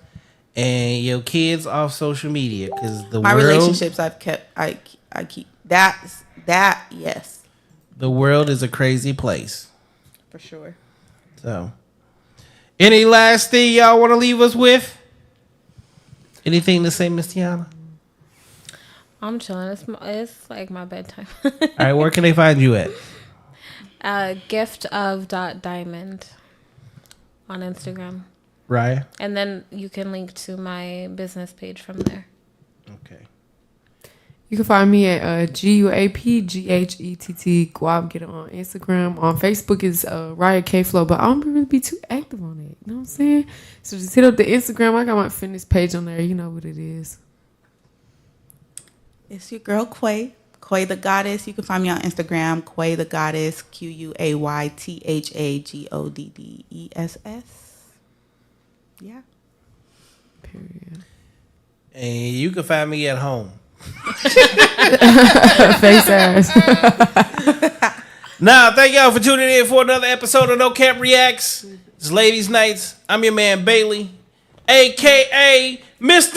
and your kids off social media, because my relationships I've kept. I keep that. Yes, the world is a crazy place for sure. So, any last thing y'all want to leave us with? Anything to say, Miss Tianna? I'm chilling. It's like my bedtime. All right, where can they find you at? Gift of .diamond on Instagram. Rya? And then you can link to my business page from there. Okay. You can find me at GUAPGHETT Guap. Get it on Instagram. On Facebook is Rya K Flow, but I don't really be too active on it. You know what I'm saying? So just hit up the Instagram. I got my fitness page on there. You know what it is. It's your girl Quay the Goddess. You can find me on Instagram, Quay the Goddess, QUAYTHAGODDESS. Yeah. Period. And you can find me at home. Face ass. Now, thank y'all for tuning in for another episode of No Cap Reacts. It's Ladies Nights. I'm your man Bailey, a.k.a. Mr.